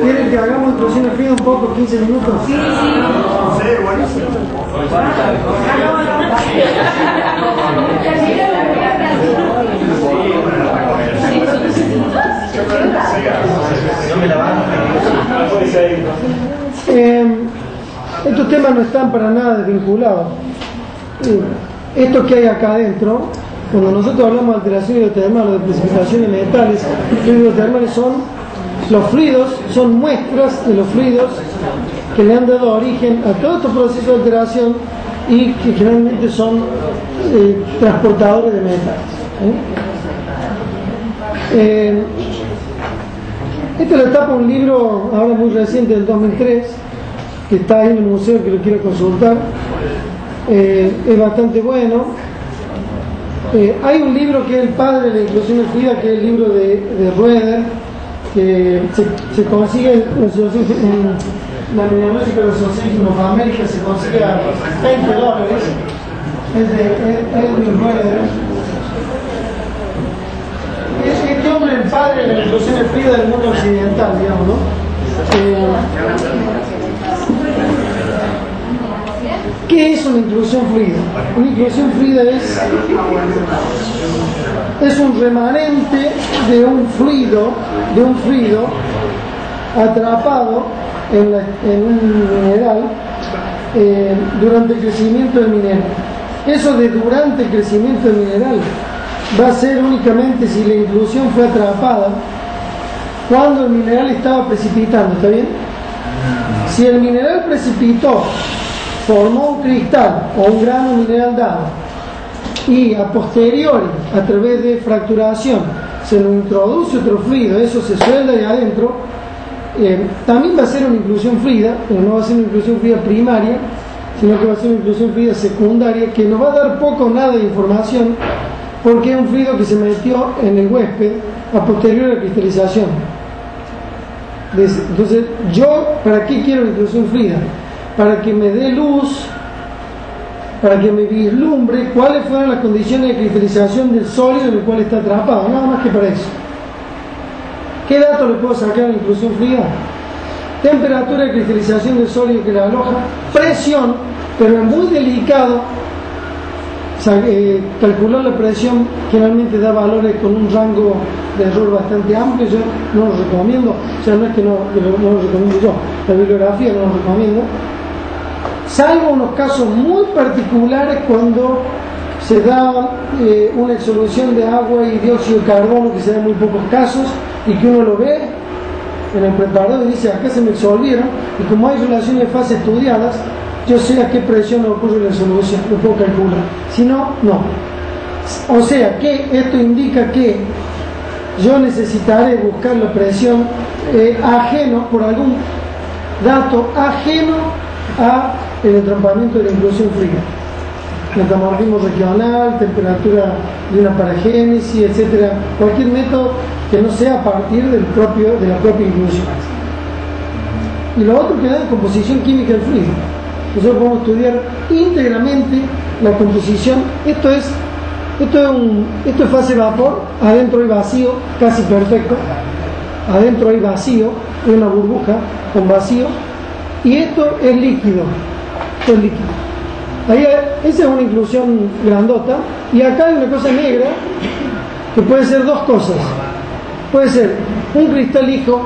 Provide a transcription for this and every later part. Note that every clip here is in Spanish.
¿Quieren que hagamos intrusión fría un poco, 15 minutos? Sí, buenísimo. Estos temas no están para nada desvinculados. Esto que hay acá adentro, cuando nosotros hablamos de alteración hidrotermal o de precipitación de metales, los hidrotermales son los fluidos, son muestras de los fluidos que le han dado origen a todos estos procesos de alteración y que generalmente son transportadores de metales. Esta es la tapa de un libro ahora muy reciente del 2003 que está ahí en el museo, que lo quiero consultar. Es bastante bueno. Hay un libro que es el padre de la inclusión fluida, que es el libro de Roeder, que se consigue en la Mineralógica Association of America, se consigue a $20. Es de Edwin Roeder. Este hombre es el padre de la inclusión fluida del mundo occidental, digamos, ¿no? ¿Qué es una inclusión fluida? Una inclusión fluida es un remanente de un fluido atrapado en un mineral durante el crecimiento del mineral. Eso de durante el crecimiento del mineral va a ser únicamente si la inclusión fue atrapada cuando el mineral estaba precipitando, ¿está bien? Si el mineral precipitó, formó un cristal o un grano mineral dado y a posteriori, a través de fracturación, se lo introduce otro fluido, eso se suelda de adentro, también va a ser una inclusión fluida, pero no va a ser una inclusión fluida primaria, sino que va a ser una inclusión fluida secundaria, que nos va a dar poco o nada de información, porque es un fluido que se metió en el huésped a posteriori a la cristalización. Entonces, yo, ¿para qué quiero una inclusión fluida? Para que me dé luz, para que me vislumbre cuáles fueron las condiciones de cristalización del sólido en el cual está atrapado, nada más que para eso. ¿Qué datos le puedo sacar a la inclusión fluida? Temperatura de cristalización del sólido que la aloja, presión, pero es muy delicado calcular la presión, generalmente da valores con un rango de error bastante amplio. Yo no lo recomiendo, o sea, no es que no lo recomiendo yo, la bibliografía no lo recomiendo, salvo unos casos muy particulares cuando se da una exsolución de agua y dióxido de carbono, que se da en muy pocos casos y que uno lo ve en el preparador y dice, acá se me exsolvieron, y como hay relaciones de fase estudiadas, yo sé a qué presión ocurre la solución, lo puedo calcular. Si no, no. O sea, que esto indica que yo necesitaré buscar la presión ajeno, por algún dato ajeno a el entrampamiento de la inclusión fría. Metamorfismo regional, temperatura de una paragénesis, etcétera. Cualquier método que no sea a partir de la propia inclusión. Y lo otro que da es composición química del fluido. Nosotros podemos estudiar íntegramente la composición. Esto es fase vapor, adentro hay vacío, casi perfecto. Adentro hay vacío, hay una burbuja con vacío. Y esto es líquido. Esto es líquido. Ahí, esa es una inclusión grandota. Y acá hay una cosa negra que puede ser dos cosas. Puede ser un cristal lijo.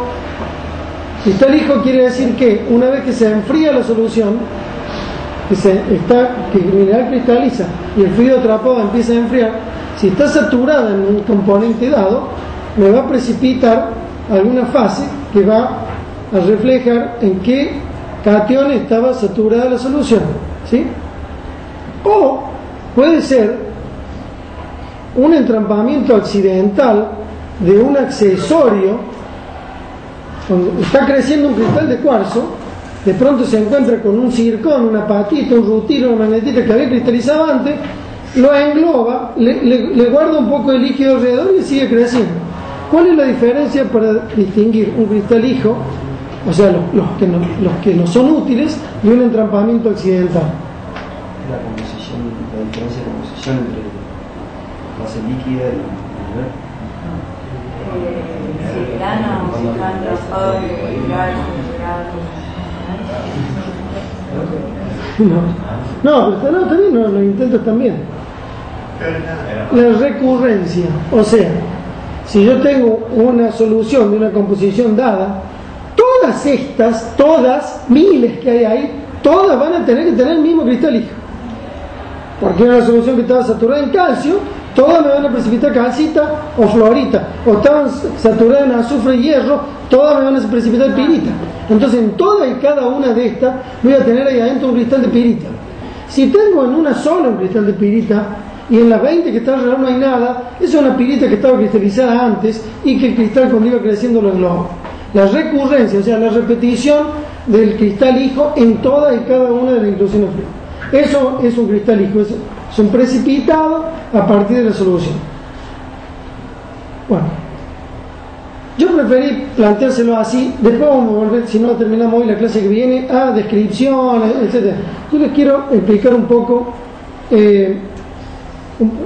Cristal lijo quiere decir que una vez que se enfría la solución, que el mineral cristaliza y el fluido atrapado empieza a enfriar, si está saturada en un componente dado, me va a precipitar alguna fase que va a reflejar en qué catión estaba saturada la solución, ¿sí? O puede ser un entrampamiento accidental de un accesorio. Cuando está creciendo un cristal de cuarzo, de pronto se encuentra con un circón, una patita, un rutilo, una magnetita que había cristalizado antes, lo engloba, le guarda un poco de líquido alrededor y sigue creciendo. ¿Cuál es la diferencia para distinguir un cristal lijo, o sea, los que no son útiles, y un entrampamiento accidental? La composición, la diferencia de composición entre fase líquida y verano se están raspados de grados. No, pero también los intentos también. La recurrencia, o sea, si yo tengo una solución de una composición dada, todas estas, miles que hay ahí, todas van a tener que tener el mismo cristal hijo. Porque era una solución que estaba saturada en calcio, todas me van a precipitar calcita o fluorita, o estaban saturadas en azufre y hierro, todas me van a precipitar pirita. Entonces en toda y cada una de estas voy a tener ahí adentro un cristal de pirita. Si tengo en una sola un cristal de pirita y en las 20 que están alrededor no hay nada, esa es una pirita que estaba cristalizada antes y que el cristal cuando iba creciendo lo englobó. La recurrencia, o sea, la repetición del cristal hijo en toda y cada una de las inclusiones fluidas. Eso es un cristal hijo, es un precipitado a partir de la solución. Bueno, yo preferí planteárselo así, después vamos a volver, si no terminamos hoy la clase que viene, a descripciones, etc. Yo les quiero explicar un poco,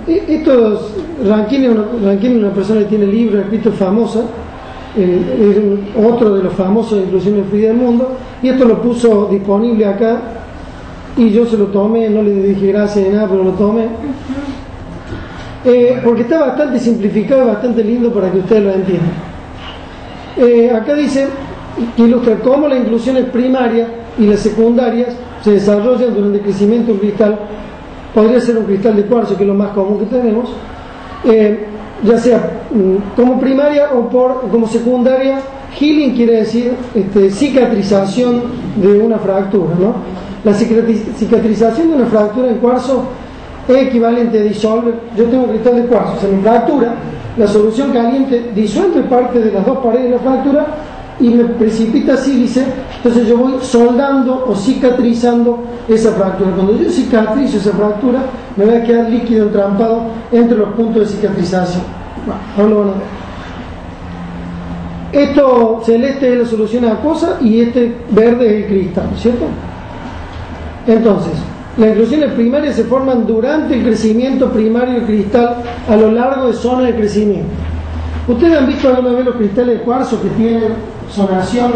estos Rankine es una persona que tiene libros escritos famosa, es otro de los famosos de inclusión fluida del mundo, y esto lo puso disponible acá, y yo se lo tomé, no le dije gracias ni nada, pero lo tomé, porque está bastante simplificado y bastante lindo para que ustedes lo entiendan. Acá dice que ilustra cómo las inclusiones primarias y las secundarias se desarrollan durante el crecimiento de un cristal. Podría ser un cristal de cuarzo, que es lo más común que tenemos, ya sea como primaria o como secundaria. Healing quiere decir cicatrización de una fractura, ¿no? La cicatrización de una fractura en cuarzo es equivalente a disolver. Yo tengo un cristal de cuarzo, o sea, mi fractura, la solución caliente disuelve parte de las dos paredes de la fractura y me precipita sílice, entonces yo voy soldando o cicatrizando esa fractura. Cuando yo cicatrizo esa fractura, me va a quedar líquido entrampado entre los puntos de cicatrización. Bueno, ahora lo van a ver. Esto celeste es la solución acuosa y este verde es el cristal, ¿cierto? Entonces, las inclusiones primarias se forman durante el crecimiento primario del cristal a lo largo de zonas de crecimiento. ¿Ustedes han visto alguna vez los cristales de cuarzo que tienen sonación,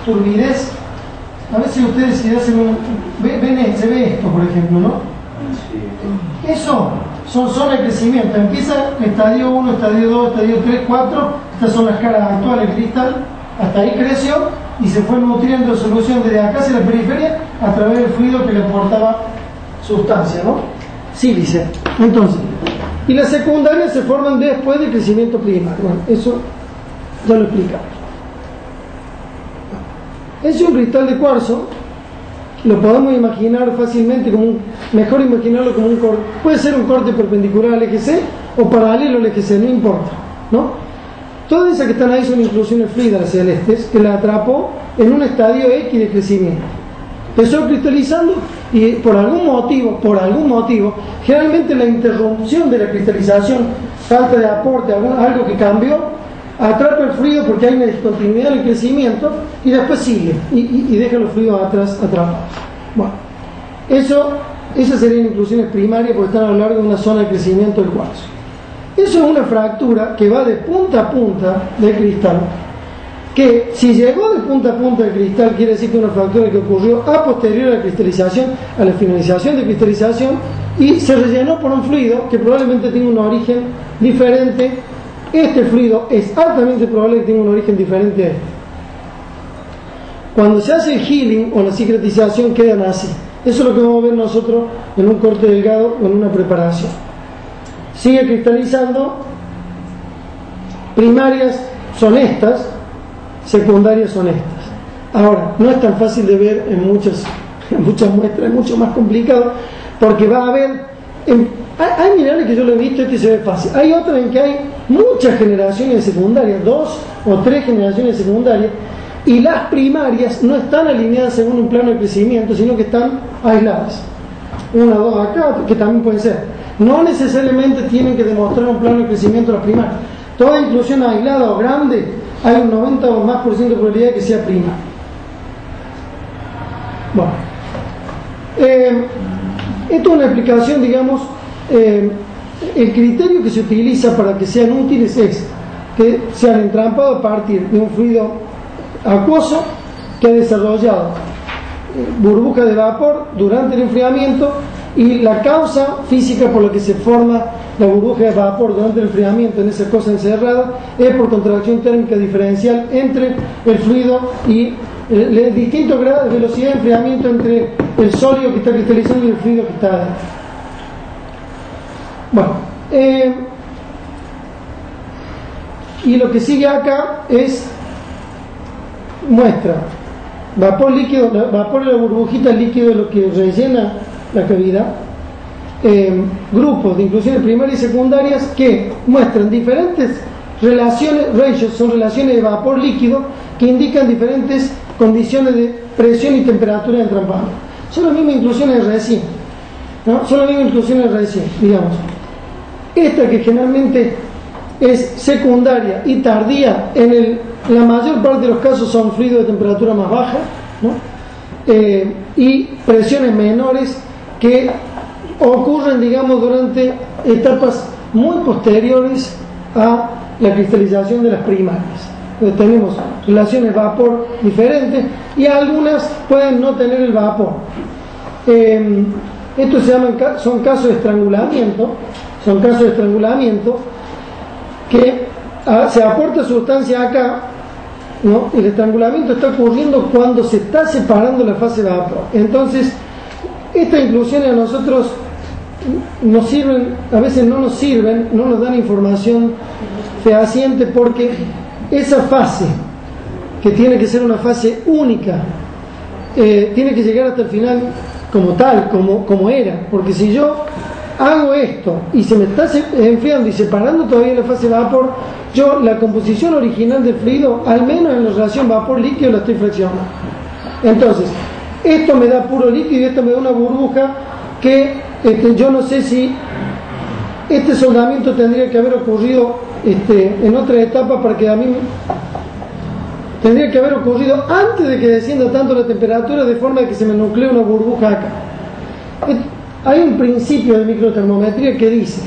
turbidez? A ver si ustedes se ve esto, por ejemplo, ¿no? Eso son zonas de crecimiento. Empieza estadio 1, estadio 2, estadio 3, 4. Estas son las caras actuales del cristal. Hasta ahí creció y se fue nutriendo de solución desde acá hacia la periferia a través del fluido que le aportaba sustancia, ¿no? Sílice. Entonces, y las secundarias se forman después del crecimiento primario. Bueno, eso ya lo explicamos. Es un cristal de cuarzo, lo podemos imaginar fácilmente como mejor imaginarlo como un corte, puede ser un corte perpendicular al eje C o paralelo al eje C, no importa, ¿no? Todas esas que están ahí son inclusiones fluidas, las celestes, que la atrapó en un estadio X de crecimiento. Empezó cristalizando y por algún motivo, generalmente la interrupción de la cristalización, falta de aporte, algo que cambió, atrapa el fluido porque hay una discontinuidad en el crecimiento y después sigue y deja los fluidos atrás atrapados. Bueno, esas serían inclusiones primarias porque están a lo largo de una zona de crecimiento del cuarzo. Eso es una fractura que va de punta a punta del cristal, que si llegó de punta a punta del cristal quiere decir que es una fractura que ocurrió a posterior a la cristalización, a la finalización de cristalización, y se rellenó por un fluido que probablemente tenga un origen diferente. Este fluido es altamente probable que tenga un origen diferente a este. Cuando se hace el healing o la cicatrización quedan así. Eso es lo que vamos a ver nosotros en un corte delgado o en una preparación. Sigue cristalizando. Primarias son estas, secundarias son estas. Ahora, no es tan fácil de ver en muchas muestras, es mucho más complicado porque va a haber hay minerales que yo lo he visto y se ve fácil. Hay otros en que hay muchas generaciones secundarias, 2 o 3 generaciones secundarias, y las primarias no están alineadas según un plano de crecimiento, sino que están aisladas. 1 o 2 acá, que también pueden ser. No necesariamente tienen que demostrar un plano de crecimiento las primarias. Toda inclusión aislada o grande, hay un 90 o más % de probabilidad de que sea primaria. Bueno, esto es una explicación, digamos, el criterio que se utiliza para que sean útiles es que se han entrampado a partir de un fluido acuoso que ha desarrollado burbuja de vapor durante el enfriamiento, y la causa física por la que se forma la burbuja de vapor durante el enfriamiento en esa cosa encerrada es por contracción térmica diferencial entre el fluido y el distinto grado de velocidad de enfriamiento entre el sólido que está cristalizando y el fluido que está adentro. Bueno, y lo que sigue acá es muestra vapor líquido, vapor de la burbujita líquido de lo que rellena la cavidad, grupos de inclusiones primarias y secundarias que muestran diferentes relaciones, ratios, son relaciones de vapor líquido que indican diferentes condiciones de presión y temperatura de entrampado. Son las mismas inclusiones de recién, ¿no? Son las mismas inclusiones de recién, digamos. Esta que generalmente es secundaria y tardía, la mayor parte de los casos son fluidos de temperatura más baja, ¿no? Y presiones menores que ocurren, digamos, durante etapas muy posteriores a la cristalización de las primarias. Entonces tenemos relaciones vapor diferentes y algunas pueden no tener el vapor. Estos son casos de estrangulamiento, que se aporta sustancia acá, ¿no? El estrangulamiento está ocurriendo cuando se está separando la fase vapor. Entonces, estas inclusiones a nosotros nos sirven, a veces no nos sirven, no nos dan información fehaciente, porque esa fase, que tiene que ser una fase única, tiene que llegar hasta el final como tal, como era, porque si yo hago esto y se me está enfriando y separando todavía la fase vapor, yo la composición original del fluido, al menos en la relación vapor-líquido, la estoy fraccionando. Entonces, esto me da puro líquido y esto me da una burbuja que yo no sé si este soldamiento tendría que haber ocurrido en otra etapa, para que a mí tendría que haber ocurrido antes de que descienda tanto la temperatura, de forma que se me nuclee una burbuja acá. Hay un principio de microtermometría que dice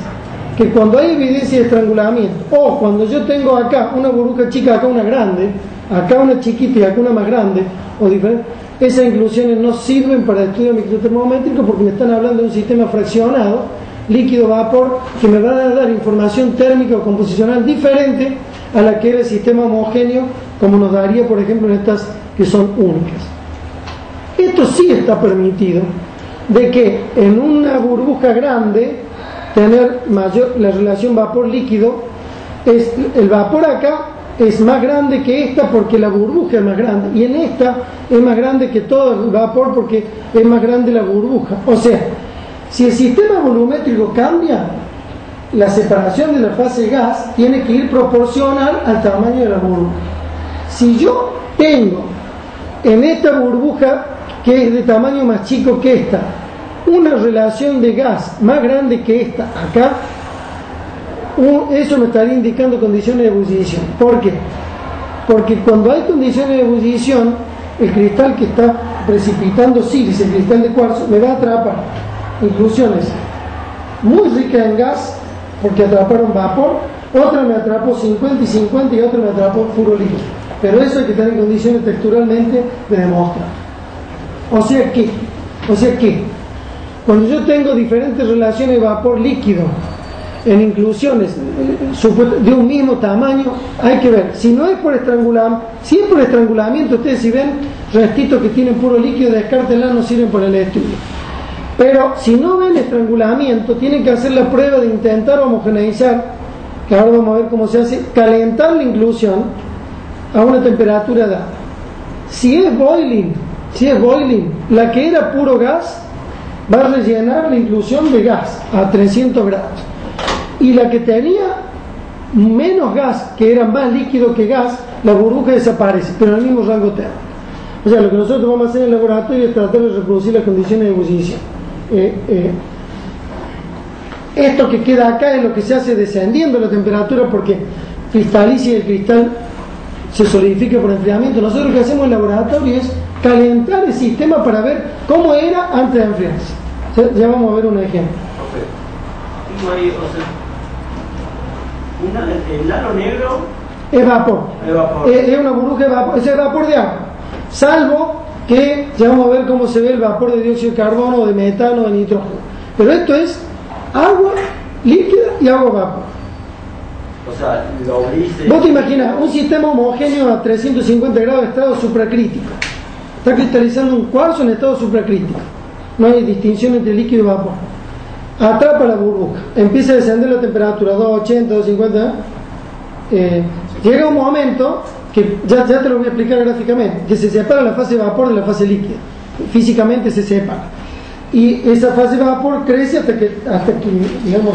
que cuando hay evidencia de estrangulamiento, o cuando yo tengo acá una burbuja chica, acá una grande, acá una chiquita y acá una más grande, o diferente, esas inclusiones no sirven para el estudio microtermométrico, porque me están hablando de un sistema fraccionado, líquido-vapor, que me va a dar información térmica o composicional diferente a la que era el sistema homogéneo, como nos daría, por ejemplo, en estas que son únicas. Esto sí está permitido, de que en una burbuja grande tener mayor la relación vapor-líquido, el vapor acá es más grande que esta porque la burbuja es más grande, y en esta es más grande que todo el vapor porque es más grande la burbuja. O sea, si el sistema volumétrico cambia, la separación de la fase gas tiene que ir proporcional al tamaño de la burbuja. Si yo tengo en esta burbuja, que es de tamaño más chico que esta, una relación de gas más grande que esta acá, eso me estaría indicando condiciones de ebullición. ¿Por qué? Porque cuando hay condiciones de ebullición, el cristal que está precipitando sílice, el cristal de cuarzo, me va a atrapar inclusiones muy ricas en gas, porque atraparon vapor, otra me atrapó 50 y 50 y otra me atrapó puro líquido. Pero eso hay que tener condiciones texturalmente de demostrar. O sea que cuando yo tengo diferentes relaciones de vapor líquido en inclusiones de un mismo tamaño, hay que ver, si no es por estrangulamiento, si es por estrangulamiento, ustedes si ven restitos que tienen puro líquido, descártenla, no sirven para el estudio. Pero si no ven estrangulamiento, tienen que hacer la prueba de intentar homogeneizar, que ahora vamos a ver cómo se hace, calentar la inclusión a una temperatura dada. Si es boiling, la que era puro gas va a rellenar la inclusión de gas a 300 grados, y la que tenía menos gas, que era más líquido que gas, la burbuja desaparece, pero en el mismo rango térmico. O sea, lo que nosotros vamos a hacer en el laboratorio es tratar de reproducir las condiciones de ebullición. Esto que queda acá es lo que se hace descendiendo la temperatura, porque cristaliza y el cristal se solidifica por enfriamiento. Nosotros lo que hacemos en el laboratorio es calentar el sistema para ver cómo era antes de enfriarse. Ya vamos a ver un ejemplo. El halo negro es vapor. Es vapor. Es una burbuja de vapor, es el vapor de agua. Salvo que ya vamos a ver cómo se ve el vapor de dióxido de carbono, de metano, de nitrógeno. Pero esto es agua líquida y agua vapor. O sea, lo abrís. Vos te imaginas un sistema homogéneo a 350 grados de estado supracrítico. Está cristalizando un cuarzo en estado supracrítico. No hay distinción entre líquido y vapor. Atrapa la burbuja. Empieza a descender la temperatura, 280, 250. Llega un momento que ya te lo voy a explicar gráficamente, que se separa la fase de vapor de la fase líquida. Físicamente se separa. Y esa fase de vapor crece hasta que digamos,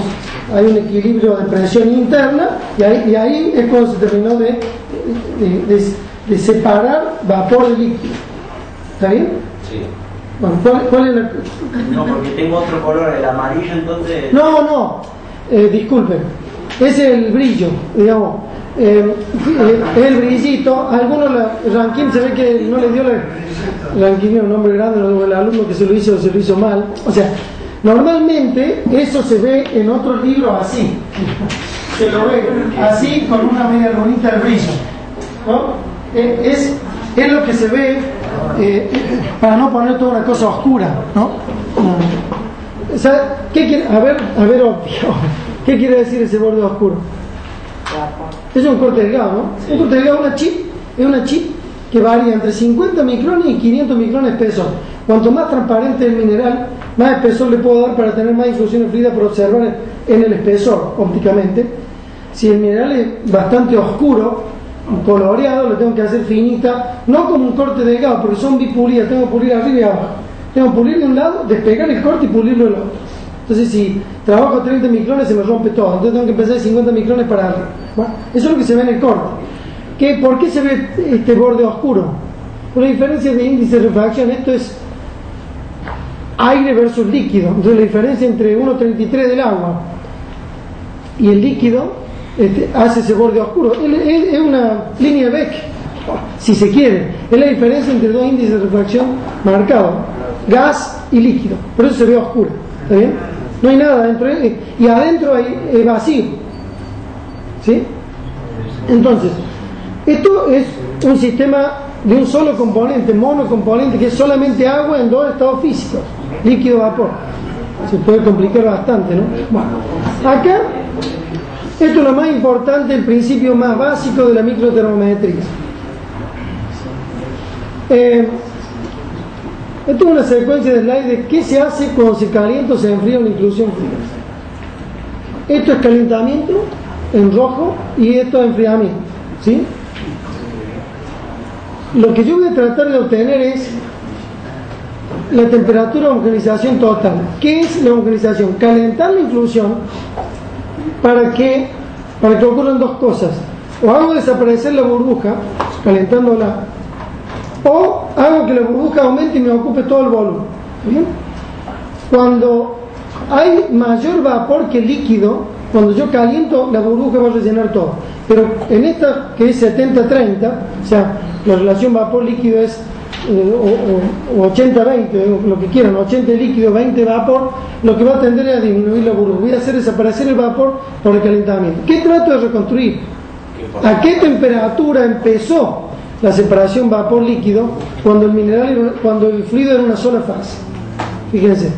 hay un equilibrio de presión interna y ahí es cuando se terminó de separar vapor de líquido. ¿Está bien? Sí. Bueno, ¿cuál es la...? No, porque tengo otro color, el amarillo, entonces... No, disculpen. Es el brillo, digamos. El brillito. Algunos, Rankin se ve que no le dio Rankin es un nombre grande, el alumno que se lo hizo mal. O sea, normalmente eso se ve en otros libros así. Se lo ve así con una media lunita de brillo, ¿no? Es lo que se ve para no poner toda una cosa oscura, ¿no? O sea, ¿qué quiere? A ver, obvio. ¿Qué quiere decir ese borde oscuro? Es un corte delgado, ¿no? Sí. Un corte delgado es una chip que varía entre 50 micrones y 500 micrones de espesor. Cuanto más transparente el mineral, más espesor le puedo dar para tener más infusión fluida para observar en el espesor ópticamente. Si el mineral es bastante oscuro, coloreado, lo tengo que hacer finita, no como un corte delgado, porque son bipulidas, tengo que pulir arriba y abajo. Tengo que pulir de un lado, despegar el corte y pulirlo del otro. Entonces, si trabajo 30 micrones, se me rompe todo. Entonces tengo que empezar de 50 micrones para arriba. Bueno, eso es lo que se ve en el corte. ¿Por qué se ve este borde oscuro? Por la diferencia de índice de refracción. Esto es aire versus líquido. Entonces, la diferencia entre 1,33 del agua y el líquido hace ese borde oscuro. Es una línea de Beck, si se quiere. Es la diferencia entre dos índices de refracción marcados, gas y líquido. Por eso se ve oscuro. ¿Está bien? No hay nada dentro y adentro hay vacío. ¿Sí? Entonces, esto es un sistema de un solo componente, monocomponente, que es solamente agua en dos estados físicos, líquido, vapor. Se puede complicar bastante, ¿no? Bueno, acá, esto es lo más importante, el principio más básico de la microtermometría. Esto es una secuencia de slides de qué se hace cuando se calienta o se enfría una inclusión fría. Esto es calentamiento en rojo y esto es enfriamiento, ¿sí? Lo que yo voy a tratar de obtener es la temperatura de homogenización total. ¿Qué es la homogenización? Calentar la inclusión para que ocurran dos cosas. O hago desaparecer la burbuja calentándola, o hago que la burbuja aumente y me ocupe todo el volumen. ¿Bien? Cuando hay mayor vapor que líquido, cuando yo caliento, la burbuja va a rellenar todo. Pero en esta, que es 70-30, o sea, la relación vapor-líquido es o 80-20, lo que quieran, 80 líquido, 20 vapor, lo que va a tender es a disminuir la burbuja. Voy a hacer desaparecer el vapor por el calentamiento. ¿Qué trato de reconstruir? ¿A qué temperatura empezó la separación vapor-líquido cuando el fluido era una sola fase? Fíjense,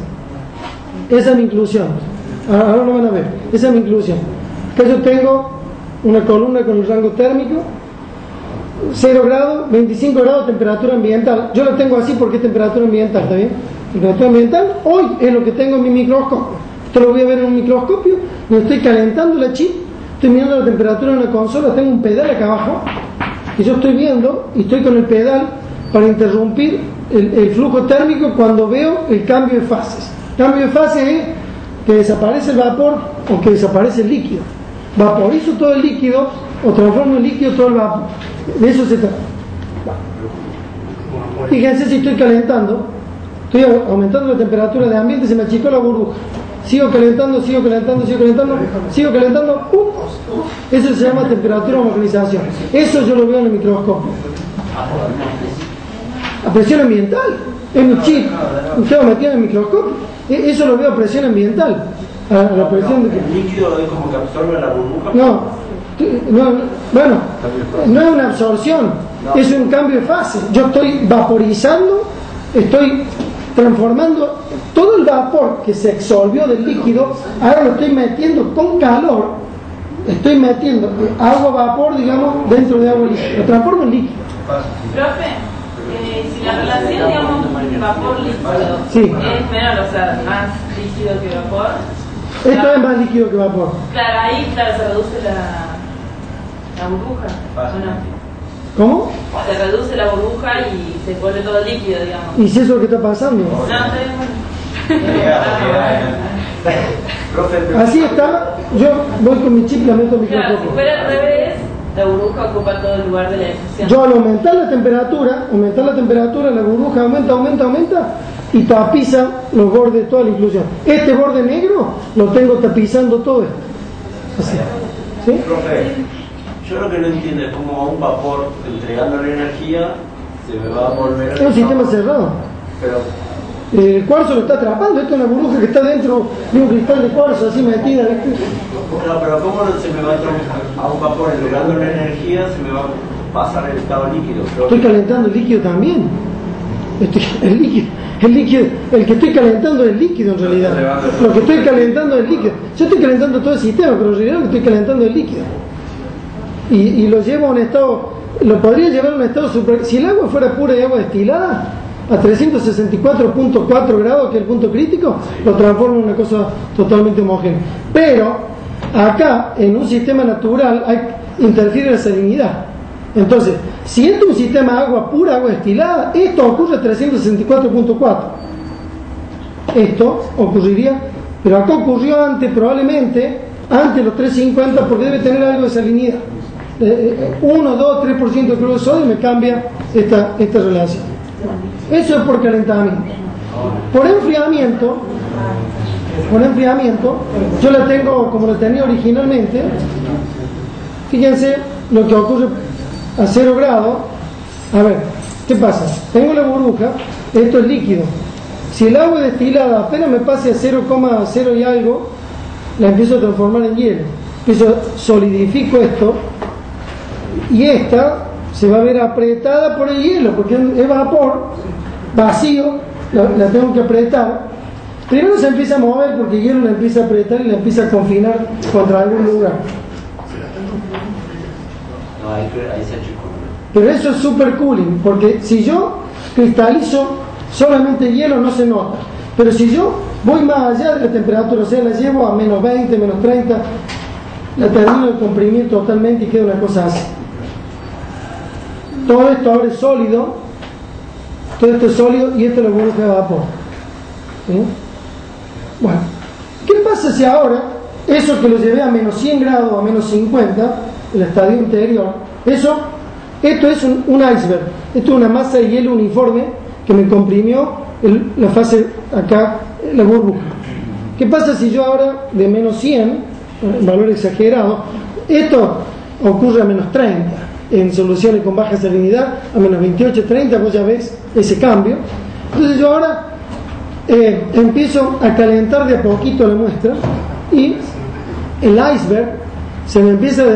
esa es mi inclusión. Ahora lo van a ver. Esa es mi inclusión. Acá yo tengo una columna con el rango térmico, 0 grados, 25 grados temperatura ambiental. Yo la tengo así porque es temperatura ambiental, ¿está bien? Temperatura ambiental, hoy es lo que tengo en mi microscopio. Esto lo voy a ver en un microscopio, donde estoy calentando la chip, estoy midiendo la temperatura en una consola, tengo un pedal acá abajo, que yo estoy viendo, y estoy con el pedal para interrumpir el flujo térmico cuando veo el cambio de fases. El cambio de fase es que desaparece el vapor o que desaparece el líquido. Vaporizo todo el líquido o transformo en líquido todo el vapor. De eso se trata. Fíjense, si estoy calentando, estoy aumentando la temperatura de ambiente, se me achicó la burbuja. Sigo calentando, sigo calentando, ¡pum! Eso se llama temperatura homogenización. Eso yo lo veo en el microscopio. A presión ambiental, es mi chip, usted lo metió en el microscopio. Eso lo veo a presión ambiental. A la presión de que... ¿El líquido es como que absorbe la burbuja? No, Bueno, no es una absorción, es un cambio de fase. Yo estoy vaporizando, estoy transformando todo el vapor que se exsolvió del líquido, ahora lo estoy metiendo con calor, estoy metiendo agua vapor, digamos, dentro de agua líquida, lo transformo en líquido. Profe, si la relación, digamos, vapor-líquido Sí. es menor, o sea, más líquido que vapor. Esto es más líquido que vapor. Claro, ahí claro, se reduce la burbuja, ¿o no? ¿Cómo? Se reduce la burbuja y se vuelve todo líquido, digamos. ¿Y si eso es lo que está pasando? No, está bien. Así está, yo voy con mi chip y la meto en Claro, si microscopio. fuera al revés, la burbuja ocupa todo el lugar de la difusión. Yo al aumentar la temperatura, la burbuja aumenta y tapiza los bordes de toda la inclusión. Este borde negro lo tengo tapizando todo esto. Así. ¿Sí? Profe, yo lo que no entiendo es cómo a un vapor entregando la energía se me va a volver. Es un sistema cerrado. Pero El cuarzo lo está atrapando, esto es una burbuja que está dentro de un cristal de cuarzo así metida. no, pero ¿cómo no se me va a un vapor entregando la energía se me va a pasar el estado líquido? Estoy calentando el líquido también. El que estoy calentando es el líquido en realidad. Lo que estoy calentando es el líquido. Yo estoy calentando todo el sistema, pero en realidad lo que estoy calentando es el líquido. Y lo llevo a un estado, lo podría llevar a un estado super. Si el agua fuera pura y agua destilada, a 364.4 grados, que es el punto crítico, lo transforma en una cosa totalmente homogénea. Pero acá, en un sistema natural, interfiere la salinidad. Entonces, si esto es un sistema de agua pura, agua destilada, esto ocurre a 364.4. Esto ocurriría, pero acá ocurrió antes, probablemente, antes de los 350, porque debe tener algo de salinidad. 1, 2, 3% de cloruro de sodio me cambia esta relación. Eso es por calentamiento. Por enfriamiento, yo la tengo como la tenía originalmente. Fíjense lo que ocurre a 0 grados. A ver, ¿qué pasa? Tengo la burbuja, esto es líquido. Si el agua destilada apenas me pase a 0,0 y algo, la empiezo a transformar en hielo. Solidifico esto y esta se va a ver apretada por el hielo, porque es vapor vacío, la tengo que apretar. Primero se empieza a mover porque el hielo la empieza a apretar y la empieza a confinar contra algún lugar. no, ahí se achicó. Pero eso es super cooling, porque si yo cristalizo solamente hielo no se nota. Pero si yo voy más allá de la temperatura, o sea, la llevo a menos 20, menos 30, la termino de comprimir totalmente y queda una cosa así. Todo esto ahora es sólido, todo esto es sólido y esto es la burbuja de vapor. ¿Sí? Bueno, ¿qué pasa si ahora eso que lo llevé a menos 100 grados, a menos 50, el estadio interior, esto es un iceberg, esto es una masa de hielo uniforme que me comprimió la fase acá, la burbuja. ¿Qué pasa si yo ahora de menos 100, valor exagerado, esto ocurre a menos 30? En soluciones con baja salinidad, a menos 28, 30, vos ya ves ese cambio. Entonces yo ahora empiezo a calentar de a poquito la muestra y el iceberg se me empieza a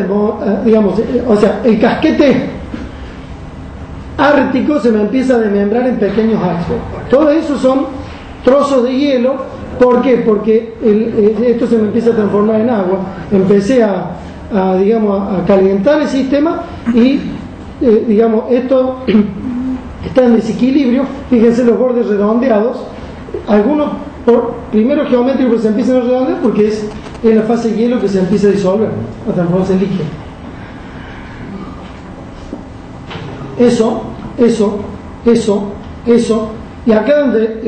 o sea, el casquete ártico se me empieza a desmembrar en pequeños icebergs. Todo eso son trozos de hielo. ¿Por qué? Porque esto se me empieza a transformar en agua. Empecé a calentar el sistema y esto está en desequilibrio. Fíjense los bordes redondeados, algunos primero geométricos se empiezan a redondear porque es la fase de hielo que se empieza a disolver, a transformarse en líquido. Eso, y acá donde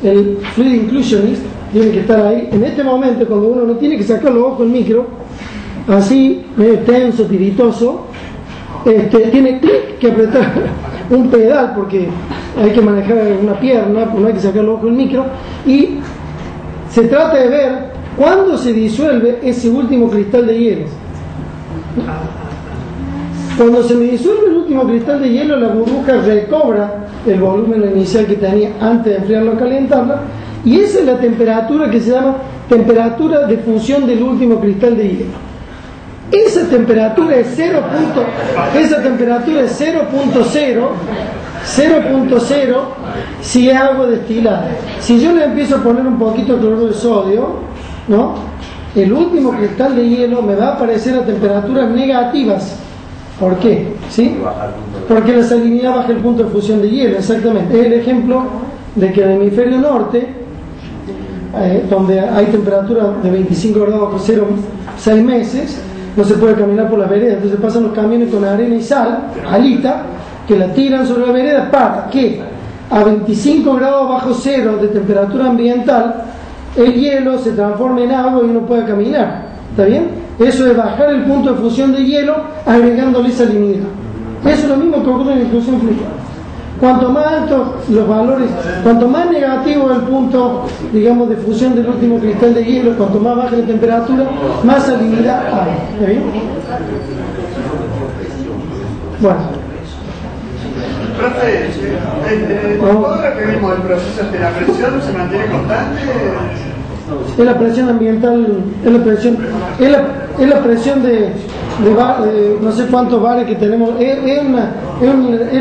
el fluid inclusionist tiene que estar ahí. En este momento, cuando uno no tiene que sacar los ojos del micro, así, medio tenso, tiritoso, tiene que apretar un pedal porque hay que manejar una pierna, no hay que sacar los ojos del micro, y se trata de ver cuándo se disuelve ese último cristal de hielo. Cuando se me disuelve el último cristal de hielo, la burbuja recobra el volumen inicial que tenía antes de enfriarlo o calentarla, y esa es la temperatura que se llama temperatura de fusión del último cristal de hielo. esa temperatura es 0.0 si es agua destilada. Si yo le empiezo a poner un poquito de cloruro de sodio, ¿no?, el último cristal de hielo me va a aparecer a temperaturas negativas. ¿Por qué? ¿Sí? Porque la salinidad baja el punto de fusión de hielo, exactamente. Es el ejemplo de que en el hemisferio norte, donde hay temperatura de 25 grados bajo cero 6 meses, no se puede caminar por la vereda. Entonces pasan los camiones con arena y sal, alita, que la tiran sobre la vereda para que a 25 grados bajo cero de temperatura ambiental el hielo se transforme en agua y uno pueda caminar. ¿Está bien? Eso es bajar el punto de fusión de hielo agregándole salinidad. Eso es lo mismo que ocurre en la inclusión fluida. Cuanto más altos los valores, cuanto más negativo el punto, digamos, de fusión del último cristal de hielo, cuanto más baja la temperatura, más salinidad hay. ¿Está bien? Bueno. Profe, todo lo que vimos del proceso de la presión se mantiene constante. Es la presión ambiental, es la presión de no sé cuántos bares que tenemos, es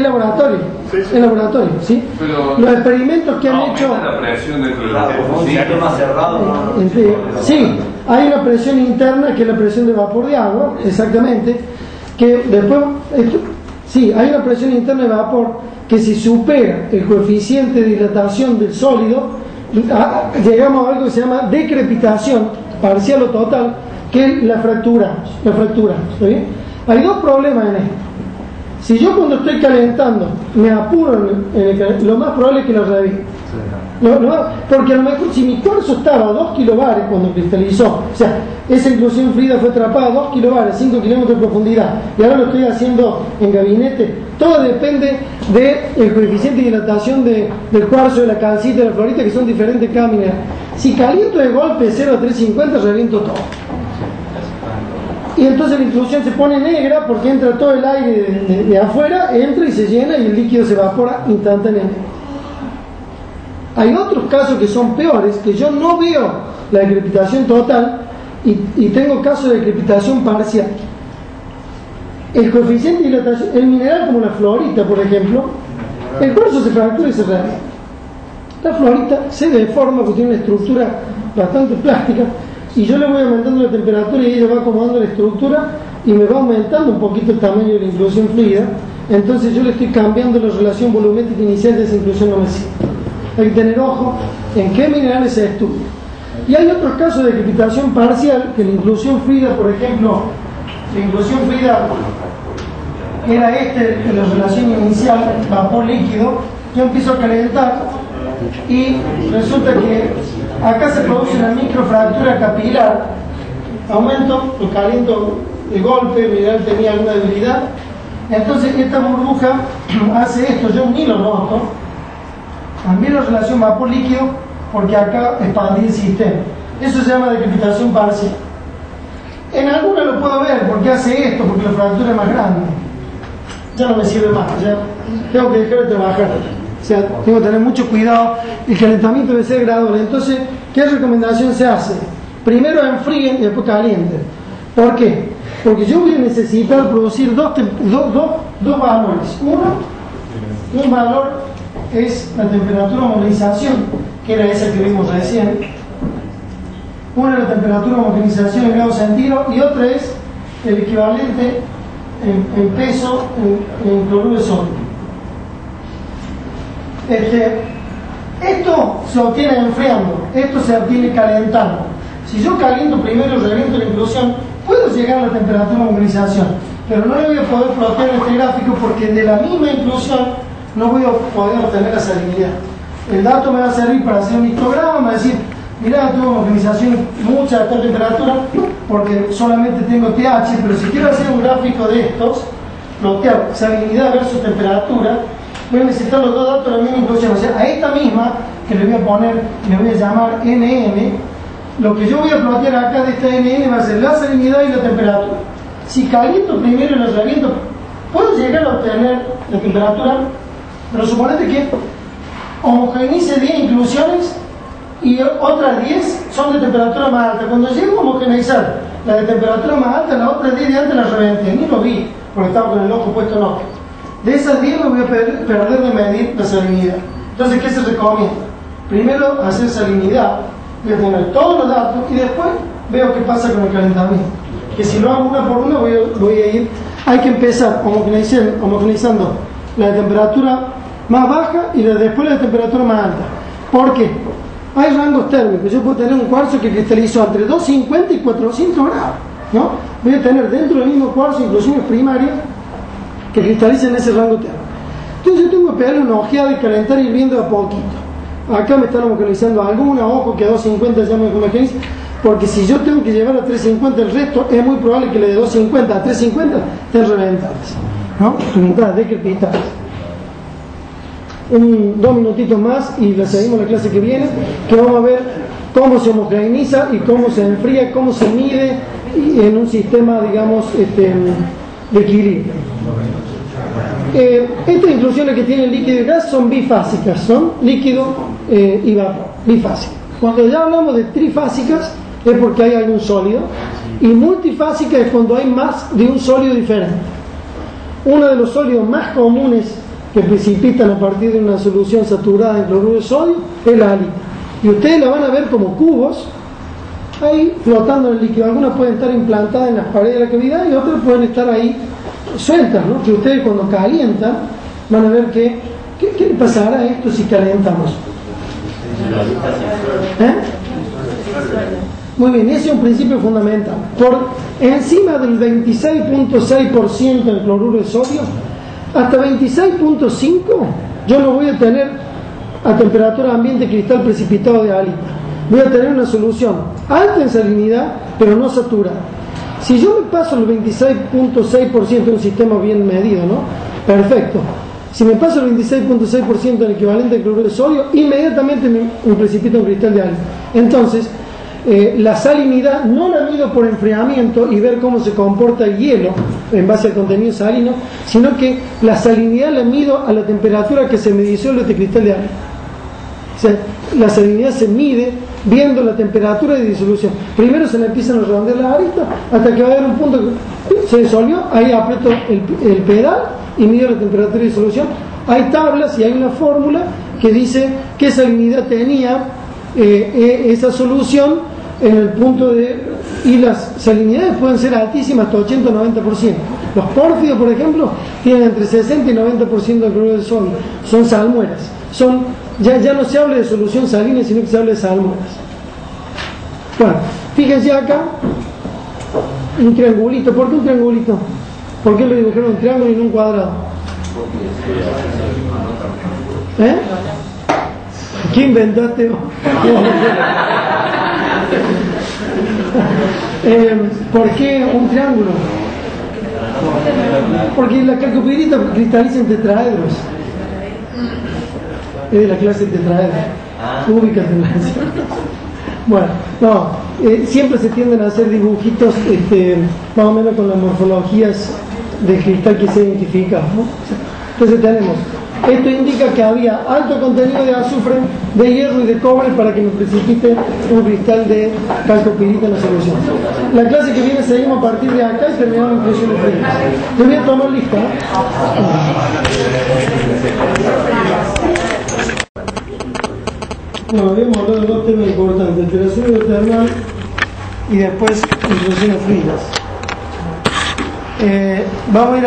laboratorio, sí. Es laboratorio, ¿sí? Pero los experimentos que han hecho, la presión dentro de Claro, como un sistema cerrado, ¿no? sí, hay una presión interna que es la presión de vapor de agua, exactamente, que después, sí, hay una presión interna de vapor que si supera el coeficiente de dilatación del sólido, llegamos a algo que se llama decrepitación parcial o total, que la fractura, ¿está bien? Hay dos problemas en esto. Si yo cuando estoy calentando me apuro lo más probable es que lo reviente. Porque a lo mejor si mi cuarzo estaba a 2 kilobares cuando cristalizó, o sea, esa inclusión fluida fue atrapada a 2 kilobares, 5 kilómetros de profundidad, y ahora lo estoy haciendo en gabinete, todo depende del coeficiente de dilatación del cuarzo, de la calcita, de la florita, que son diferentes cada mineral. Si caliento de golpe 0 a 350, reviento todo. Y entonces la inclusión se pone negra porque entra todo el aire de afuera, entra y se llena y el líquido se evapora instantáneamente. Hay otros casos que son peores, que yo no veo la decrepitación total y tengo casos de decrepitación parcial. El coeficiente de dilatación, el mineral como la florita, por ejemplo, el cuarzo se fractura y se revienta. La florita se deforma porque tiene una estructura bastante plástica y yo le voy aumentando la temperatura y ella va acomodando la estructura y me va aumentando un poquito el tamaño de la inclusión fluida. Entonces yo le estoy cambiando la relación volumétrica inicial de esa inclusión, no me sirve. Hay que tener ojo en qué minerales se estudia. Y hay otros casos de decrepitación parcial, que la inclusión fluida, por ejemplo, la inclusión fluida era en la relación inicial, vapor líquido, yo empiezo a calentar y resulta que acá se produce una microfractura capilar, aumento, lo caliento de golpe, el mineral tenía alguna debilidad, entonces esta burbuja hace esto, yo ni lo noto, también la relación vapor líquido porque acá expandí el sistema. Eso se llama decrepitación parcial. En alguna lo puedo ver porque hace esto, porque la fractura es más grande. Ya no me sirve más, ya tengo que dejar de trabajar. O sea, tengo que tener mucho cuidado. El calentamiento debe ser gradual. Entonces, ¿qué recomendación se hace? Primero enfríen y después calienten. ¿Por qué? Porque yo voy a necesitar producir dos valores. Un valor es la temperatura de homogenización, que era esa que vimos recién. Una es la temperatura de homogenización en grados centígrados y otra es el equivalente en peso en cloruro de sodio. Esto se obtiene enfriando, esto se obtiene calentando. Si yo caliento primero y reviento la inclusión, puedo llegar a la temperatura de homogenización, pero no le voy a poder plotear este gráfico porque de la misma inclusión no voy a poder obtener la salinidad. El dato me va a servir para hacer un histograma, me va a decir, mirá, tuve homogenización mucha a esta temperatura porque solamente tengo TH, pero si quiero hacer un gráfico de estos, plotear salinidad versus temperatura, voy a necesitar los dos datos de la misma inclusión. O sea, a esta misma, que le voy a poner, le voy a llamar NN, lo que yo voy a plotear acá de esta NN va a ser la salinidad y la temperatura. Si caliento primero y lo reviento, puedo llegar a obtener la temperatura, pero suponete que homogenice 10 inclusiones y otras 10 son de temperatura más alta. Cuando llego a homogeneizar La de temperatura más alta, la otra 10 de antes la reventé, ni lo vi, porque estaba con el ojo puesto en ojo. De esas 10 me voy a perder de medir la salinidad. Entonces, ¿qué se recomienda? Primero, hacer salinidad, voy a tener todos los datos y después veo qué pasa con el calentamiento. Que si lo hago una por una, voy a ir. Hay que empezar homogeneizando la de temperatura más baja y después la de temperatura más alta. ¿Por qué? Hay rangos térmicos. Yo puedo tener un cuarzo que cristalizó entre 250 y 400 grados, ¿no? Voy a tener dentro del mismo cuarzo inclusiones primarias que cristalicen en ese rango térmico. Entonces yo tengo que pegarle una ojeada y calentar hirviendo a poquito. Acá me están homogeneizando alguna, ojo que a 250 ya me homogeniza, porque si yo tengo que llevar a 350 el resto, es muy probable que le de 250 a 350 estén reventadas, ¿no? Reventadas, decrepitadas. 2 minutitos más y le seguimos la clase que viene, que vamos a ver cómo se homogeneiza y cómo se enfría, cómo se mide en un sistema, digamos, de equilibrio. Estas inclusiones que tienen líquido y gas son bifásicas, son líquido y vapor, bifásicas. Cuando ya hablamos de trifásicas es porque hay algún sólido, y multifásica es cuando hay más de un sólido diferente. Uno de los sólidos más comunes que precipitan a partir de una solución saturada en cloruro de sodio es la halita, y ustedes la van a ver como cubos ahí flotando en el líquido. Algunas pueden estar implantadas en las paredes de la cavidad y otras pueden estar ahí sueltas, ¿no? Que ustedes cuando calientan van a ver qué le pasará a esto si calentamos. Muy bien, ese es un principio fundamental. Por encima del 26.6% del cloruro de sodio, hasta 26.5 yo no voy a tener a temperatura ambiente cristal precipitado de halita. Voy a tener una solución alta en salinidad, pero no saturada. Si yo me paso el 26.6% de un sistema bien medido, ¿no? Perfecto. Si me paso el 26.6% del equivalente de cloruro de sodio, inmediatamente me precipita un cristal de halita. Entonces, la salinidad no la mido por enfriamiento y ver cómo se comporta el hielo en base al contenido salino, sino que la salinidad la mido a la temperatura que se me disuelve este cristal de halita. O sea, la salinidad se mide viendo la temperatura de disolución. Primero se le empiezan a redondear las aristas hasta que va a haber un punto que se disolvió, ahí aprieto el pedal y mido la temperatura de disolución. Hay tablas y hay una fórmula que dice qué salinidad tenía esa solución en el punto de... Y las salinidades pueden ser altísimas, hasta 80 o 90%. Los pórfidos, por ejemplo, tienen entre 60 y 90% de cloruro de sodio. Son salmueras. Ya no se habla de solución salina, sino que se habla de salmueras. Bueno, fíjense acá un triangulito. ¿Por qué un triangulito? ¿Por qué lo dibujaron un triángulo y no un cuadrado? ¿Qué inventaste? ¿Por qué un triángulo? Porque la calcopirita cristaliza en tetraedros. Es de la clase tetraedra. Ubícate en la... Bueno, no, siempre se tienden a hacer dibujitos más o menos con las morfologías del cristal que se identifica, ¿no? Entonces tenemos, esto indica que había alto contenido de azufre, de hierro y de cobre para que me precipite un cristal de calcopirita en la solución. La clase que viene seguimos a partir de acá y terminamos en inclusiones frías. Te voy a tomar lista, ¿eh? Bueno, habíamos hablado de dos temas importantes, alteración hidrotermal y después inclusiones frías. Vamos a ir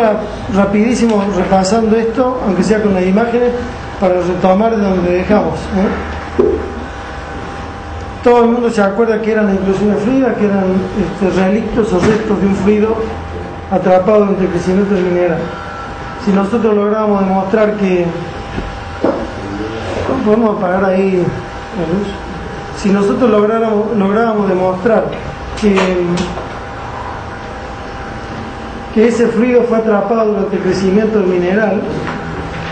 rapidísimo repasando esto, aunque sea con las imágenes, para retomar de donde dejamos. Todo el mundo se acuerda que eran las inclusiones frías, que eran relictos o restos de un fluido atrapado entre el crecimiento del mineral. Si nosotros logramos demostrar que... Podemos apagar ahí la luz. Si nosotros lográbamos demostrar que ese fluido fue atrapado durante el crecimiento del mineral,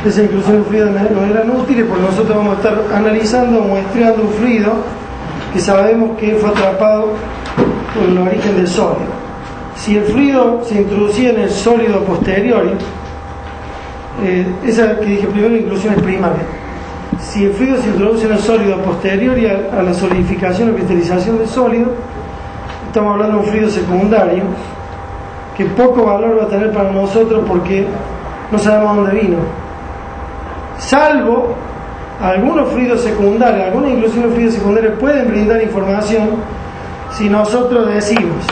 esas inclusiones fluidas no eran útiles, porque nosotros vamos a estar analizando o muestreando un fluido que sabemos que fue atrapado por el origen del sólido. Si el fluido se introducía en el sólido posterior, esa que dije primero, inclusión es primaria. Si el fluido se introduce en el sólido posterior a la solidificación o cristalización del sólido, estamos hablando de un fluido secundario que poco valor va a tener para nosotros porque no sabemos dónde vino, salvo algunos fluidos secundarios. Algunas inclusión de fluidos secundarios pueden brindar información si nosotros decimos: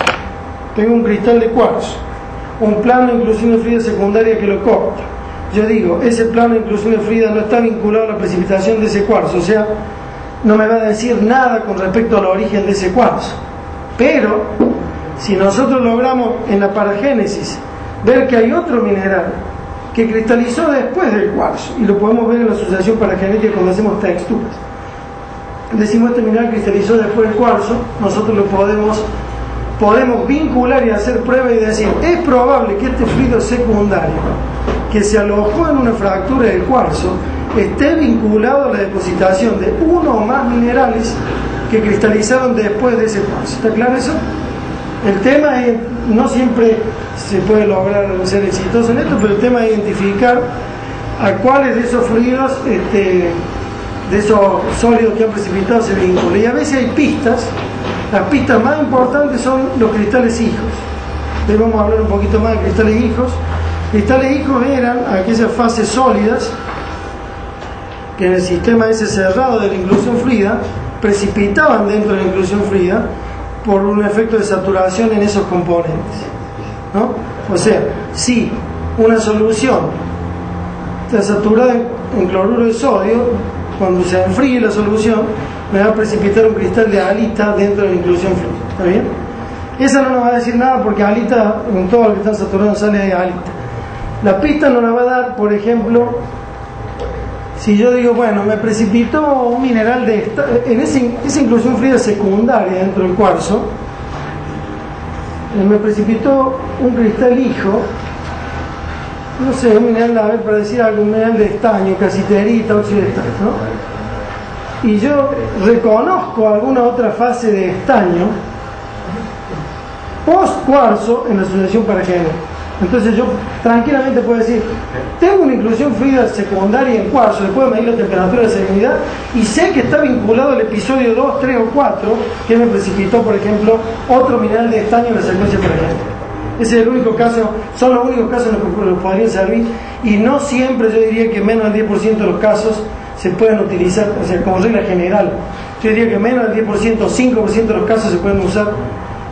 tengo un cristal de cuarzo, un plano de inclusión de fluida secundaria que lo corta. Yo digo, ese plano de inclusión de fluida no está vinculado a la precipitación de ese cuarzo, o sea, no me va a decir nada con respecto al origen de ese cuarzo. Pero si nosotros logramos en la paragénesis ver que hay otro mineral que cristalizó después del cuarzo, y lo podemos ver en la asociación paragenética cuando hacemos texturas, decimos este mineral cristalizó después del cuarzo, nosotros lo podemos vincular y hacer prueba y decir: es probable que este fluido secundario que se alojó en una fractura del cuarzo esté vinculado a la depositación de uno o más minerales que cristalizaron después de ese cuarzo. ¿Está claro eso? El tema es, no siempre se puede lograr ser exitoso en esto, pero el tema es identificar a cuáles de esos fluidos, de esos sólidos que han precipitado, se vinculan. Y a veces hay pistas. Las pistas más importantes son los cristales hijos. Hoy vamos a hablar un poquito más de cristales hijos. Cristales hijos eran aquellas fases sólidas que en el sistema ese cerrado de la inclusión fluida precipitaban dentro de la inclusión fluida por un efecto de saturación en esos componentes, ¿no? O sea, si una solución está saturada en cloruro de sodio, cuando se enfríe la solución me va a precipitar un cristal de halita dentro de la inclusión fluida. ¿Está bien? Esa no nos va a decir nada porque halita, en todo lo que está saturado sale de halita. La pista nos la va a dar, por ejemplo, si yo digo, bueno, me precipitó un mineral de en esa inclusión fluida secundaria dentro del cuarzo, me precipitó un cristal hijo, no sé, un mineral, a ver, para decir algo, un mineral de estaño, casiterita, óxido de estaño, ¿no? Y yo reconozco alguna otra fase de estaño post cuarzo en la asociación paragénica. Entonces yo tranquilamente puedo decir: tengo una inclusión fluida secundaria en cuarzo, le puedo medir la temperatura de salinidad y sé que está vinculado al episodio 2, 3 o 4 que me precipitó, por ejemplo, otro mineral de estaño en la secuencia paragénica. Ese es el único caso, son los únicos casos en los que los podrían servir, y no siempre, yo diría que menos del 10% de los casos se pueden utilizar, o sea, como regla general, yo diría que menos del 10% o 5% de los casos se pueden usar,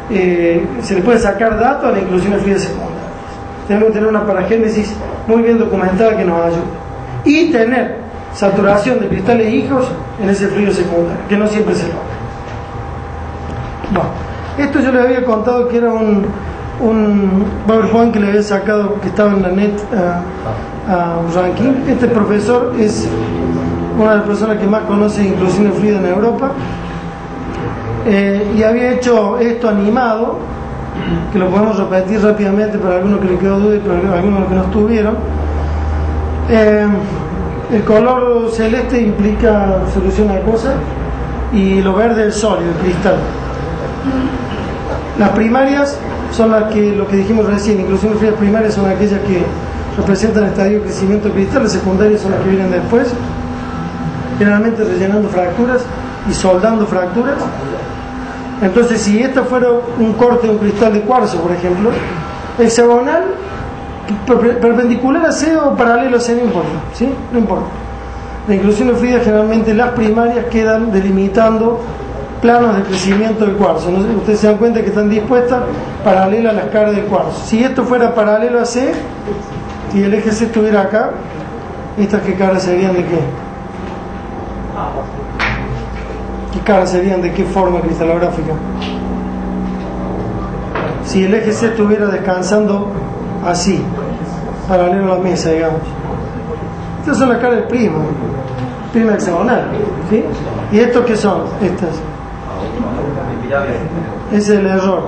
se le puede sacar datos a la inclusión de fluida secundaria. Tenemos que tener una paragénesis muy bien documentada que nos ayude, y tener saturación de cristales hijos en ese fluido secundario, que no siempre se logra. Bueno, esto yo les había contado que era un PowerPoint que le había sacado, que estaba en la net a un ranking. Este profesor es una de las personas que más conoce inclusión de fluido en Europa, y había hecho esto animado, que lo podemos repetir rápidamente para algunos que le quedó duda y para algunos que no estuvieron. El color celeste implica solución acuosa y lo verde el sólido, el cristal. Las primarias son lo que dijimos recién, inclusión de fluidas primarias son aquellas que representan el estadio de crecimiento del cristal. Las secundarias son las que vienen después, generalmente rellenando fracturas y soldando fracturas. Entonces, si esta fuera un corte de un cristal de cuarzo, por ejemplo, hexagonal, perpendicular a C o paralelo a C, no importa, ¿sí? No importa. La inclusión de fluidas, generalmente las primarias quedan delimitando planos de crecimiento del cuarzo. Ustedes se dan cuenta que están dispuestas paralelas a las caras del cuarzo. Si esto fuera paralelo a C, si el eje C estuviera acá, ¿estas qué caras serían de qué? ¿Qué caras serían de qué forma cristalográfica? Si el eje C estuviera descansando así, paralelo a la mesa, digamos. Estas son las caras del prisma hexagonal, ¿sí? ¿Y estos qué son? Estas. Ese es el error.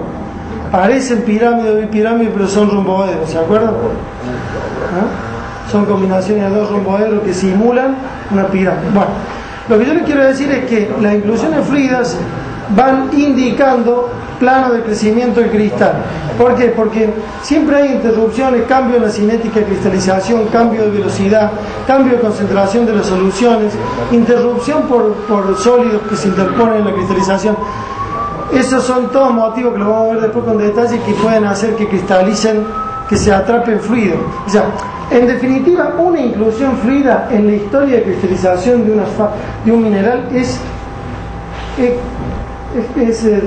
Parecen pirámide o bipirámide, pero son romboedros, ¿se acuerdan? ¿Ah? Son combinaciones de dos romboedros que simulan una pirámide. Bueno, lo que yo les quiero decir es que las inclusiones fluidas van indicando plano de crecimiento del cristal. ¿Por qué? Porque siempre hay interrupciones, cambio en la cinética de cristalización, cambio de velocidad, cambio de concentración de las soluciones, interrupción por sólidos que se interponen en la cristalización. esos son todos motivos que lo vamos a ver después con detalle, que pueden hacer que cristalicen, que se atrapen fluido. O sea, en definitiva, una inclusión fluida en la historia de cristalización de un mineral es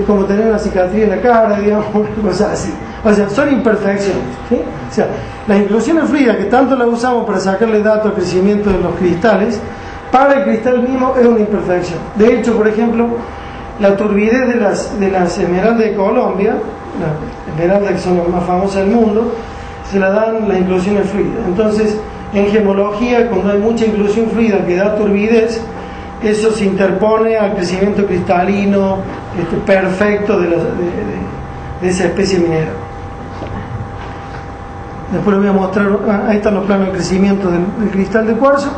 como tener una cicatriz en la cara, digamos, cosas así. O sea, son imperfecciones, ¿sí? O sea, la inclusión fluida, que tanto la usamos para sacarle datos al crecimiento de los cristales, para el cristal mismo es una imperfección. De hecho, por ejemplo, la turbidez de las esmeraldas de Colombia, las esmeraldas que son las más famosas del mundo, se la dan la inclusión fluida. Entonces, en gemología, cuando hay mucha inclusión fluida que da turbidez, eso se interpone al crecimiento cristalino perfecto de esa especie mineral. Después les voy a mostrar, ahí están los planos de crecimiento del cristal de cuarzo.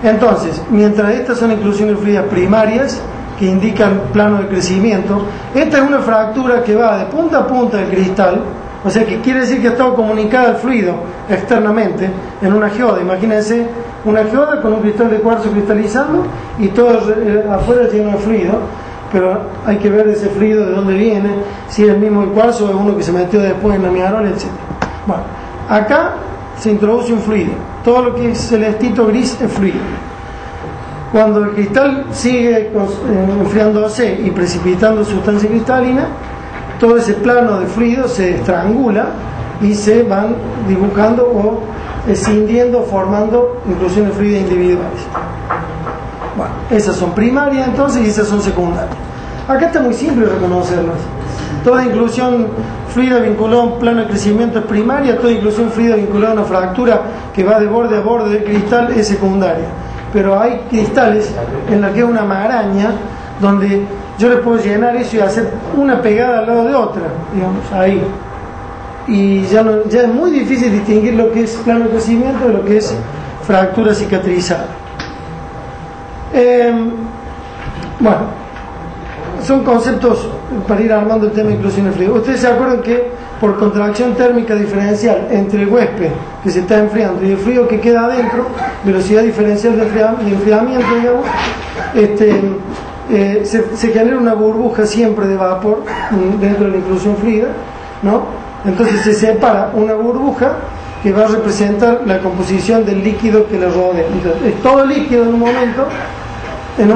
Entonces, mientras estas son inclusiones fluidas primarias, que indican plano de crecimiento, esta es una fractura que va de punta a punta del cristal, o sea que quiere decir que ha estado comunicada al fluido externamente en una geoda. Imagínense una geoda con un cristal de cuarzo cristalizando y todo afuera lleno de fluido, pero hay que ver ese fluido de dónde viene, si es el mismo el cuarzo o es uno que se metió después en la miarola, etc. Bueno, acá se introduce un fluido, todo lo que es celestito gris es fluido. Cuando el cristal sigue enfriándose y precipitando sustancia cristalina, todo ese plano de fluido se estrangula y se van dibujando o escindiendo, formando inclusiones fluidas individuales. Bueno, esas son primarias entonces y esas son secundarias. Acá está muy simple reconocerlas. Toda inclusión fluida vinculada a un plano de crecimiento es primaria, toda inclusión fluida vinculada a una fractura que va de borde a borde del cristal es secundaria. Pero hay cristales en los que es una maraña donde yo le puedo llenar eso y hacer una pegada al lado de otra, digamos, ahí. Y ya es muy difícil distinguir lo que es plano de crecimiento de lo que es fractura cicatrizada. Bueno, son conceptos para ir armando el tema de inclusión fluida. Ustedes se acuerdan que por contracción térmica diferencial entre el huésped que se está enfriando y el fluido que queda adentro, velocidad diferencial de enfriamiento, digamos, se genera una burbuja siempre de vapor dentro de la inclusión fluida, ¿no? Entonces se separa una burbuja que va a representar la composición del líquido que le rodea. Entonces, es todo líquido en un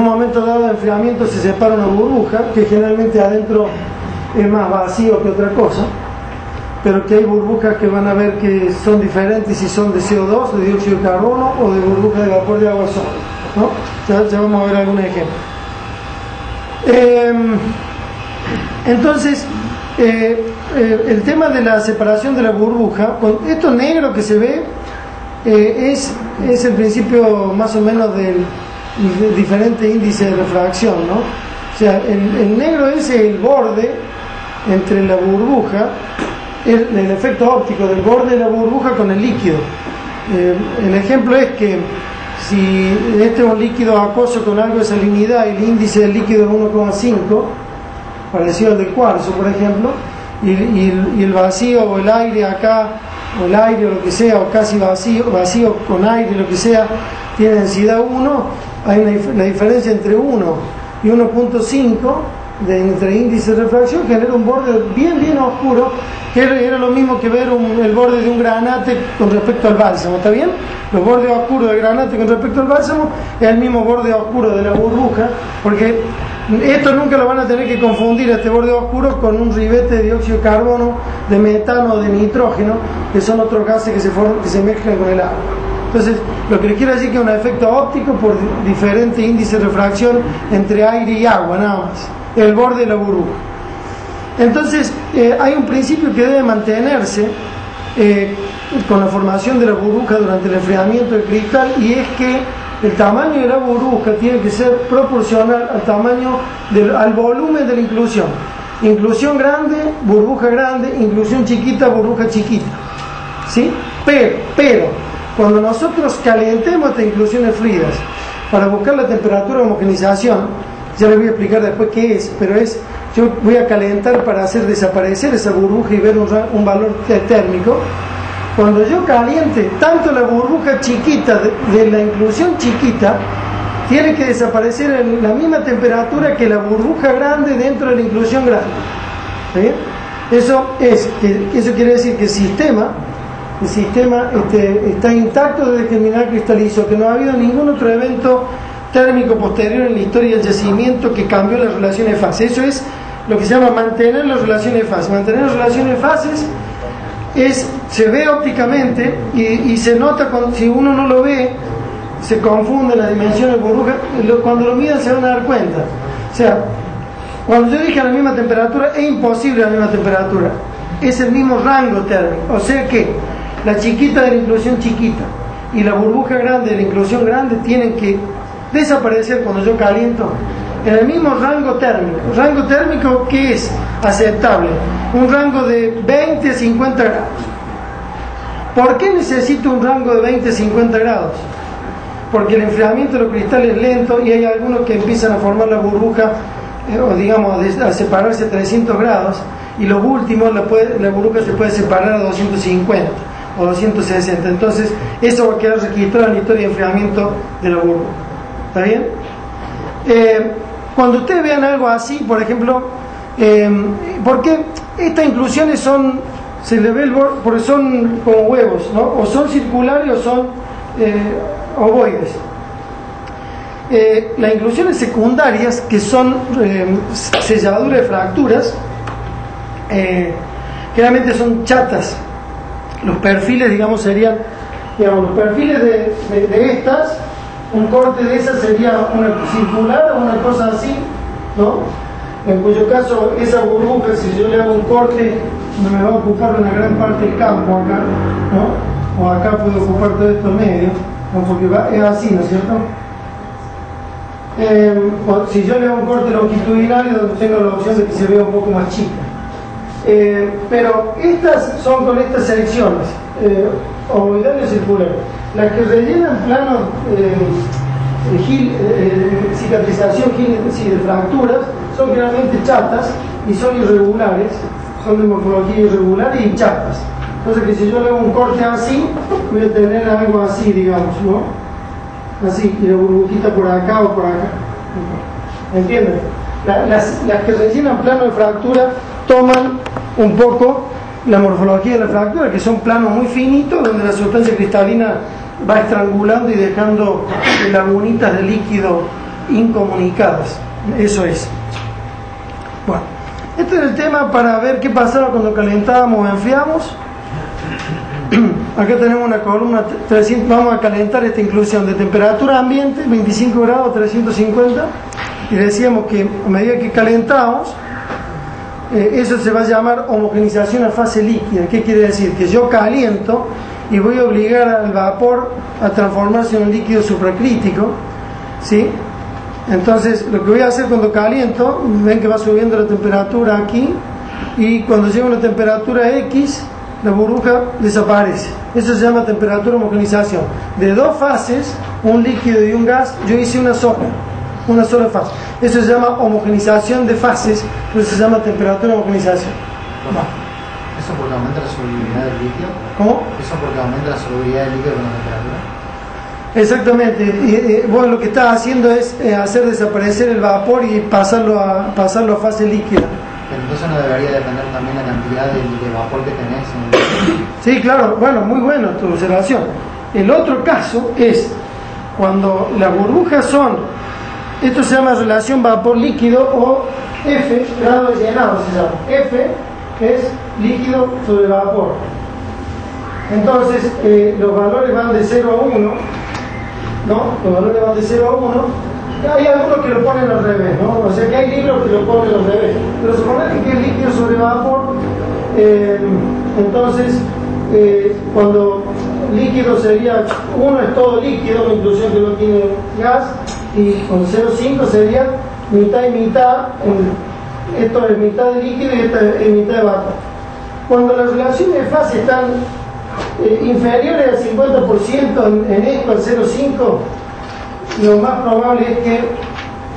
momento dado de enfriamiento se separa una burbuja que generalmente adentro es más vacío que otra cosa, pero que hay burbujas que van a ver que son diferentes si son de CO2, de dióxido de carbono o de burbujas de vapor de agua sólida, ¿no? Ya vamos a ver algunos ejemplos. Entonces, el tema de la separación de la burbuja, con esto negro que se ve, es el principio más o menos del diferente índice de refracción, ¿no? O sea, el negro es el borde entre la burbuja, el efecto óptico del borde de la burbuja con el líquido. El ejemplo es que si este es un líquido acuoso con algo de salinidad y el índice del líquido es 1,5, parecido al del cuarzo, por ejemplo, y el vacío o el aire acá, o el aire o lo que sea, o casi vacío con aire, lo que sea, tiene densidad 1, hay la diferencia entre 1 y 1,5 entre índice de refracción genera un borde bien oscuro, que era lo mismo que ver el borde de un granate con respecto al bálsamo, ¿está bien? Los bordes oscuros del granate con respecto al bálsamo es el mismo borde oscuro de la burbuja, porque esto nunca lo van a tener que confundir, este borde oscuro, con un ribete de dióxido de carbono, de metano o de nitrógeno, que son otros gases que se mezclan con el agua. Entonces, lo que les quiero decir es que es un efecto óptico por diferente índice de refracción entre aire y agua, nada más, el borde de la burbuja. Entonces, hay un principio que debe mantenerse con la formación de la burbuja durante el enfriamiento del cristal, y es que el tamaño de la burbuja tiene que ser proporcional al tamaño al volumen de la inclusión. Inclusión grande, burbuja grande; inclusión chiquita, burbuja chiquita, ¿sí? Pero cuando nosotros calentemos estas inclusiones fluidas para buscar la temperatura de homogenización, ya les voy a explicar después qué es, pero yo voy a calentar para hacer desaparecer esa burbuja y ver un valor térmico. Cuando yo caliente tanto la burbuja chiquita de la inclusión chiquita, tiene que desaparecer en la misma temperatura que la burbuja grande dentro de la inclusión grande. ¿Está bien? Eso quiere decir que el sistema está intacto desde que el mineral cristalizó, que no ha habido ningún otro evento térmico posterior en la historia del yacimiento que cambió las relaciones de fase. Eso es lo que se llama mantener las relaciones de fase. Mantener las relaciones de fases se ve ópticamente y se nota si uno no lo ve, se confunde la dimensión de burbuja. Cuando lo midan se van a dar cuenta. O sea, cuando yo dije a la misma temperatura, es imposible a la misma temperatura, es el mismo rango térmico. O sea que la chiquita de la inclusión chiquita y la burbuja grande de la inclusión grande tienen que desaparecer cuando yo caliento en el mismo rango térmico. Rango térmico que es aceptable, un rango de 20 a 50 grados. ¿Por qué necesito un rango de 20 a 50 grados? Porque el enfriamiento de los cristales es lento y hay algunos que empiezan a formar la burbuja, o digamos a separarse a 300 grados, y los últimos la burbuja se puede separar a 250 o 260. Entonces eso va a quedar registrado en la historia de enfriamiento de la burbuja. ¿Está bien? Cuando ustedes vean algo así, por ejemplo, porque estas inclusiones se le ve el borde, porque son como huevos, ¿no? O son circulares o son ovoides. Las inclusiones secundarias, que son selladuras de fracturas, generalmente son chatas. Los perfiles, digamos, serían, los perfiles de estas, un corte de esas sería una circular o una cosa así, ¿no? En cuyo caso esa burbuja, si yo le hago un corte, no me va a ocupar una gran parte del campo acá, ¿no? O acá puedo ocupar todo esto en medio, ¿no? Porque es así, ¿no es cierto? Si yo le hago un corte longitudinal, tengo la opción de que se vea un poco más chica. Pero estas son con estas secciones, ovoidales y circulares. Las que rellenan planos cicatrización de fracturas son generalmente chatas y son irregulares, son de morfología irregular y chatas. Entonces que si yo le hago un corte así, voy a tener algo así, digamos, ¿no? Así, y la burbujita por acá o por acá. ¿Entienden? Las que rellenan plano de fractura toman un poco la morfología de la fractura, que son planos muy finitos donde la sustancia cristalina va estrangulando y dejando lagunitas de líquido incomunicadas. Eso es. Bueno, este es el tema para ver qué pasaba cuando calentábamos o enfriamos. Acá tenemos una columna 300, vamos a calentar esta inclusión de temperatura ambiente, 25 grados, 350, y decíamos que a medida que calentamos, eso se va a llamar homogenización a fase líquida. ¿Qué quiere decir? Que yo caliento y voy a obligar al vapor a transformarse en un líquido supracrítico, ¿sí? Entonces lo que voy a hacer cuando caliento, ven que va subiendo la temperatura aquí, y cuando llega a una temperatura X, la burbuja desaparece. Eso se llama temperatura homogenización. De dos fases, un líquido y un gas, yo hice una sola fase. Eso se llama homogenización de fases, pero se llama temperatura homogenización. ¿Eso porque aumenta la solubilidad del líquido? ¿Cómo? ¿Eso porque aumenta la solubilidad del líquido con la temperatura? Exactamente. Vos lo que estás haciendo es hacer desaparecer el vapor y pasarlo a fase líquida. Pero entonces no debería depender también la cantidad de vapor que tenés en el líquido. Sí, claro. Bueno, muy bueno tu observación. El otro caso es cuando las burbujas son, esto se llama relación vapor-líquido, o F, grado de llenado se llama. F es líquido sobre vapor. Entonces los valores van de 0 a 1, ¿no? Los valores van de 0 a 1. Hay algunos que lo ponen al revés, ¿no? O sea que hay libros que lo ponen al revés. Pero suponer que es líquido sobre vapor, entonces cuando líquido sería 1 es todo líquido, una inclusión que no tiene gas, y con 0,5 sería mitad y mitad. Esto es mitad de líquido y esto es mitad de vapor. Cuando las relaciones de fase están inferiores al 50% en esto, al 0,5, lo más probable es que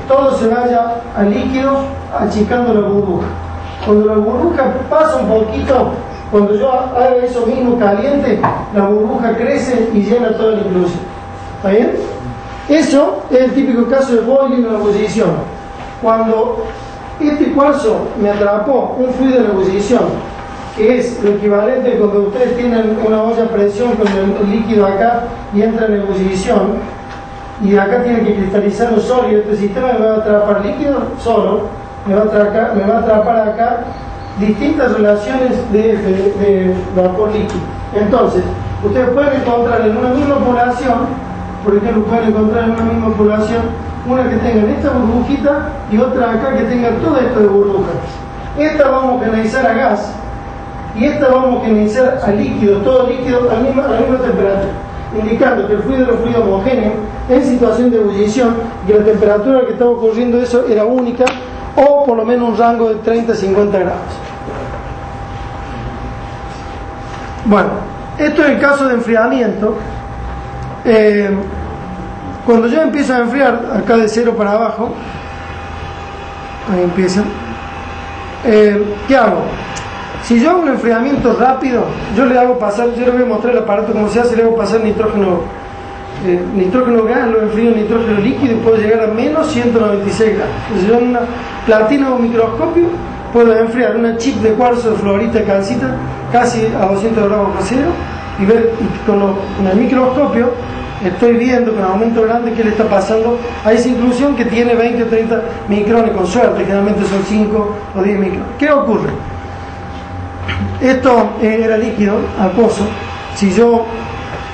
todo se vaya al líquido achicando la burbuja. Cuando la burbuja pasa un poquito, cuando yo haga eso mismo caliente, la burbuja crece y llena toda la inclusión. ¿Está bien? Eso es el típico caso de boiling o ebullición. Cuando este cuarzo me atrapó un fluido en ebullición, que es lo equivalente cuando ustedes tienen una olla a presión con el líquido acá y entra en ebullición, y acá tiene que cristalizar un sólido, este sistema me va a atrapar líquido solo, me va a atrapar acá distintas relaciones de vapor líquido. Entonces, ustedes pueden encontrar en una misma población, por ejemplo, pueden encontrar en una misma población una que tenga esta burbujita y otra acá que tenga todo esto de burbujas. Esta va a homogeneizar a gas y esta va a homogeneizar a líquido, todo líquido a la misma temperatura, indicando que el fluido era un fluido homogéneo en situación de ebullición y que la temperatura a la que estaba ocurriendo eso era única, o por lo menos un rango de 30 a 50 grados. Bueno, esto es el caso de enfriamiento. Cuando yo empiezo a enfriar, acá de 0 para abajo, ahí empieza, ¿qué hago? Si yo hago un enfriamiento rápido, yo le voy a mostrar el aparato como se hace, le hago pasar nitrógeno gas, lo enfrío en nitrógeno líquido y puedo llegar a menos 196 grados. Entonces yo en una platina o microscopio puedo enfriar una chip de cuarzo de fluorita de calcita casi a 200 grados bajo cero y ver con el microscopio estoy viendo con aumento grande qué le está pasando a esa inclusión que tiene 20 o 30 micrones con suerte, generalmente son 5 o 10 micrones. ¿Qué ocurre? Esto era líquido, acuoso.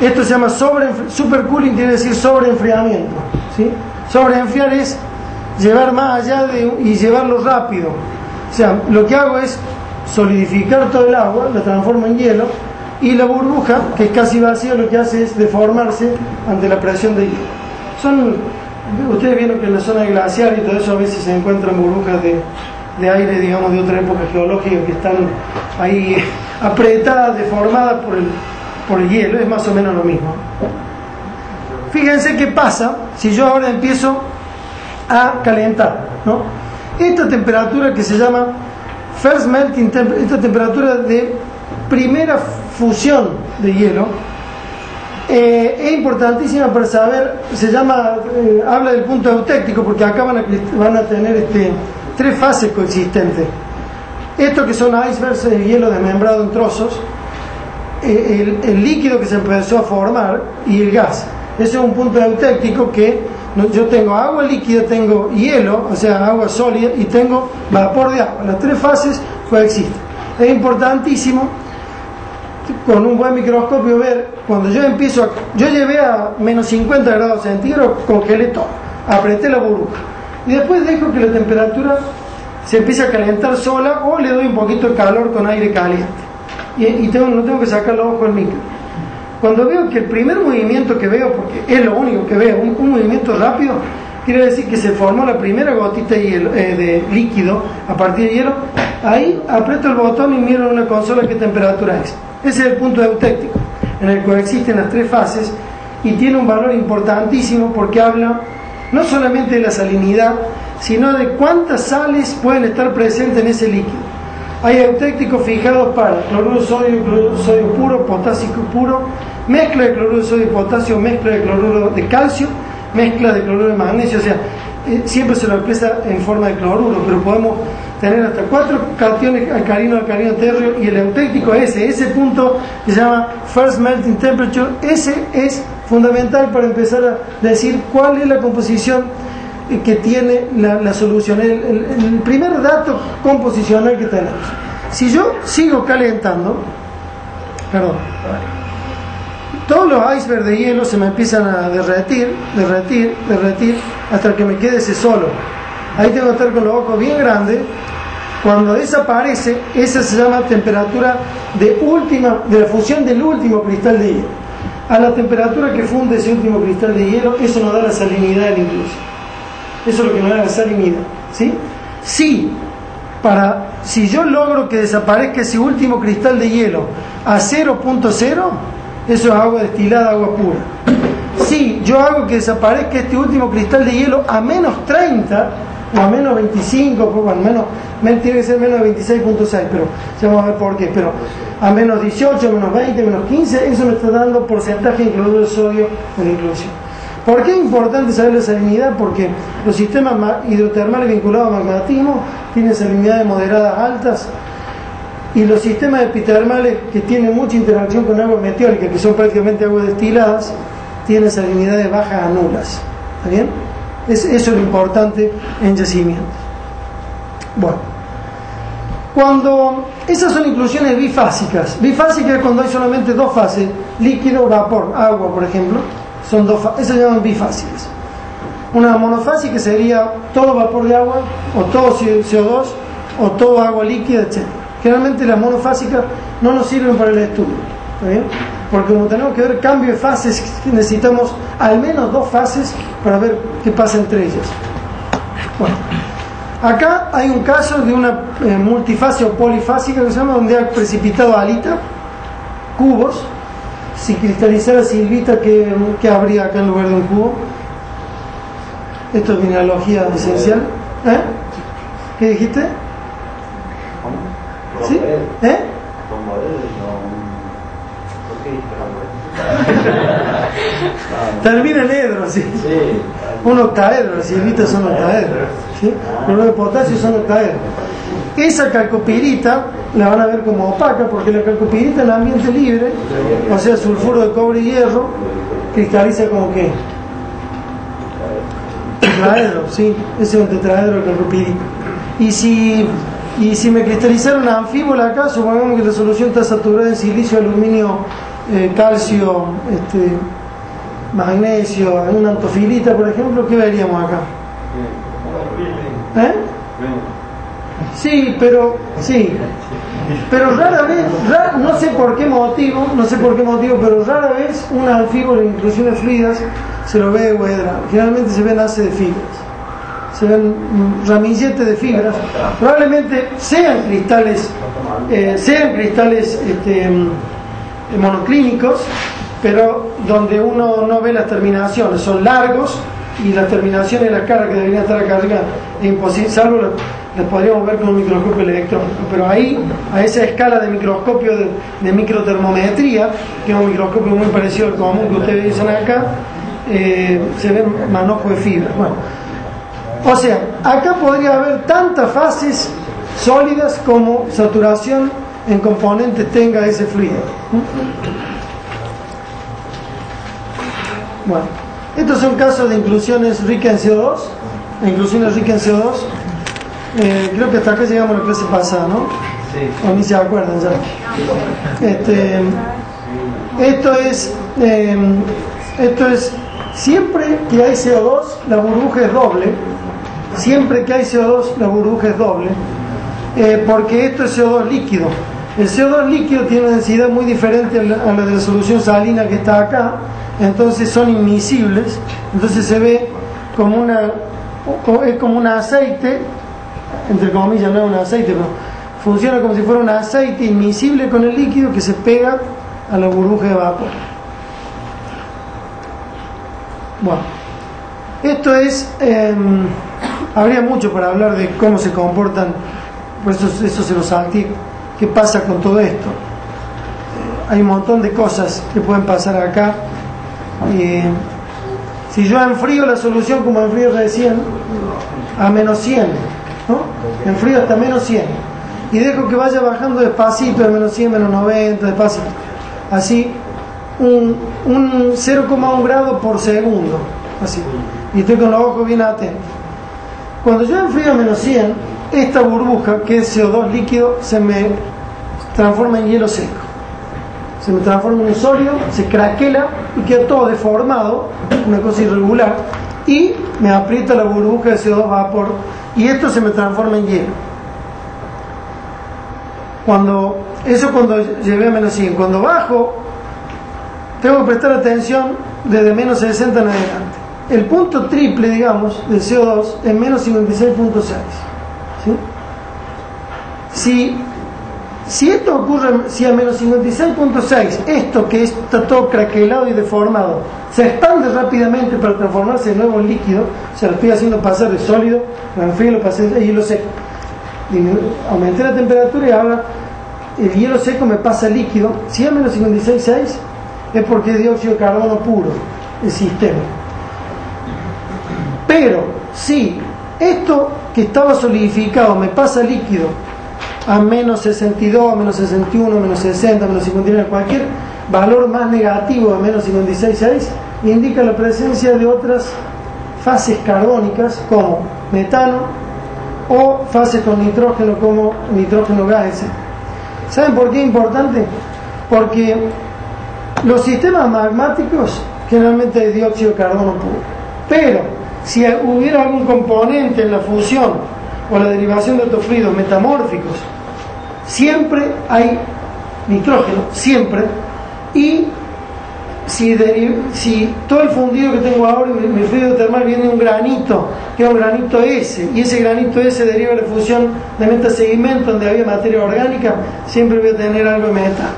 Esto se llama supercooling, quiere decir sobreenfriamiento, ¿sí? Sobreenfriar es llevar más allá y llevarlo rápido. O sea, lo que hago es solidificar todo el agua, lo transformo en hielo, y la burbuja, que es casi vacía, lo que hace es deformarse ante la presión de hielo. Ustedes vieron que en la zona glaciar y todo eso a veces se encuentran burbujas de aire, digamos, de otra época geológica que están ahí apretadas, deformadas por el hielo. Es más o menos lo mismo. Fíjense qué pasa si yo ahora empiezo a calentar, ¿no? Esta temperatura que se llama first melting temperature, esta temperatura de primera fusión de hielo, es importantísima para saber, habla del punto eutéctico, porque acá van a tener tres fases coexistentes. Esto que son icebergs, el hielo desmembrado en trozos, el líquido que se empezó a formar y el gas. Ese es un punto eutéctico que yo tengo agua líquida, tengo hielo, o sea, agua sólida, y tengo vapor de agua. Las tres fases coexisten. Es importantísimo con un buen microscopio ver, cuando yo llevé a menos 50 grados centígrados, congelé todo, apreté la burbuja y después dejo que la temperatura se empiece a calentar sola, o le doy un poquito de calor con aire caliente y no tengo que sacar los ojos del micro. Cuando veo que el primer movimiento que veo, porque es lo único que veo, un movimiento rápido, quiere decir que se formó la primera gotita de líquido a partir de hielo, ahí aprieto el botón y miro en una consola qué temperatura es. Ese es el punto eutéctico, en el que coexisten las tres fases, y tiene un valor importantísimo porque habla no solamente de la salinidad, sino de cuántas sales pueden estar presentes en ese líquido. Hay eutécticos fijados para cloruro de sodio puro, potasio puro, mezcla de cloruro de sodio y potasio, mezcla de cloruro de calcio, mezcla de cloruro de magnesio. O sea, siempre se lo expresa en forma de cloruro, pero podemos tener hasta 4 cationes alcalino terrio, y el eutéctico ese punto que se llama first melting temperature, ese es fundamental para empezar a decir cuál es la composición que tiene la solución, el primer dato composicional que tenemos. Si yo sigo calentando, todos los icebergs de hielo se me empiezan a derretir hasta que me quede ese solo. Ahí tengo que estar con los ojos bien grandes. Cuando desaparece, esa se llama temperatura de la fusión del último cristal de hielo. A la temperatura que funde ese último cristal de hielo, eso nos da la salinidad de la inclusión. Eso es lo que nos da la salinidad, ¿sí? Si yo logro que desaparezca ese último cristal de hielo a 0.0, eso es agua destilada, agua pura. Si yo hago que desaparezca este último cristal de hielo a menos 30 o a menos 25, bueno, tiene que ser menos de 26.6, pero ya vamos a ver por qué, pero a menos 18, menos 20, menos 15, eso me está dando porcentaje de cloruro de sodio en la inclusión. ¿Por qué es importante saber la salinidad? Porque los sistemas hidrotermales vinculados al magmatismo tienen salinidades moderadas altas, y los sistemas epitermales que tienen mucha interacción con agua meteórica, que son prácticamente aguas destiladas, tienen salinidades bajas a nulas. ¿Está bien? Eso es lo importante en yacimientos. Bueno, cuando esas son inclusiones bifásicas es cuando hay solamente dos fases, líquido, vapor, agua, por ejemplo, son dos fases, esas se llaman bifásicas. Una monofásica sería todo vapor de agua, o todo CO2, o todo agua líquida, etc. Generalmente las monofásicas no nos sirven para el estudio, ¿está bien? Porque como tenemos que ver cambio de fases, necesitamos al menos dos fases para ver qué pasa entre ellas. Bueno, acá hay un caso de una multifase o polifásica que se llama, donde ha precipitado alita, cubos. Si cristalizara silvita, ¿qué habría acá en lugar de un cubo? Esto es mineralogía esencial. ¿Qué dijiste? ¿Sí? Termina en edro, ¿sí? Un octaedro, las silvitas son octaedros, ¿sí? Los de potasio son octaedros. Esa calcopirita la van a ver como opaca, porque la calcopirita en ambiente libre, o sea, sulfuro de cobre y hierro, cristaliza como que tetraedro, ¿sí? Ese es un tetraedro de calcopirita. Y si me cristalizara una anfíbola acá, supongamos que la solución está saturada en silicio, aluminio, calcio, magnesio, en una antofilita, por ejemplo, ¿qué veríamos acá? Sí, pero rara vez, no sé por qué motivo, pero rara vez una anfíbola en inclusiones fluidas se lo ve huedra. Generalmente se ven hace de fibras, se ven ramilletes de fibras, probablemente sean cristales monoclínicos, pero donde uno no ve las terminaciones, son largos, y las terminaciones de la cara que deberían estar acá arriba es imposible, salvo las podríamos ver con un microscopio electrónico, pero ahí, a esa escala de microscopio de microtermometría, que es un microscopio muy parecido al común que ustedes dicen acá, se ven manojos de fibras. Bueno, o sea, acá podría haber tantas fases sólidas como saturación en componentes tenga ese fluido. Bueno, estos son casos de inclusiones ricas en CO2. Inclusiones ricas en CO2. Creo que hasta acá llegamos a la clase pasada, ¿no? Sí. O ni se acuerdan ya. Esto es siempre que hay CO2, la burbuja es doble. Siempre que hay CO2, la burbuja es doble. Porque esto es CO2 líquido. El CO2 líquido tiene una densidad muy diferente a la de la solución salina que está acá. Entonces son inmiscibles. Entonces se ve como un aceite, entre comillas, no es un aceite, pero funciona como si fuera un aceite inmiscible con el líquido que se pega a la burbuja de vapor. Bueno, esto es habría mucho para hablar de cómo se comportan, por eso se los salté. ¿Qué pasa con todo esto? Hay un montón de cosas que pueden pasar acá. Si yo enfrío la solución como enfrío recién a menos 100, ¿no? Enfrío hasta menos 100 y dejo que vaya bajando despacito de menos 100, menos 90, despacito, así un 0,1 grado por segundo, así, y estoy con los ojos bien atentos. Cuando yo enfrío a menos 100, esta burbuja, que es CO2 líquido, se me transforma en hielo seco, se me transforma en un sólido, se craquela y queda todo deformado, una cosa irregular, y me aprieta la burbuja de CO2 vapor, y esto se me transforma en hielo. Cuando llegué a menos 100, cuando bajo, tengo que prestar atención desde menos 60 en adelante. El punto triple, digamos, del CO2 es menos 56.6. ¿Sí? Si esto ocurre, si a menos 56.6, esto que está todo craquelado y deformado, se expande rápidamente para transformarse de nuevo en líquido, o sea, lo estoy haciendo pasar de sólido, lo enfrío, lo pasé de hielo seco. Aumenté la temperatura y ahora el hielo seco me pasa a líquido. Si a menos 56.6 es porque es dióxido de carbono puro el sistema. Pero si esto que estaba solidificado me pasa líquido a menos 62, a menos 61, a menos 60, a menos 59, cualquier valor más negativo de menos 56,6, indica la presencia de otras fases carbónicas como metano o fases con nitrógeno como nitrógeno gas. ¿Saben por qué es importante? Porque los sistemas magmáticos generalmente hay dióxido de carbono puro, pero si hubiera algún componente en la fusión o la derivación de estos fluidos metamórficos, siempre hay nitrógeno, siempre. Y si todo el fundido que tengo ahora, mi fluido termal, viene de un granito, que es un granito S, y ese granito S deriva de la fusión de metasedimento donde había materia orgánica, siempre voy a tener algo de metal.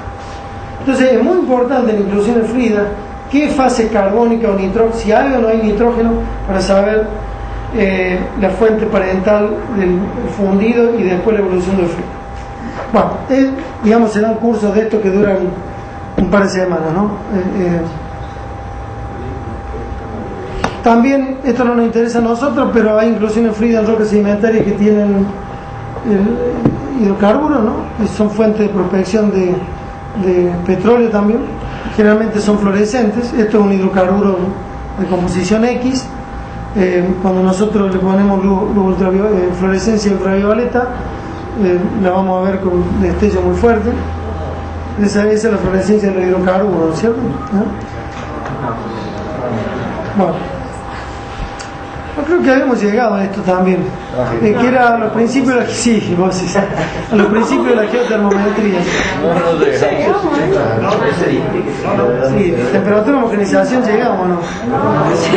Entonces es muy importante en la inclusión de fluida qué fase carbónica o nitrógeno, si hay o no hay nitrógeno, para saber la fuente parental del fundido y después la evolución del fluido. Bueno, digamos, serán cursos de estos que duran un par de semanas, ¿no? También, esto no nos interesa a nosotros, pero hay inclusiones fluidas en rocas sedimentarias que tienen hidrocarburos, ¿no? Y son fuentes de prospección de petróleo también. Generalmente son fluorescentes. Esto es un hidrocarburo de composición X. Cuando nosotros le ponemos fluorescencia ultravioleta, la vamos a ver con destello muy fuerte. Esa es la fluorescencia del hidrocarburo, ¿no es cierto? Bueno, yo creo que habíamos llegado a esto también, que era a los principios de la, sí, vos sí, a los principios de la geotermometría. Sí, temperatura, homogenización, llegamos, ¿no? Sí,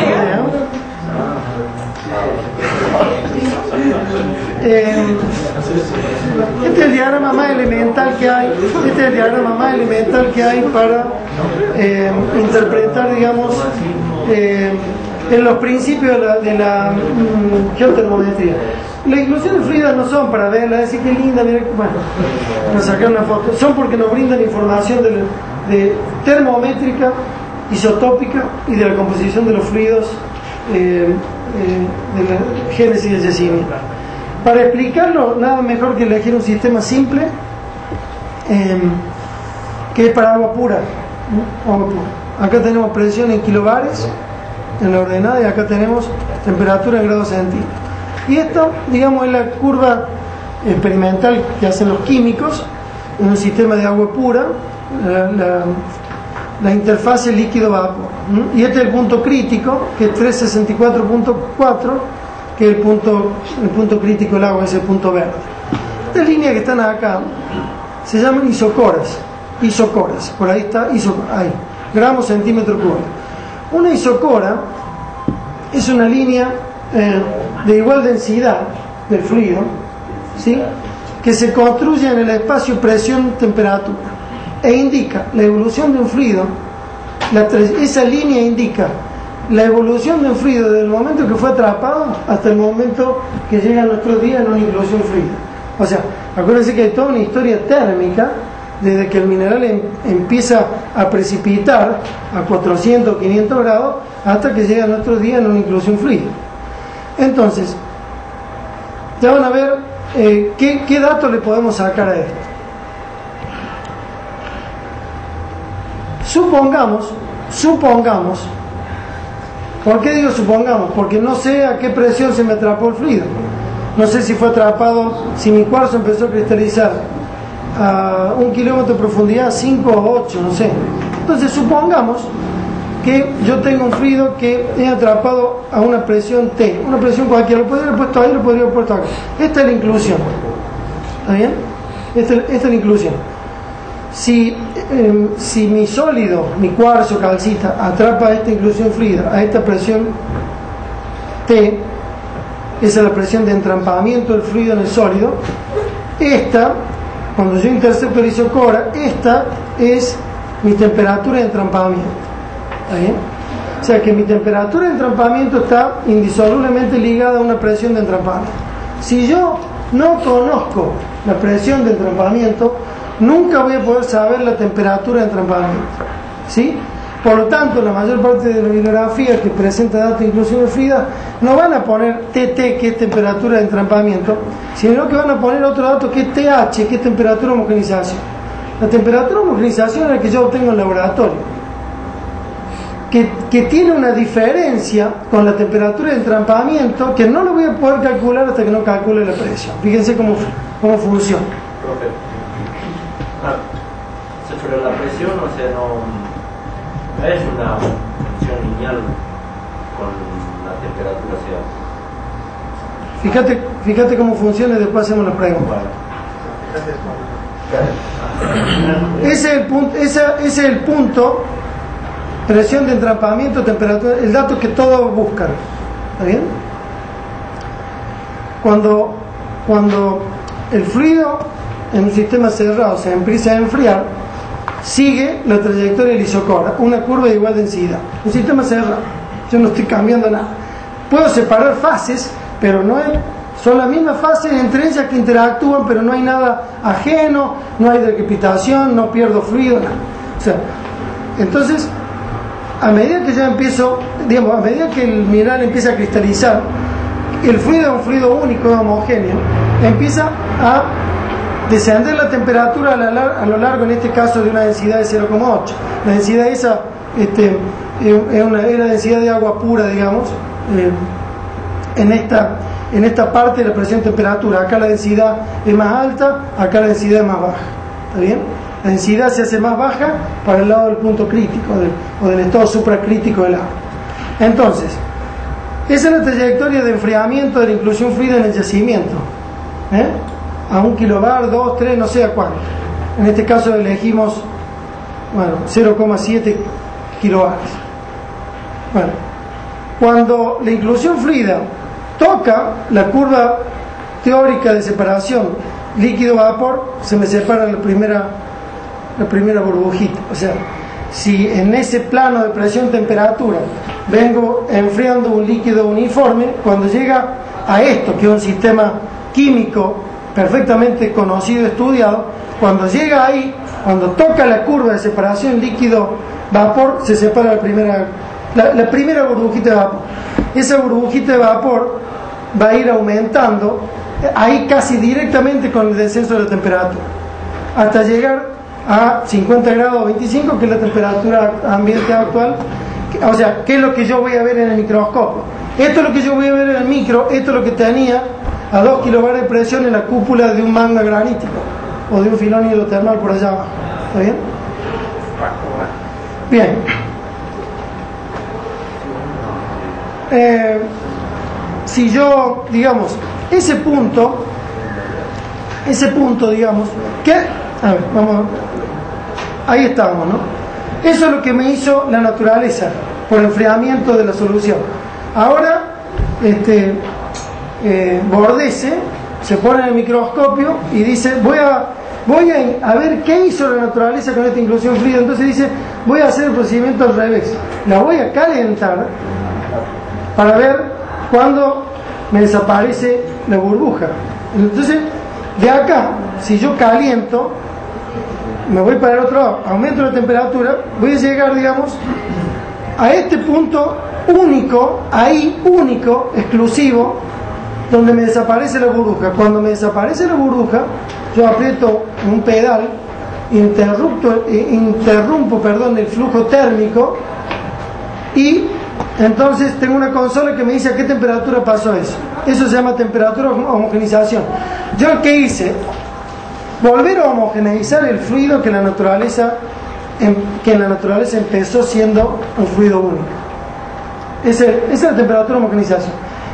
este es el diagrama más elemental que hay. Este es el diagrama más elemental que hay para interpretar, digamos, en los principios de la geotermometría. Las inclusiones fluidas no son para verla, decir que linda, mira, bueno, para sacar una foto, son porque nos brindan información de termométrica, isotópica y de la composición de los fluidos, de la génesis del yacimiento. Para explicarlo, nada mejor que elegir un sistema simple, que es para agua pura, ¿no? Agua pura. Acá tenemos presión en kilobares en la ordenada y acá tenemos temperatura en grados centígrados. Y esto, digamos, es la curva experimental que hacen los químicos en un sistema de agua pura, la interfase líquido-vapor. Y este es el punto crítico, que es 364.4, que es el punto crítico del agua, es el punto verde. Estas líneas que están acá se llaman isocoras. Por ahí está, ahí, gramos centímetro cúbico. Una isocora es una línea de igual densidad del fluido, ¿sí?, que se construye en el espacio presión-temperatura e indica la evolución de un fluido. Esa línea indica la evolución de un fluido desde el momento que fue atrapado hasta el momento que llega a nuestro día en una inclusión fluida. O sea, acuérdense que hay toda una historia térmica desde que el mineral empieza a precipitar a 400 o 500 grados hasta que llega a nuestro día en una inclusión fluida. Entonces, ya van a ver qué datos le podemos sacar a esto. Supongamos, ¿por qué digo supongamos? Porque no sé a qué presión se me atrapó el fluido. No sé si fue atrapado, si mi cuarzo empezó a cristalizar a 1 kilómetro de profundidad, 5 o 8, no sé. Entonces supongamos que yo tengo un fluido que es atrapado a una presión T, una presión cualquiera, lo podría haber puesto ahí, lo podría haber puesto acá. Esta es la inclusión, ¿está bien? Esta es la inclusión. Si mi sólido, mi cuarzo, calcita, atrapa a esta inclusión fluida, a esta presión T, esa es la presión de entrampamiento del fluido en el sólido. Esta, cuando yo intercepto la isocora, esta es mi temperatura de entrampamiento. ¿Está bien? O sea que mi temperatura de entrampamiento está indisolublemente ligada a una presión de entrampamiento. Si yo no conozco la presión de entrampamiento, nunca voy a poder saber la temperatura de entrampamiento, ¿sí? Por lo tanto, la mayor parte de la bibliografía que presenta datos de inclusión fluida no van a poner TT, que es temperatura de entrampamiento, sino que van a poner otro dato que es TH, que es temperatura de homogenización. La temperatura de homogenización es la que yo obtengo en el laboratorio, que tiene una diferencia con la temperatura de entrampamiento que no lo voy a poder calcular hasta que no calcule la presión. Fíjense cómo funciona. Profe, sobre la presión, o sea, no es una función lineal con la temperatura, o sea. Fíjate cómo funciona y después hacemos la pregunta. Ese es el punto, presión de entrampamiento, temperatura, el dato que todos buscan. ¿Está bien? Cuando el fluido en un sistema cerrado se empieza a enfriar, sigue la trayectoria del isocora, una curva de igual densidad. Un sistema cerrado, yo no estoy cambiando nada. Puedo separar fases, pero son las mismas fases entre ellas que interactúan, pero no hay nada ajeno, no hay decrepitación, no pierdo fluido, nada. O sea, entonces, a medida que yo empiezo, digamos, a medida que el mineral empieza a cristalizar, el fluido es un fluido único, homogéneo, empieza a descender la temperatura a lo largo, en este caso, de una densidad de 0,8. La densidad esa es la densidad de agua pura, digamos, en esta parte de la presión-temperatura. Acá la densidad es más alta, acá la densidad es más baja. ¿Está bien? La densidad se hace más baja para el lado del punto crítico o del estado supracrítico del agua. Entonces, esa es la trayectoria de enfriamiento de la inclusión fluida en el yacimiento. A 1 kilobar, 2, 3, no sé a cuánto. En este caso elegimos 0,7 kilobares. Bueno, cuando la inclusión fluida toca la curva teórica de separación líquido-vapor, se me separa la primera burbujita. O sea, si en ese plano de presión-temperatura vengo enfriando un líquido uniforme, cuando llega a esto, que es un sistema químico perfectamente conocido y estudiado, cuando llega ahí, cuando toca la curva de separación líquido-vapor, se separa la primera burbujita de vapor. Esa burbujita de vapor va a ir aumentando ahí casi directamente con el descenso de la temperatura, hasta llegar a 50 grados 25, que es la temperatura ambiente actual. O sea, ¿qué es lo que yo voy a ver en el microscopio? Esto es lo que yo voy a ver en el micro, esto es lo que tenía a 2 kilobar de presión en la cúpula de un magma granítico o de un filón hidrotermal por allá abajo. ¿Está bien? Bien. Si yo, digamos, ese punto, digamos, que, a ver, vamos, ahí estamos, ¿no? Eso es lo que me hizo la naturaleza por enfriamiento de la solución. Ahora, Bordesse se pone en el microscopio y dice, voy a ver qué hizo la naturaleza con esta inclusión fluida. Entonces dice, voy a hacer el procedimiento al revés, la voy a calentar para ver cuándo me desaparece la burbuja. Entonces, de acá, si yo caliento, me voy para el otro lado, aumento la temperatura, voy a llegar, digamos, a este punto único, ahí único, exclusivo, donde me desaparece la burbuja. Cuando me desaparece la burbuja, yo aprieto un pedal, interrumpo el flujo térmico, y entonces tengo una consola que me dice a qué temperatura pasó eso. Eso se llama temperatura de homogenización. Yo, ¿qué hice? Volver a homogeneizar el fluido que en la naturaleza empezó siendo un fluido único. Esa es la temperatura de homogenización.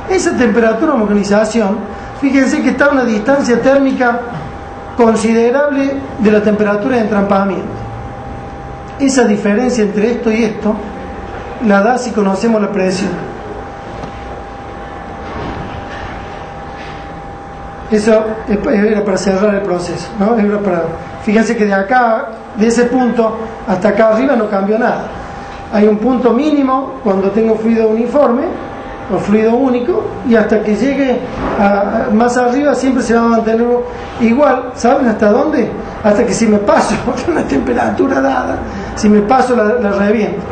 Esa temperatura de homogenización, fíjense que está a una distancia térmica considerable de la temperatura de entrampamiento. Esa diferencia entre esto y esto la da si conocemos la presión. Eso era para cerrar el proceso, ¿no? Fíjense que de acá, de ese punto hasta acá arriba no cambió nada. Hay un punto mínimo cuando tengo fluido uniforme o fluido único, y hasta que llegue más arriba siempre se va a mantener igual. ¿Saben hasta dónde? Hasta que si me paso una temperatura dada, si me paso la reviento.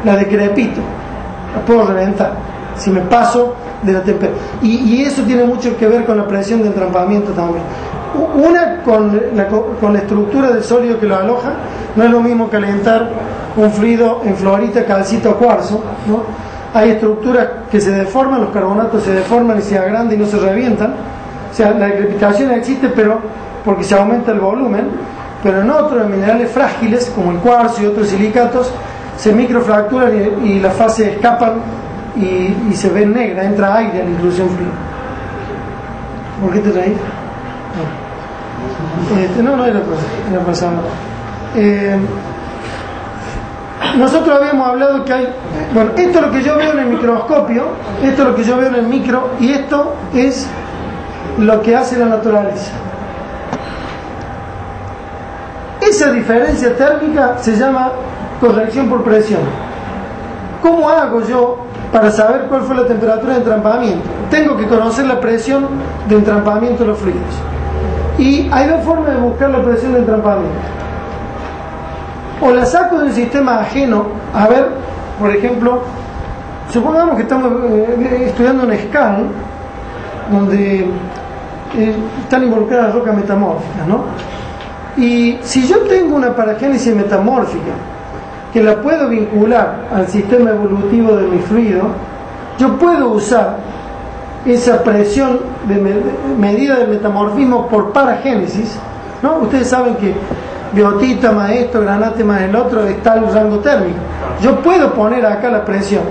la decrepito, la puedo reventar si me paso de la temperatura. Y eso tiene mucho que ver con la presión de entrampamiento también. Una con la estructura del sólido que lo aloja. No es lo mismo calentar un fluido en fluorita, calcita o cuarzo, ¿no? Hay estructuras que se deforman, los carbonatos se deforman y se agrandan y no se revientan. O sea, la decrepitación existe, pero porque se aumenta el volumen. Pero en otros, en minerales frágiles como el cuarzo y otros silicatos, se microfracturan y las fases escapan y se ven negras, entra aire a la inclusión fría. ¿Por qué te reís? No era pasado. Nosotros habíamos hablado que hay, bueno, esto es lo que yo veo en el microscopio, esto es lo que yo veo en el micro, y esto es lo que hace la naturaleza. Esa diferencia térmica se llama corrección por presión. ¿Cómo hago yo para saber cuál fue la temperatura de entrampamiento? Tengo que conocer la presión de entrampamiento de los fluidos. Y hay dos formas de buscar la presión de entrampamiento. O la saco de un sistema ajeno. A ver, por ejemplo, supongamos que estamos estudiando un scan donde están involucradas rocas metamórficas, ¿no? Y si yo tengo una paragénesis metamórfica que la puedo vincular al sistema evolutivo de mi fluido, yo puedo usar esa presión de medida del metamorfismo por paragénesis, ¿no? Ustedes saben que biotita más esto, granate más el otro, está el rango térmico. Yo puedo poner acá la presión.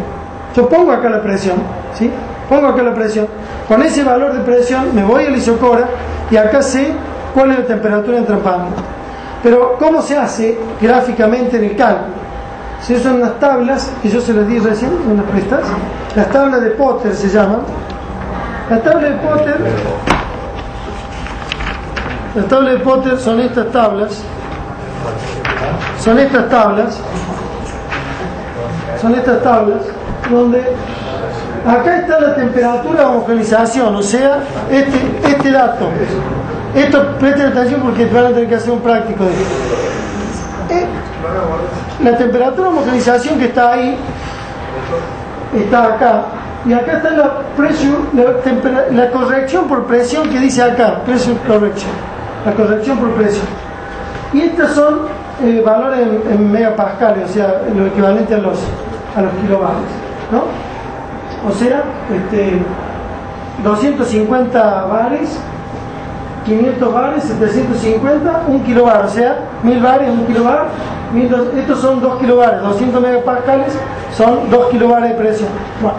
Yo pongo acá la presión, ¿sí? Pongo acá la presión. Con ese valor de presión me voy al isocora y acá sé cuál es la temperatura de entrampamiento. Pero ¿cómo se hace gráficamente en el cálculo? Se usan unas tablas que yo se las di recién, unas prestas. Las tablas de Potter se llaman. Las tablas de Potter son estas tablas. Son estas donde acá está la temperatura de homogenización, o sea, este dato. Esto, presten atención porque van a tener que hacer un práctico de esto. La temperatura de homogenización que está ahí está acá, y acá está la corrección por presión que dice acá, pressure correction, la corrección por presión. Y estos son valores en megapascales, o sea, lo equivalente a los kilovatios, ¿no? O sea, 250 bares, 500 bares, 750, 1 kilobar, o sea, 1000 bares, 1 kilobar, estos son 2 kilobares, 200 megapascales son 2 kilobares de presión. Bueno,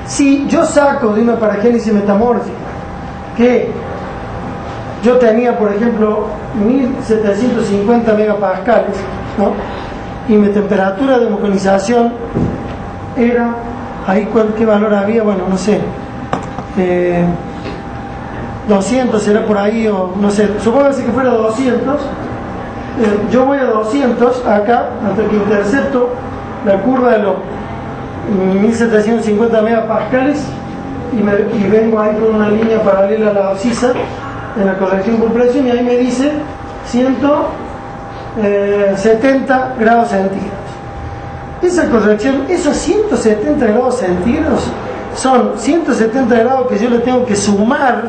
si yo saco de una paragénesis metamórfica que yo tenía, por ejemplo, 1750 megapascales, ¿no? Y mi temperatura de homogenización era, ahí ¿qué valor había? Bueno, no sé, 200 será por ahí, o no sé, supóngase que fuera 200. Yo voy a 200 acá hasta que intercepto la curva de los 1750 megapascales y vengo ahí con una línea paralela a la abscisa en la corrección por presión, y ahí me dice 170 grados centígrados. Esa corrección, esos 170 grados centígrados son 170 grados que yo le tengo que sumar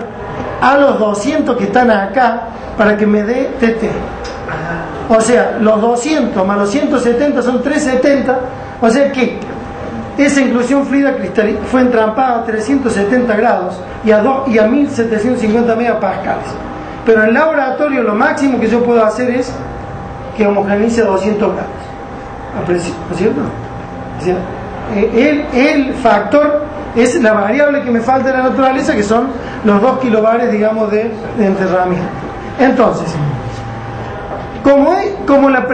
a los 200 que están acá para que me dé TT. O sea, los 200 más los 170 son 370, o sea que esa inclusión fluida fue entrampada a 370 grados y a 1750 megapascales. Pero en el laboratorio lo máximo que yo puedo hacer es que homogenice a 200 grados. ¿No es cierto? O sea, el factor es la variable que me falta de la naturaleza, que son los 2 kilobares, digamos, de enterramiento. Entonces, como la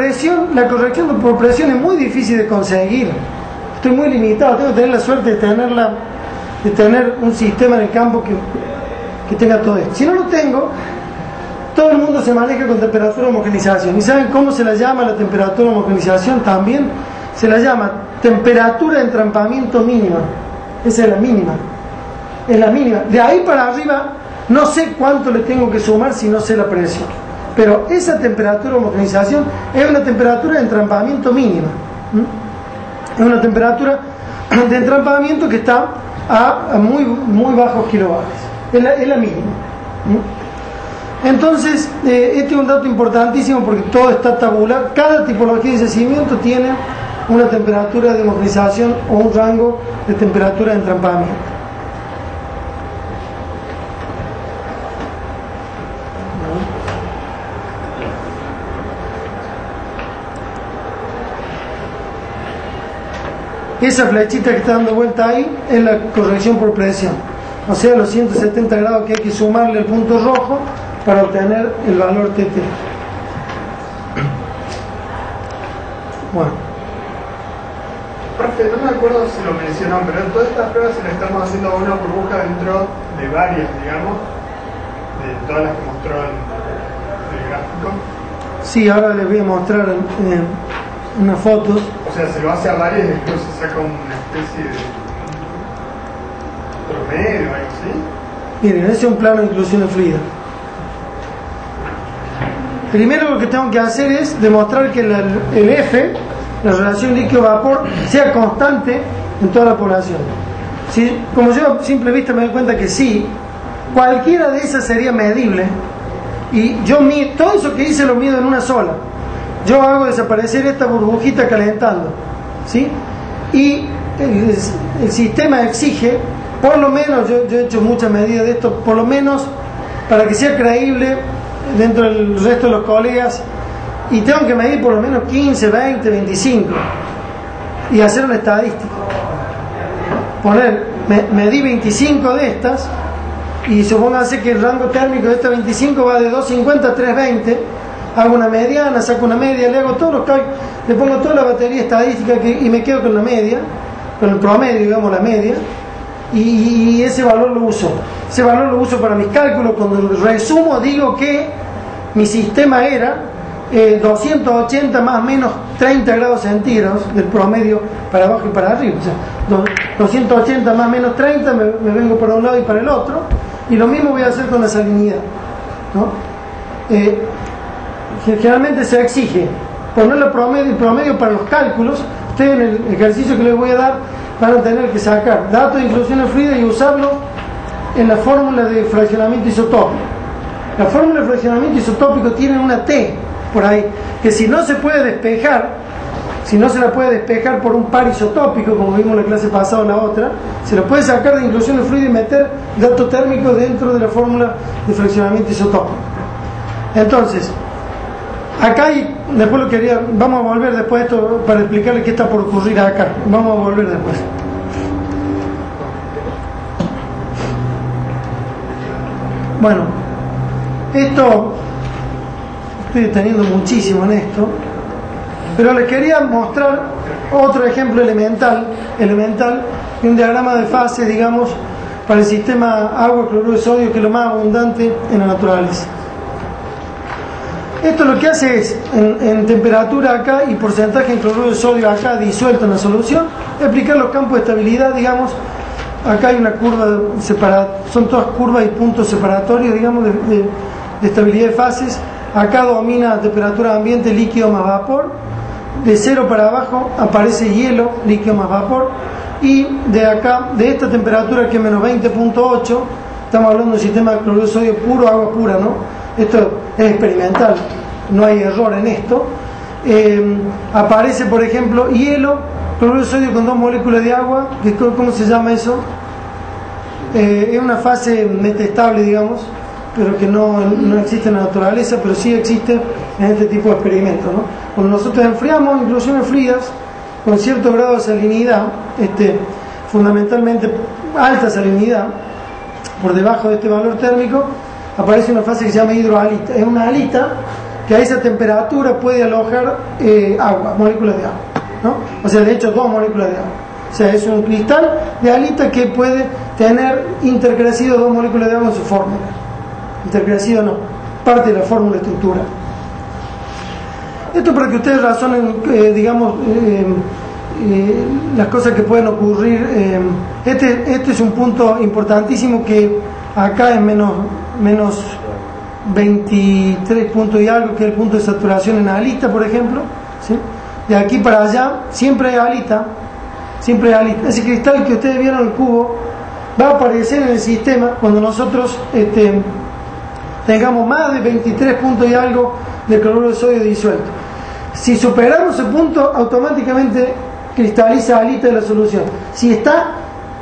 corrección por presión es muy difícil de conseguir, estoy muy limitado, tengo que tener la suerte de tener un sistema en el campo que tenga todo esto. Si no lo tengo, todo el mundo se maneja con temperatura de homogenización. ¿Y saben cómo se la llama la temperatura de homogenización? También se la llama temperatura de entrampamiento mínima. Esa es la mínima. Es la mínima. De ahí para arriba no sé cuánto le tengo que sumar si no sé la presión. Pero esa temperatura de homogenización es una temperatura de entrampamiento mínima. Es una temperatura de entrampamiento que está a muy bajos kilovatios. Es la mínima. Entonces, este es un dato importantísimo porque todo está tabular. Cada tipología de yacimiento tiene una temperatura de homogeneización o un rango de temperatura de entrampamiento. Esa flechita que está dando vuelta ahí es la corrección por presión, o sea, los 170 grados que hay que sumarle al punto rojo para obtener el valor TT. Bueno, profe, no me acuerdo si lo mencionó, pero en todas estas pruebas se le estamos haciendo a una burbuja dentro de varias, digamos, de todas las que mostró en el gráfico. Sí, ahora les voy a mostrar unas fotos. O sea, se lo hace a varias y después se saca una especie de promedio o algo así. Miren, ese es un plano de inclusión fluida. Primero lo que tengo que hacer es demostrar que el F, la relación líquido-vapor, sea constante en toda la población. ¿Sí? Como yo a simple vista me doy cuenta que sí, cualquiera de esas sería medible, y yo todo eso que hice lo mido en una sola. Yo hago desaparecer esta burbujita calentando, ¿sí? Y el sistema exige, por lo menos, yo he hecho muchas medidas de esto, por lo menos para que sea creíble dentro del resto de los colegas, y tengo que medir por lo menos 15, 20, 25 y hacer una estadística. Medí 25 de estas y supóngase que el rango térmico de estas 25 va de 250 a 320. Hago una mediana, saco una media, le hago todos los cálculos, le pongo toda la batería estadística y me quedo con la media, con el promedio, digamos la media, y ese valor lo uso. Ese valor lo uso para mis cálculos. Cuando resumo digo que mi sistema era 280 más o menos 30 grados centígrados del promedio para abajo y para arriba. O sea, 280 más o menos 30 me vengo para un lado y para el otro, y lo mismo voy a hacer con la salinidad, ¿no? Generalmente se exige poner el promedio para los cálculos. Ustedes en el ejercicio que les voy a dar van a tener que sacar datos de inclusión fluida y usarlo en la fórmula de fraccionamiento isotópico. La fórmula de fraccionamiento isotópico tiene una T por ahí, que si no se puede despejar, si no se la puede despejar por un par isotópico, como vimos en la clase pasada o la otra, se lo puede sacar de inclusión fluida y meter dato térmico dentro de la fórmula de fraccionamiento isotópico. Entonces, acá después vamos a volver después de esto para explicarles qué está por ocurrir acá. Vamos a volver después. Bueno, esto estoy deteniendo muchísimo en esto, pero les quería mostrar otro ejemplo elemental de un diagrama de fase, digamos, para el sistema agua-cloruro de sodio, que es lo más abundante en la naturaleza. Esto lo que hace es, en temperatura acá y porcentaje en cloruro de sodio acá disuelto en la solución, aplicar los campos de estabilidad, digamos. Acá hay una curva separada, son todas curvas y puntos separatorios, digamos, de estabilidad de fases. Acá domina temperatura ambiente, líquido más vapor. De 0 para abajo aparece hielo, líquido más vapor. Y de acá, de esta temperatura que es menos 20.8, estamos hablando de un sistema de cloruro de sodio puro, agua pura, ¿no? Esto es experimental, no hay error en esto. Aparece, por ejemplo, hielo, cloruro de sodio con 2 moléculas de agua. ¿Cómo se llama eso? Es una fase metastable, digamos, pero que no existe en la naturaleza, pero sí existe en este tipo de experimentos, ¿no? Cuando nosotros enfriamos inclusiones frías con cierto grado de salinidad, fundamentalmente alta salinidad, por debajo de este valor térmico, aparece una fase que se llama hidrohalita. Es una halita que a esa temperatura puede alojar agua, moléculas de agua, ¿no? O sea, de hecho 2 moléculas de agua. O sea, es un cristal de halita que puede tener intercrecido 2 moléculas de agua en su fórmula. Intercrecido no, parte de la fórmula estructural. Esto para que ustedes razonen, digamos, las cosas que pueden ocurrir. Este es un punto importantísimo, que acá es menos 23 puntos y algo, que es el punto de saturación en halita, por ejemplo, ¿sí? De aquí para allá siempre hay halita, siempre de alita. Ese cristal que ustedes vieron en el cubo va a aparecer en el sistema cuando nosotros tengamos más de 23 puntos y algo de cloruro de sodio disuelto. Si superamos ese punto, automáticamente cristaliza alita de la solución. Si está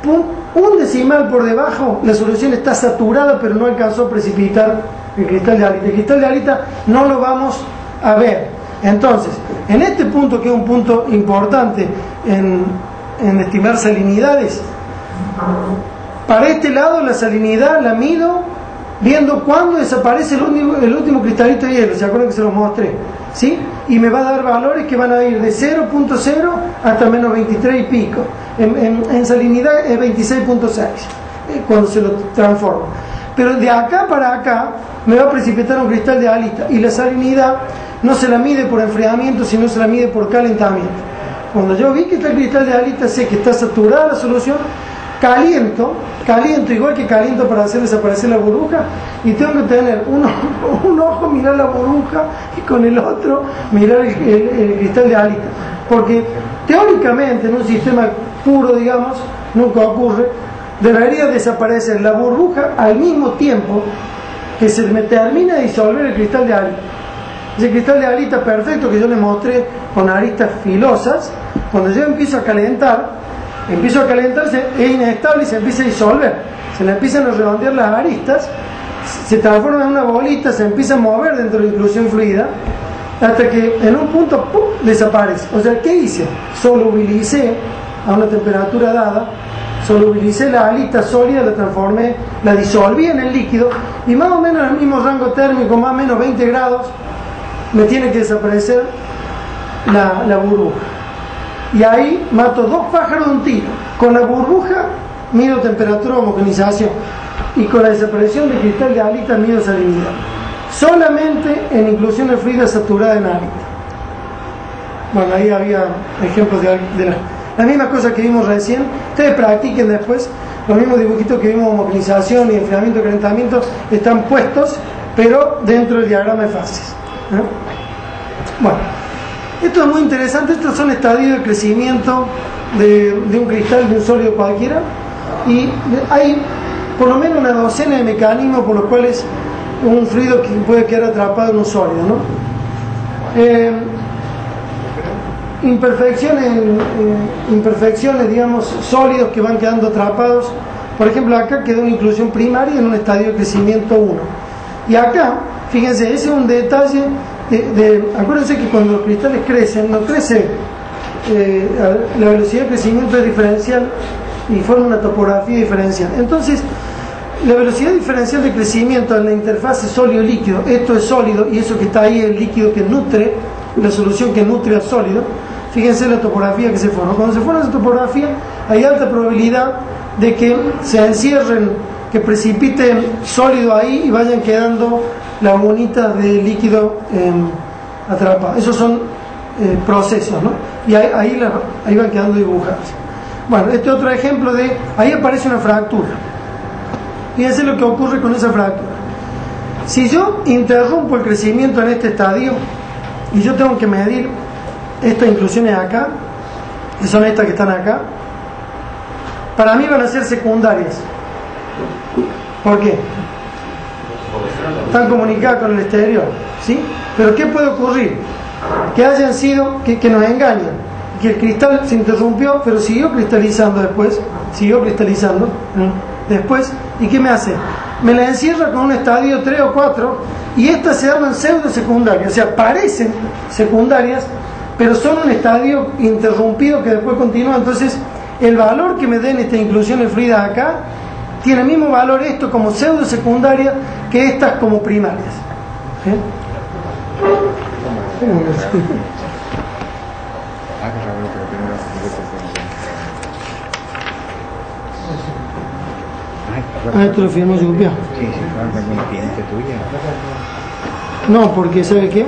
un decimal por debajo, la solución está saturada, pero no alcanzó a precipitar el cristal de alita. El cristal de alita no lo vamos a ver. Entonces, en este punto, que es un punto importante en estimar salinidades, para este lado la salinidad la mido viendo cuándo desaparece el último cristalito de hielo. ¿Se acuerdan que se los mostré? ¿Sí? Y me va a dar valores que van a ir de 0.0 hasta menos 23 y pico. En salinidad es 26.6 cuando se lo transforma. Pero de acá para acá me va a precipitar un cristal de alita, y la salinidad no se la mide por enfriamiento, sino se la mide por calentamiento. Cuando yo vi que está el cristal de alita, sé que está saturada la solución, caliento igual que caliento para hacer desaparecer la burbuja, y tengo que tener un ojo mirar la burbuja y con el otro mirar el cristal de alita, porque teóricamente en un sistema puro, digamos, nunca ocurre, debería desaparecer la burbuja al mismo tiempo que se me termina de disolver el cristal de alita. Ese cristal de alita perfecto que yo les mostré con aristas filosas, cuando yo empiezo a calentarse, es inestable y se empieza a disolver. Se le empiezan a redondear las aristas, se transforma en una bolita, se empieza a mover dentro de la inclusión fluida, hasta que en un punto ¡pum!, desaparece. O sea, ¿qué hice? Solubilicé a una temperatura dada, solubilicé la alita sólida, la transformé, la disolví en el líquido, y más o menos en el mismo rango térmico, más o menos 20 grados, me tiene que desaparecer la burbuja. Y ahí mato dos pájaros de un tiro. Con la burbuja mido temperatura de homogenización, y con la desaparición del cristal de alita mido salinidad. Solamente en inclusiones fluidas saturadas en alita. Bueno, ahí había ejemplos de la misma cosa que vimos recién. Ustedes practiquen después. Los mismos dibujitos que vimos, homogenización y enfriamiento y calentamiento, están puestos, pero dentro del diagrama de fases. Bueno, esto es muy interesante. Estos son estadios de crecimiento de un cristal, de un sólido cualquiera, y hay por lo menos una docena de mecanismos por los cuales un fluido puede quedar atrapado en un sólido, ¿no? Imperfecciones, digamos, sólidos que van quedando atrapados. Por ejemplo, acá quedó una inclusión primaria en un estadio de crecimiento 1. Y acá, fíjense, ese es un detalle acuérdense que cuando los cristales crecen, no crece, la velocidad de crecimiento es diferencial y forma una topografía diferencial. Entonces, la velocidad diferencial de crecimiento en la interfase sólido-líquido, esto es sólido y eso que está ahí es el líquido que nutre, la solución que nutre al sólido. Fíjense la topografía que se forma. Cuando se forma esa topografía, hay alta probabilidad de que se encierren, que precipiten sólido ahí y vayan quedando lagunitas de líquido atrapadas. Esos son procesos, ¿no? Y ahí van quedando dibujados. Bueno, este otro ejemplo de, ahí aparece una fractura. Fíjense lo que ocurre con esa fractura. Si yo interrumpo el crecimiento en este estadio y yo tengo que medir estas inclusiones acá, que son estas que están acá, para mí van a ser secundarias. ¿Por qué? Están comunicadas con el exterior, ¿sí? Pero ¿qué puede ocurrir? Que hayan sido, que nos engañan, que el cristal se interrumpió, pero siguió cristalizando después, ¿y qué me hace? Me la encierra con un estadio 3 o 4, y estas se llaman pseudo secundarias, o sea, parecen secundarias, pero son un estadio interrumpido que después continúa. Entonces, el valor que me den estas inclusiones fluidas acá tiene el mismo valor esto como pseudo secundaria que estas como primarias. Esto lo firmó Llupia. Sí, alguna cliente tuya. No, porque ¿sabe qué?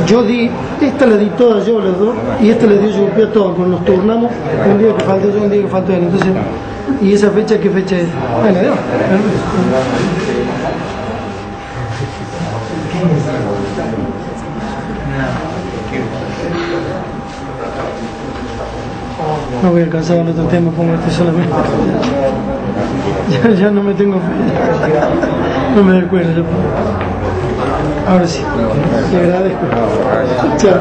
Yo di, esta la di toda yo, las dos, y esta la dio Llupia toda, cuando nos turnamos, un día que falta yo, un día que falta él. Entonces, ¿y esa fecha qué fecha es? La dio. No voy a alcanzar con otro tema, pongo este solamente. Ya no me tengo fe. No me doy cuenta. Ahora sí. Le agradezco. Chao.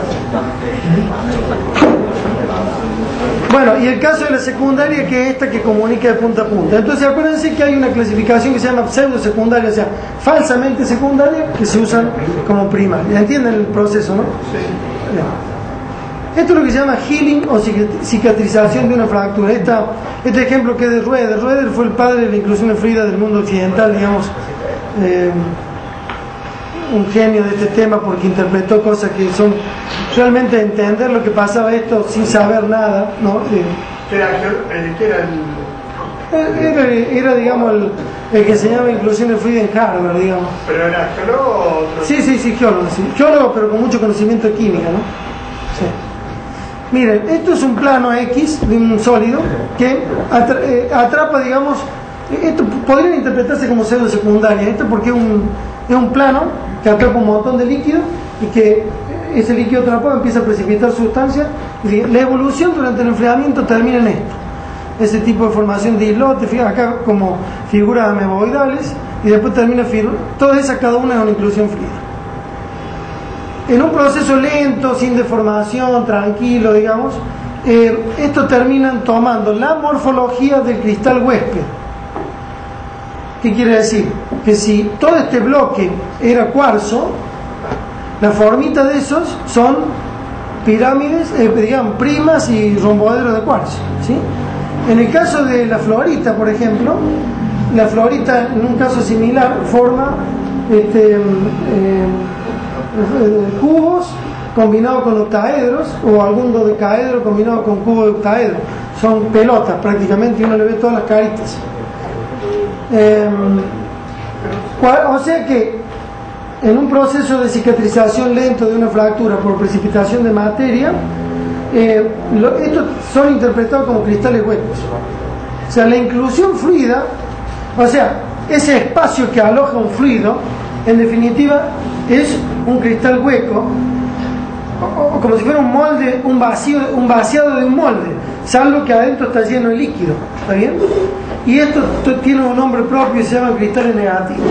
Bueno, y el caso de la secundaria, que es esta que comunica de punta a punta. Entonces acuérdense que hay una clasificación que se llama pseudo-secundaria, o sea, falsamente secundaria, que se usan como primaria. ¿Entienden el proceso, no? Sí. Esto es lo que se llama healing o cicatrización de una fractura. Este ejemplo que es de Roeder. Roeder fue el padre de la inclusión fluida del mundo occidental, digamos, un genio de este tema, porque interpretó cosas que son realmente entender lo que pasaba esto sin saber nada, ¿no? Era digamos el que enseñaba inclusión fluida en Harvard, digamos. ¿Pero era geólogo o otro? Sí, geólogo, sí. Geólogo, pero con mucho conocimiento de química, ¿no? Sí. Miren, esto es un plano X de un sólido que atrapa, digamos, esto podría interpretarse como pseudo secundaria, esto porque es un plano que atrapa un montón de líquido y que ese líquido atrapado empieza a precipitar sustancias, y la evolución durante el enfriamiento termina en esto, ese tipo de formación de islotes, acá como figuras ameboidales, y después termina todas esas, cada una es una inclusión fluida. En un proceso lento, sin deformación, tranquilo, digamos, estos terminan tomando la morfología del cristal huésped. ¿Qué quiere decir? Que si todo este bloque era cuarzo, la formita de esos son pirámides, digamos, primas y romboederos de cuarzo, ¿sí? En el caso de la fluorita, por ejemplo, la fluorita en un caso similar forma cubos combinados con octaedros, o algún dodecaedro combinado con cubo de octaedro. Son pelotas prácticamente, y uno le ve todas las caritas. O sea que en un proceso de cicatrización lento de una fractura por precipitación de materia, estos son interpretados como cristales huecos. O sea, la inclusión fluida, o sea, ese espacio que aloja un fluido, en definitiva es un cristal hueco, o como si fuera un molde, un vaciado de un molde, salvo que adentro está lleno de líquido. ¿Está bien? Y esto tiene un nombre propio y se llama cristales negativos.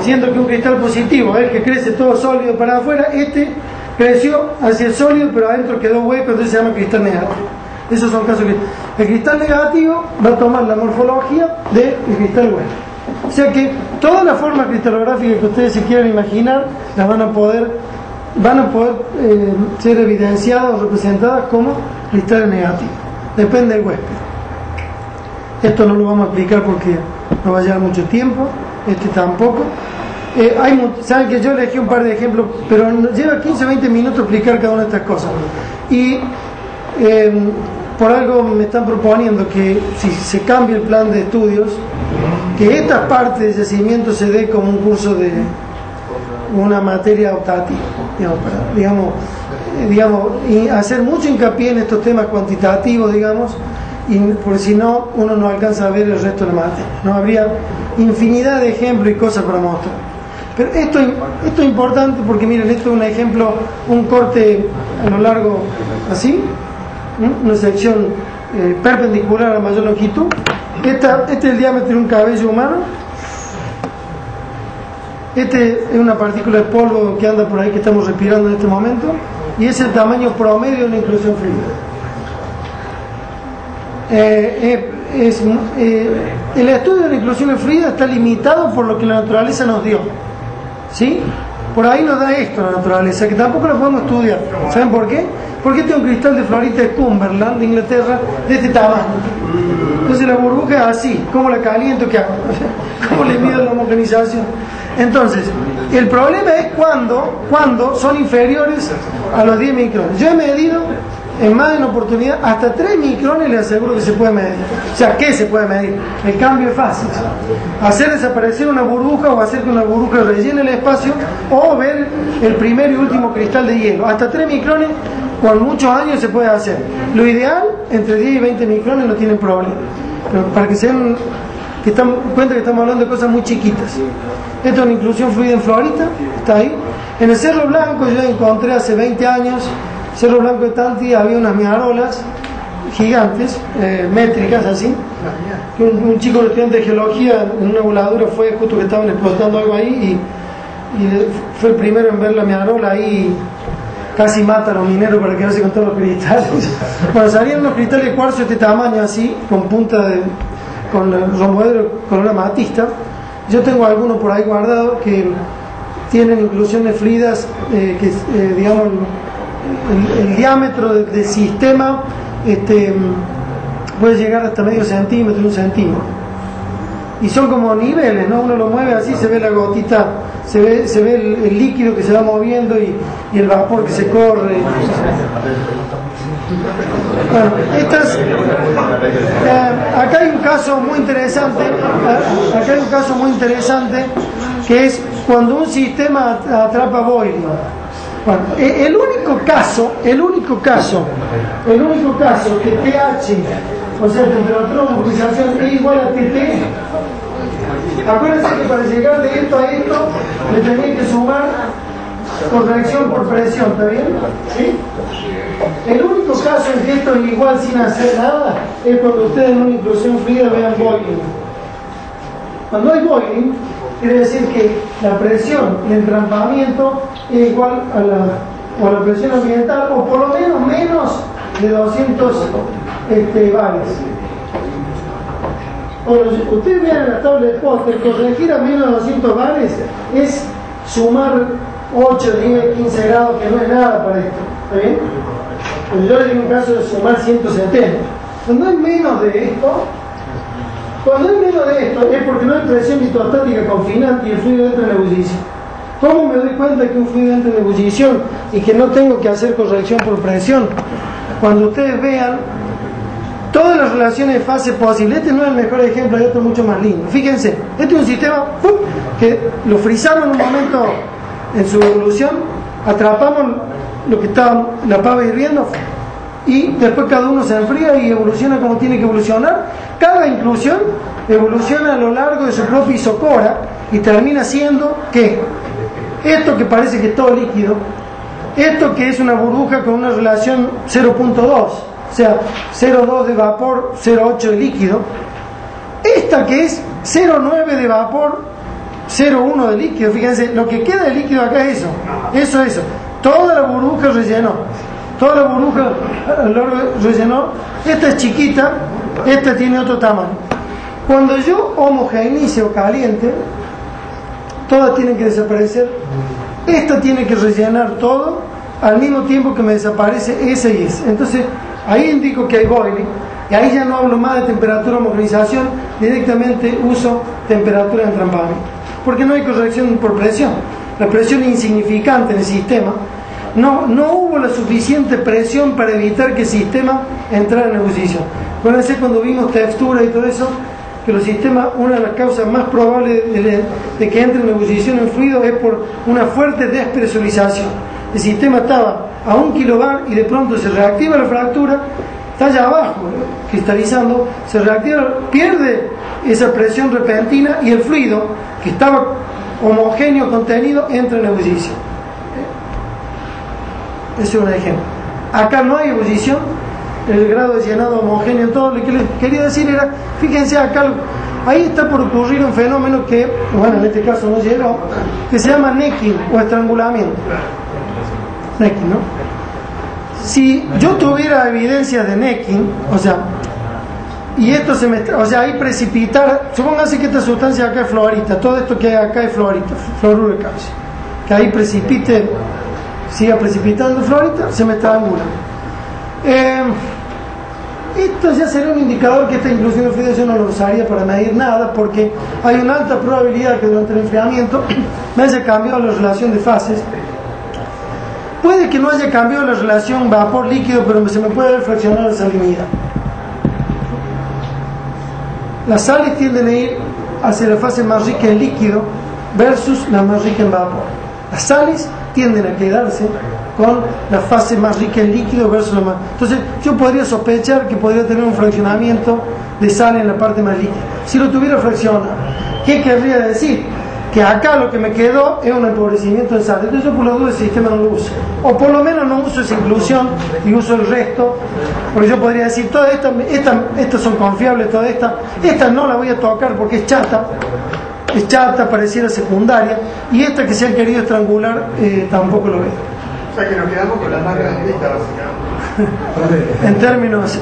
Siendo que un cristal positivo es el que crece todo sólido para afuera, este creció hacia el sólido pero adentro quedó hueco, entonces se llama cristal negativo. Esos son casos que el cristal negativo va a tomar la morfología del cristal hueco. O sea que todas las formas cristalográficas que ustedes se quieran imaginar las van a poder ser evidenciadas o representadas como cristales negativos. Depende del huésped. Esto no lo vamos a explicar porque no va a llevar mucho tiempo, tampoco. Saben que yo elegí un par de ejemplos, pero lleva 15-20 minutos explicar cada una de estas cosas. Y por algo me están proponiendo que si se cambie el plan de estudios, que esta parte de yacimiento se dé como un curso de una materia optativa, digamos, y hacer mucho hincapié en estos temas cuantitativos, digamos, y porque si no uno no alcanza a ver el resto de la materia, no habría infinidad de ejemplos y cosas para mostrar. Pero esto es importante porque miren, esto es un ejemplo, un corte a lo largo así, una sección perpendicular a mayor longitud. Este es el diámetro de un cabello humano. Este es una partícula de polvo que anda por ahí, que estamos respirando en este momento, y es el tamaño promedio de una inclusión fluida. El estudio de la inclusión fluida está limitado por lo que la naturaleza nos dio, ¿sí? Por ahí nos da esto la naturaleza, que tampoco lo podemos estudiar. ¿Saben por qué? Porque este es un cristal de fluorita de Cumberland, de Inglaterra, de este tamaño. Entonces la burbuja es así. ¿Cómo la caliento? ¿Qué hago? ¿Cómo le mido la homogenización? Entonces, el problema es cuando son inferiores a los 10 micrones. Yo he medido en más de una oportunidad hasta 3 micrones, les aseguro que se puede medir. O sea, ¿qué se puede medir? El cambio es fácil. Hacer desaparecer una burbuja o hacer que una burbuja rellene el espacio, o ver el primer y último cristal de hielo. Hasta 3 micrones con muchos años se puede hacer. Lo ideal, entre 10 y 20 micrones no tienen problema. Pero para que se den cuenta que estamos hablando de cosas muy chiquitas. Esto es una inclusión fluida en fluorita, está ahí. En el Cerro Blanco yo encontré hace 20 años, Cerro Blanco de Tanti, había unas miarolas gigantes, métricas así, que un chico estudiante de geología en una voladura fue justo que estaban explotando algo ahí y fue el primero en ver la miarola ahí, casi mata a los mineros para quedarse con todos los cristales. Bueno, salían unos cristales de cuarzo de este tamaño así, con punta de, con romboedro, con una amatista. Yo tengo algunos por ahí guardados que tienen inclusiones fluidas que digamos el diámetro del sistema puede llegar hasta medio centímetro, 1 centímetro, y son como niveles, ¿no? Uno lo mueve así, se ve la gotita, se ve el líquido que se va moviendo y el vapor que se corre. Bueno, acá hay un caso muy interesante. Acá hay un caso muy interesante que es cuando un sistema atrapa boiling. Bueno, el único caso que pH, o sea, temperatura de homogenización, es igual a TT. Acuérdense que para llegar de esto a esto le tenía que sumar corrección por presión, ¿está bien? ¿Sí? El único caso en que esto es igual sin hacer nada es cuando ustedes en una inclusión fluida vean boiling. Cuando hay boiling, quiere decir que la presión de entrampamiento es igual a la presión ambiental, o por lo menos de 200 bares. Bueno, ustedes vean en la tabla de Potter, corregir a menos de 200 bares es sumar 8, 10, 15 grados, que no es nada para esto. ¿Está bien? Pues yo les digo un caso de sumar 170. Cuando hay menos de esto, es porque no hay presión litostática confinante y el fluido entra en ebullición. ¿Cómo me doy cuenta que un fluido entra en ebullición y que no tengo que hacer corrección por presión? Cuando ustedes vean todas las relaciones de fase posibles. Este no es el mejor ejemplo, hay otro mucho más lindo. Fíjense, este es un sistema que lo frizamos en un momento en su evolución, atrapamos lo que estaba la pava hirviendo y después cada uno se enfría y evoluciona como tiene que evolucionar. Cada inclusión evoluciona a lo largo de su propia isocora y termina siendo ¿qué? Esto que parece que es todo líquido, esto que es una burbuja con una relación 0.2, o sea, 0.2 de vapor, 0.8 de líquido, esta que es 0.9 de vapor, 0.1 de líquido. Fíjense, lo que queda de líquido acá es eso. Toda la burbuja rellenó. Esta es chiquita, esta tiene otro tamaño. Cuando yo homogeneice o caliente, todas tienen que desaparecer. Esta tiene que rellenar todo al mismo tiempo que me desaparece ese y ese. Entonces, ahí indico que hay boiling. Y ahí ya no hablo más de temperatura de homogenización, directamente uso temperatura de entrampamiento. Porque no hay corrección por presión. La presión es insignificante en el sistema. No hubo la suficiente presión para evitar que el sistema entrara en ebullición. Acuérdense cuando vimos textura y todo eso, que los sistemas, una de las causas más probables de que entre en ebullición en fluido es por una fuerte despresurización. El sistema estaba a 1 kilobar y de pronto se reactiva la fractura, está allá abajo, cristalizando, se reactiva, pierde esa presión repentina y el fluido que estaba homogéneo contenido entra en ebullición. Ese es un ejemplo. Acá no hay ebullición, el grado de llenado homogéneo, todo lo que les quería decir era, fíjense acá, ahí está por ocurrir un fenómeno que, bueno, en este caso no llegó, que se llama necking o estrangulamiento. Necking, ¿no? Si yo tuviera evidencia de necking, o sea, y esto ahí precipitar, supóngase que esta sustancia acá es fluorita, todo esto que hay acá es fluorita, fluoruro de calcio, que ahí precipite, siga precipitando fluorita, se me estrangula. Esto ya sería un indicador que esta inclusión de fluido yo no lo usaría para medir nada, porque hay una alta probabilidad que durante el enfriamiento me haya cambiado la relación de fases. Puede que no haya cambiado la relación vapor-líquido, pero se me puede haber fraccionado la salinidad. Las sales tienden a ir hacia la fase más rica en líquido versus la más rica en vapor. Las sales tienden a quedarse con la fase más rica en líquido versus la más. Entonces yo podría sospechar que podría tener un fraccionamiento de sal en la parte más líquida. Si lo tuviera fraccionado, ¿qué querría decir? que acá lo que me quedó es un empobrecimiento de sal. Entonces yo por lo duda el sistema no lo uso, o por lo menos no uso esa inclusión y uso el resto, porque yo podría decir todas estas son confiables, todas estas no la voy a tocar porque es chata, pareciera secundaria, y esta que se han querido estrangular tampoco lo veo. O sea que nos quedamos con las más redonditas básicamente. en términos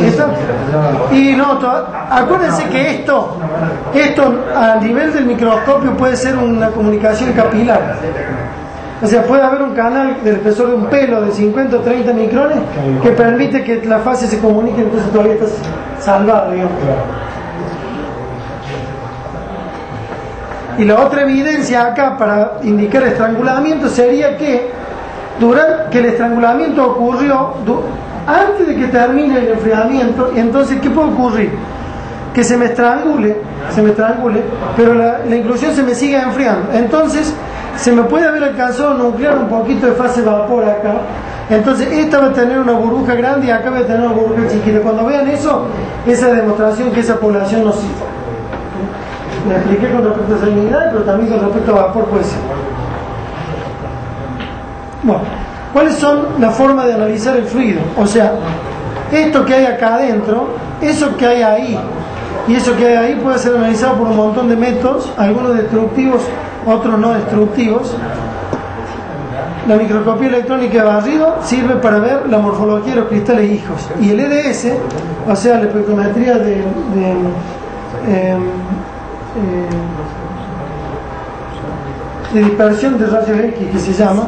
¿Esto? Y no, acuérdense que esto a nivel del microscopio puede ser una comunicación capilar. O sea, puede haber un canal del espesor de un pelo de 50 o 30 micrones que permite que las fases se comuniquen, entonces todavía estás salvado, digamos. Y la otra evidencia acá para indicar estrangulamiento sería que el estrangulamiento ocurrió antes de que termine el enfriamiento, y entonces ¿qué puede ocurrir? Que se me estrangule, pero la inclusión se me siga enfriando. Entonces se me puede haber alcanzado a nuclear un poquito de fase vapor acá. Entonces esta va a tener una burbuja grande y acá va a tener una burbuja chiquita. Cuando vean eso, esa demostración que esa población no sirve. Me expliqué con respecto a salinidad, pero también con respecto a vapor puede ser. Bueno, ¿cuáles son las formas de analizar el fluido? O sea, esto que hay acá adentro, eso que hay ahí y eso que hay ahí puede ser analizado por un montón de métodos, algunos destructivos, otros no destructivos. La microscopía electrónica de barrido sirve para ver la morfología de los cristales hijos, y el EDS, o sea, la espectrometría de dispersión de rayos X, que se llama,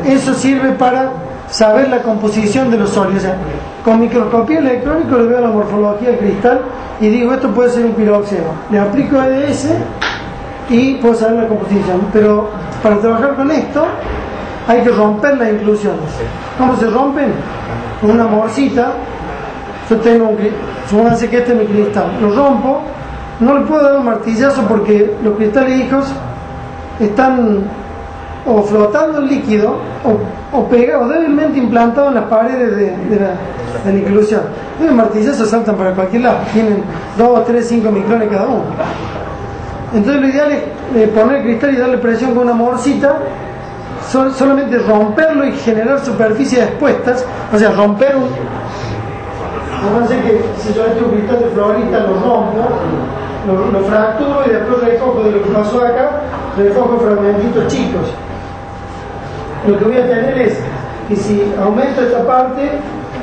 eso sirve para saber la composición de los sólidos. O sea, con microscopía electrónica le veo la morfología del cristal y digo, esto puede ser un piroxeno. Le aplico EDS y puedo saber la composición. Pero para trabajar con esto hay que romper las inclusiones. ¿Cómo se rompen? Con una morcita. Yo tengo supónganse que este es mi cristal, lo rompo, no le puedo dar un martillazo porque los cristales hijos están o flotando en líquido o pegados, débilmente implantados en las paredes de la inclusión. Los martillazos saltan para cualquier lado, tienen 2, 3, 5 micrones cada uno. Entonces lo ideal es poner el cristal y darle presión con una morcita, solamente romperlo y generar superficies expuestas, o sea, romper no sé que si yo este un cristal de florita lo rompo, lo fracturo y después recojo de lo que pasó acá, recojo fragmentitos chicos. Lo que voy a tener es que si aumento esta parte,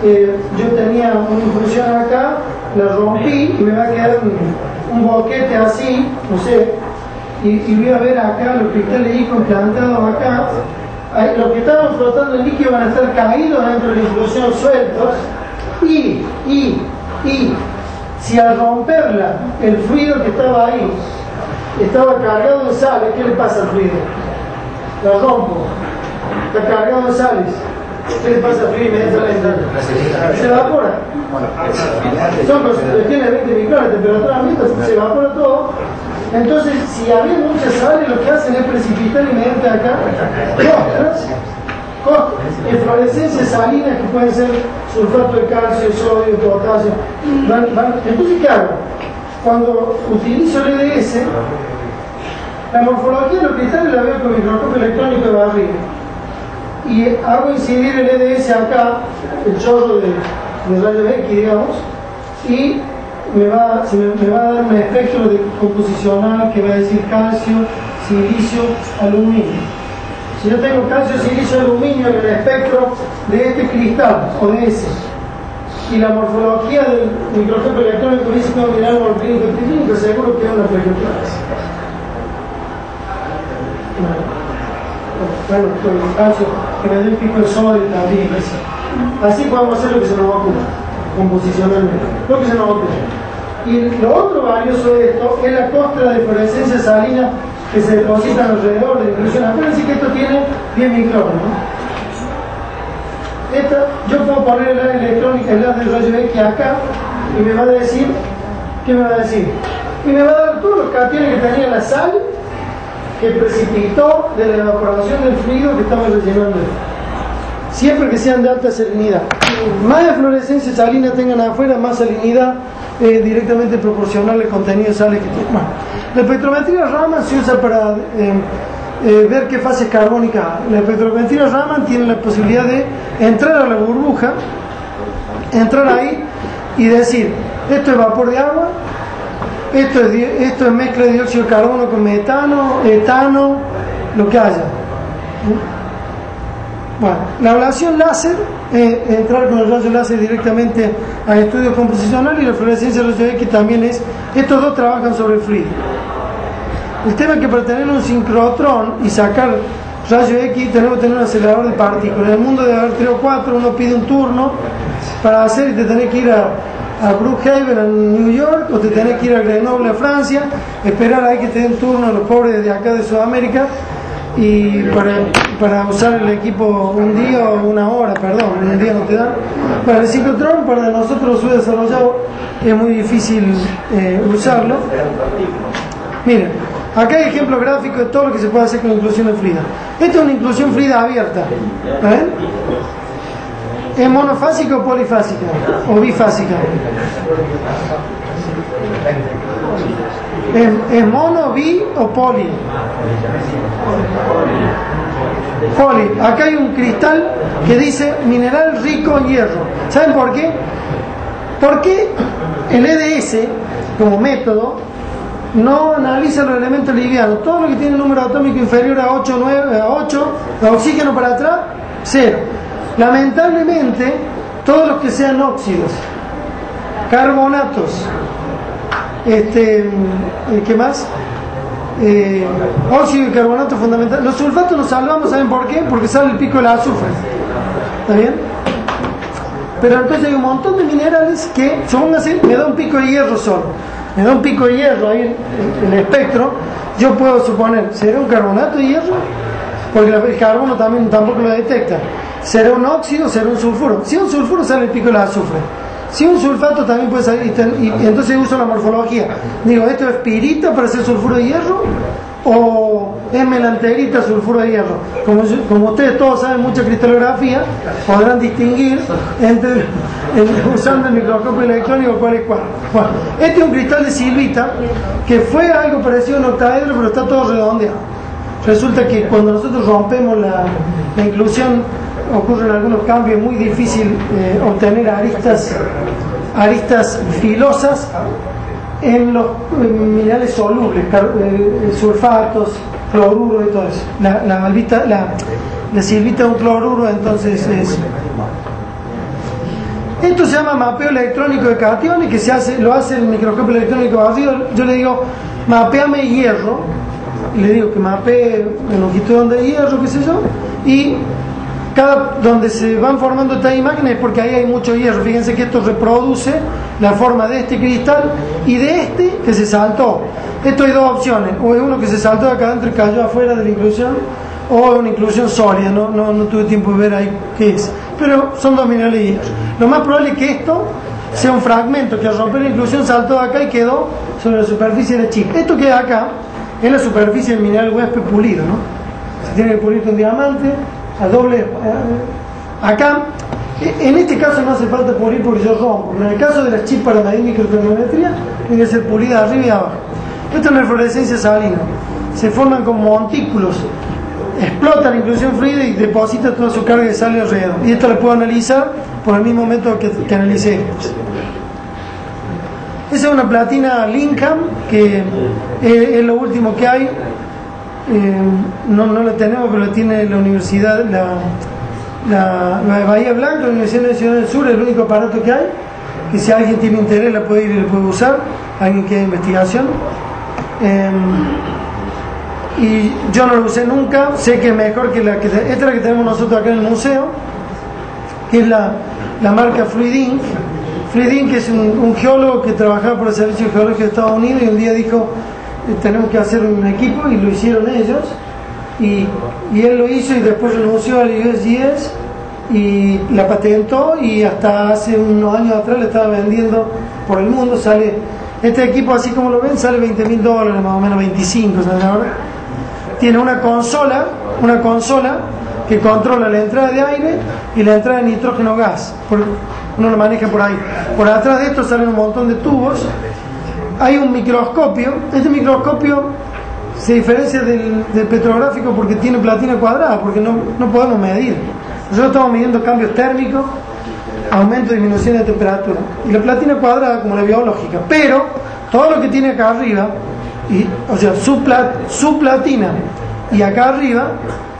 yo tenía una inclusión acá, la rompí y me va a quedar un boquete así, no sé, y voy a ver acá los cristales hijos implantados acá. Los que estaban flotando en líquido van a estar caídos dentro de la inclusión, sueltos. Y si al romperla el fluido que estaba ahí estaba cargado de sales, ¿qué le pasa al fluido? La rompo, está cargado de sales, ¿qué le pasa al fluido inmediatamente? Se evapora. Tiene 20 micrones de temperatura ambiente, se evapora todo. Entonces, si había muchas sales, lo que hacen es precipitar inmediatamente acá eflorescencias salinas que pueden ser sulfato de calcio, sodio, potasio. Entonces, ¿qué hago? Cuando utilizo el EDS, la morfología de los cristales la veo con microscopio electrónico de barrido y hago incidir el EDS acá, el chorro de rayos X, digamos, y me va a dar un espectro composicional que va a decir calcio, silicio, aluminio. Si yo tengo calcio, silicio, aluminio en el espectro de este cristal o de ese, y la morfología del microscopio electrónico dice que mirar morfínico triclínico, seguro que es una plexioclasia. Bueno, con el calcio que me dé un pico de sodio también. Así podemos hacer lo que se nos ocurra, composicionalmente, lo que se nos ocurra. Y lo otro valioso de esto es la costra de fluorescencia salina que se depositan alrededor de la inclusión. Acuérdense que esto tiene 10 micrones, ¿no? Yo puedo poner el área electrónica, el área de rayo X acá, y me va a decir, ¿qué me va a decir? Y me va a dar todos los cationes que tenía la sal que precipitó de la evaporación del fluido que estamos rellenando. siempre que sean de alta salinidad. Más eflorescencia salina tengan afuera, más salinidad directamente proporcional al contenido de sales que tienen. Bueno, la espectrometría Raman se usa para ver qué fases carbónicas hay. La espectrometría Raman tiene la posibilidad de entrar a la burbuja, entrar ahí y decir, esto es vapor de agua, esto es mezcla de dióxido de carbono con metano, etano, lo que haya. Bueno, la ablación láser, entrar con el rayo láser directamente a estudios composicionales, y la fluorescencia de rayos X también es, estos dos trabajan sobre el fluido. El tema es que para tener un sincrotrón y sacar rayos X tenemos que tener un acelerador de partículas. En el mundo debe haber 3 o 4, uno pide un turno para hacer y te tenés que ir a Brookhaven, en New York, o te tenés que ir a Grenoble, a Francia, esperar ahí que te den turno a los pobres de acá de Sudamérica, y para usar el equipo un día o una hora, perdón, un día no te dan. Para el ciclotrón, para nosotros los subdesarrollados, es muy difícil usarlo. Miren, acá hay ejemplo gráfico de todo lo que se puede hacer con inclusión fluida. Esta es una inclusión fluida abierta. ¿Ven? ¿Es monofásica o polifásica? ¿O bifásica? ¿Es mono, bi o poli? Poli. Acá hay un cristal que dice mineral rico en hierro. ¿Saben por qué? Porque el EDS, como método, no analiza los elementos livianos. Todo lo que tiene número atómico inferior a 8, 9, a 8, de oxígeno para atrás, 0. Lamentablemente, todos los que sean óxidos, carbonatos, ¿qué más? Óxido y carbonato fundamental. Los sulfatos nos salvamos, ¿saben por qué? Porque sale el pico del azufre. ¿Está bien? Pero entonces hay un montón de minerales que, supóngase, me da un pico de hierro solo. Me da un pico de hierro ahí en el espectro. Yo puedo suponer, ¿será un carbonato de hierro? Porque el carbono tampoco lo detecta. ¿Será un óxido? ¿Será un sulfuro? Si es un sulfuro, sale el pico del azufre. Si un sulfato también puede salir, y entonces uso la morfología. Digo, ¿esto es pirita para hacer sulfuro de hierro? ¿O es melanterita sulfuro de hierro? Como ustedes todos saben mucha cristalografía, podrán distinguir entre usando el microscopio electrónico cuál es cuál. Bueno, este es un cristal de silvita que fue algo parecido a un octaedro, pero está todo redondeado. Resulta que cuando nosotros rompemos la inclusión, ocurren algunos cambios, muy difícil obtener aristas filosas en los minerales solubles, sulfatos, cloruros y todo eso. La silvita es un cloruro, entonces es. Esto se llama mapeo electrónico de cationes, que lo hace el microscopio electrónico vacío. Yo le digo, mapeame hierro, y le digo que mapee en longitud de hierro, qué sé yo, y donde se van formando estas imágenes, porque ahí hay mucho hierro. Fíjense que esto reproduce la forma de este cristal y de este que se saltó. Esto hay dos opciones: o es uno que se saltó de acá adentro y cayó afuera de la inclusión, o es una inclusión sólida. No tuve tiempo de ver ahí qué es, pero son dos minerales de hierro. Lo más probable es que esto sea un fragmento que al romper la inclusión saltó de acá y quedó sobre la superficie de chip. Esto que acá es la superficie del mineral huésped pulido, ¿no? Se tiene que pulir con diamante a doble. Acá, en este caso no hace falta pulir porque yo rompo. En el caso de las chips para medir microtermometría, tiene que ser pulida arriba y abajo. Esto es la fluorescencia salina. Se forman como montículos, explota la inclusión fluida y deposita toda su carga de sal alrededor. Y esto lo puedo analizar por el mismo método que analicé esto. Esa es una platina Lincoln, que es lo último que hay. No la tenemos, pero la tiene la universidad, la Bahía Blanca, la Universidad Nacional del Sur, es el único aparato que hay, que si alguien tiene interés la puede ir y la puede usar, alguien que haga investigación. Y yo no lo usé nunca, sé que es mejor que esta es la que tenemos nosotros acá en el museo, que es la marca Fluidin. Fluidin, que es un geólogo que trabajaba por el Servicio Geológico de Estados Unidos, y un día dijo, tenemos que hacer un equipo, y lo hicieron ellos, y él lo hizo y después renunció al USGS y la patentó, y hasta hace unos años atrás le estaba vendiendo por el mundo. Sale este equipo, así como lo ven, sale $20,000, más o menos 25, ¿sabes? Ahora tiene una consola que controla la entrada de aire y la entrada de nitrógeno gas. Uno lo maneja por ahí. Por atrás de esto salen un montón de tubos. Hay un microscopio. Este microscopio se diferencia del petrográfico porque tiene platina cuadrada, porque no podemos medir. Nosotros estamos midiendo cambios térmicos, aumento y disminución de temperatura. Y la platina cuadrada como la biológica. Pero todo lo que tiene acá arriba, o sea, su platina y acá arriba,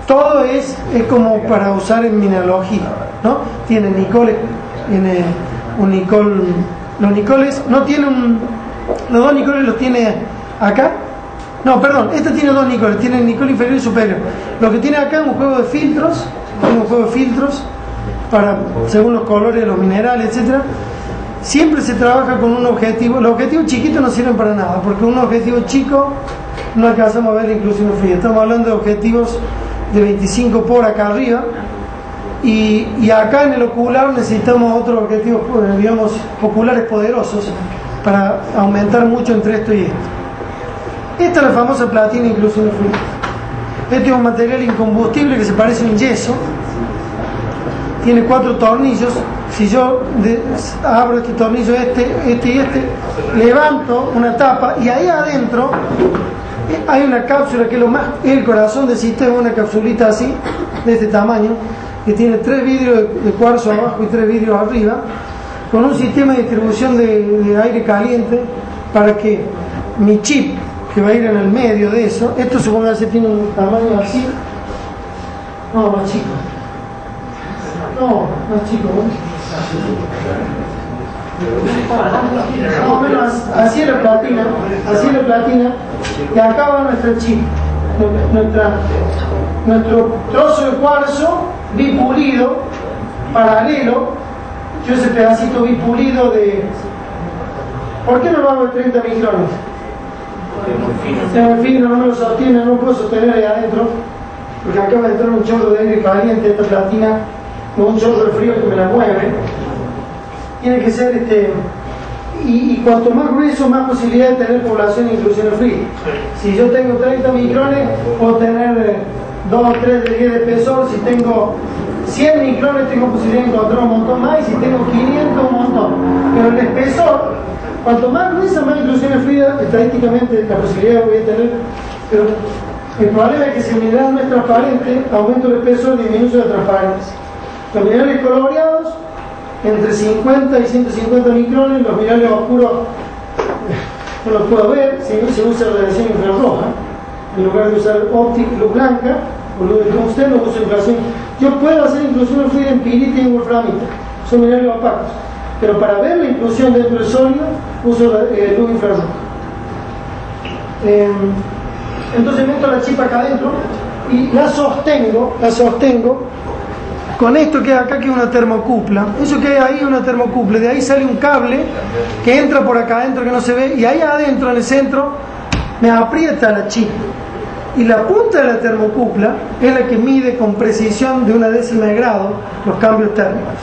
todo es como para usar en mineralogía, ¿no? Tiene nicoles, tiene un nicol. Los nicoles no tienen los dos nicoles los tiene acá. No, perdón, este tiene dos nicoles, tiene el nicol inferior y superior. Lo que tiene acá es un juego de filtros, para, según los colores de los minerales, etcétera. Siempre se trabaja con un objetivo. Los objetivos chiquitos no sirven para nada, porque un objetivo chico no alcanzamos a ver la inclusión fría. Estamos hablando de objetivos de 25 por acá arriba, y acá en el ocular necesitamos otros objetivos, digamos, oculares poderosos para aumentar mucho entre esto y esto. Esta es la famosa platina inclusión fría. Este es un material incombustible que se parece a un yeso. Tiene 4 tornillos. Si yo abro este tornillo, este y este, levanto una tapa y ahí adentro hay una cápsula que es el corazón del sistema, una capsulita así, de este tamaño, que tiene 3 vidrios de cuarzo abajo y 3 vidrios arriba, con un sistema de distribución de aire caliente para que mi chip, que va a ir en el medio de eso, esto supongamos que tiene un tamaño así, no, más chico, más o menos así es la platina, y acá va nuestro chip, nuestro trozo de cuarzo bipulido, paralelo. Yo ese pedacito bipulido ¿por qué no lo hago de 30 micrones? Es muy fino, no me lo sostiene, no puedo sostener ahí adentro, porque acá va a entrar un chorro de aire caliente, esta platina, con un chorro de frío que me la mueve. Tiene que ser y cuanto más grueso, más posibilidad de tener población e inclusión fría. Si yo tengo 30 micrones, puedo tener 2 o 3 de 10 de espesor. Si tengo 100 micrones, tengo posibilidad de encontrar un montón más, y si tengo 500, un montón. Pero el espesor, cuanto más gruesa, más inclusión fría, estadísticamente la posibilidad voy a tener. Pero el problema es que si el mineral no es transparente, aumento el espesor, disminuyo la transparencia. Los minerales coloreados, entre 50 y 150 micrones. Los minerales oscuros no los puedo ver, si no se usa radiación infrarroja en lugar de usar óptica, luz blanca o luz de tungsteno, uso infrarroja. Yo puedo hacer inclusión fría en pirita y en wolframita, son minerales opacos, pero para ver la inclusión dentro del sólido uso luz infrarroja. Entonces meto la chipa acá adentro y la sostengo con esto que hay acá, que es una termocupla. Eso que hay ahí es una termocupla. De ahí sale un cable que entra por acá adentro, que no se ve, y ahí adentro en el centro me aprieta la chip. Y la punta de la termocupla es la que mide con precisión de 1/10 de grado los cambios térmicos.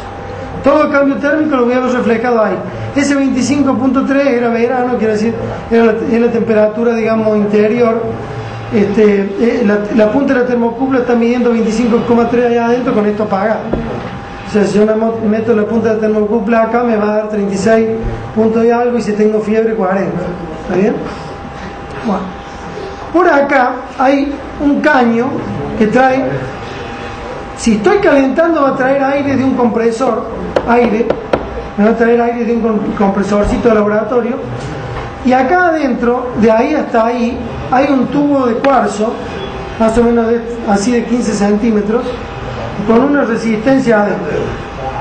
Todo el cambio térmico lo voy a ver reflejado ahí. Ese 25.3 era verano, quiere decir, es la temperatura, digamos, interior. La punta de la termocupla está midiendo 25,3 allá adentro con esto apagado. O sea, si yo meto la punta de la termocupla acá, me va a dar 36 puntos y algo, y si tengo fiebre, 40. ¿Está bien? Bueno, por acá hay un caño que trae, si estoy calentando, va a traer aire de un compresor, me va a traer aire de un compresorcito de laboratorio. Y acá adentro, de ahí hasta ahí, hay un tubo de cuarzo, más o menos así de 15 centímetros, con una resistencia adentro.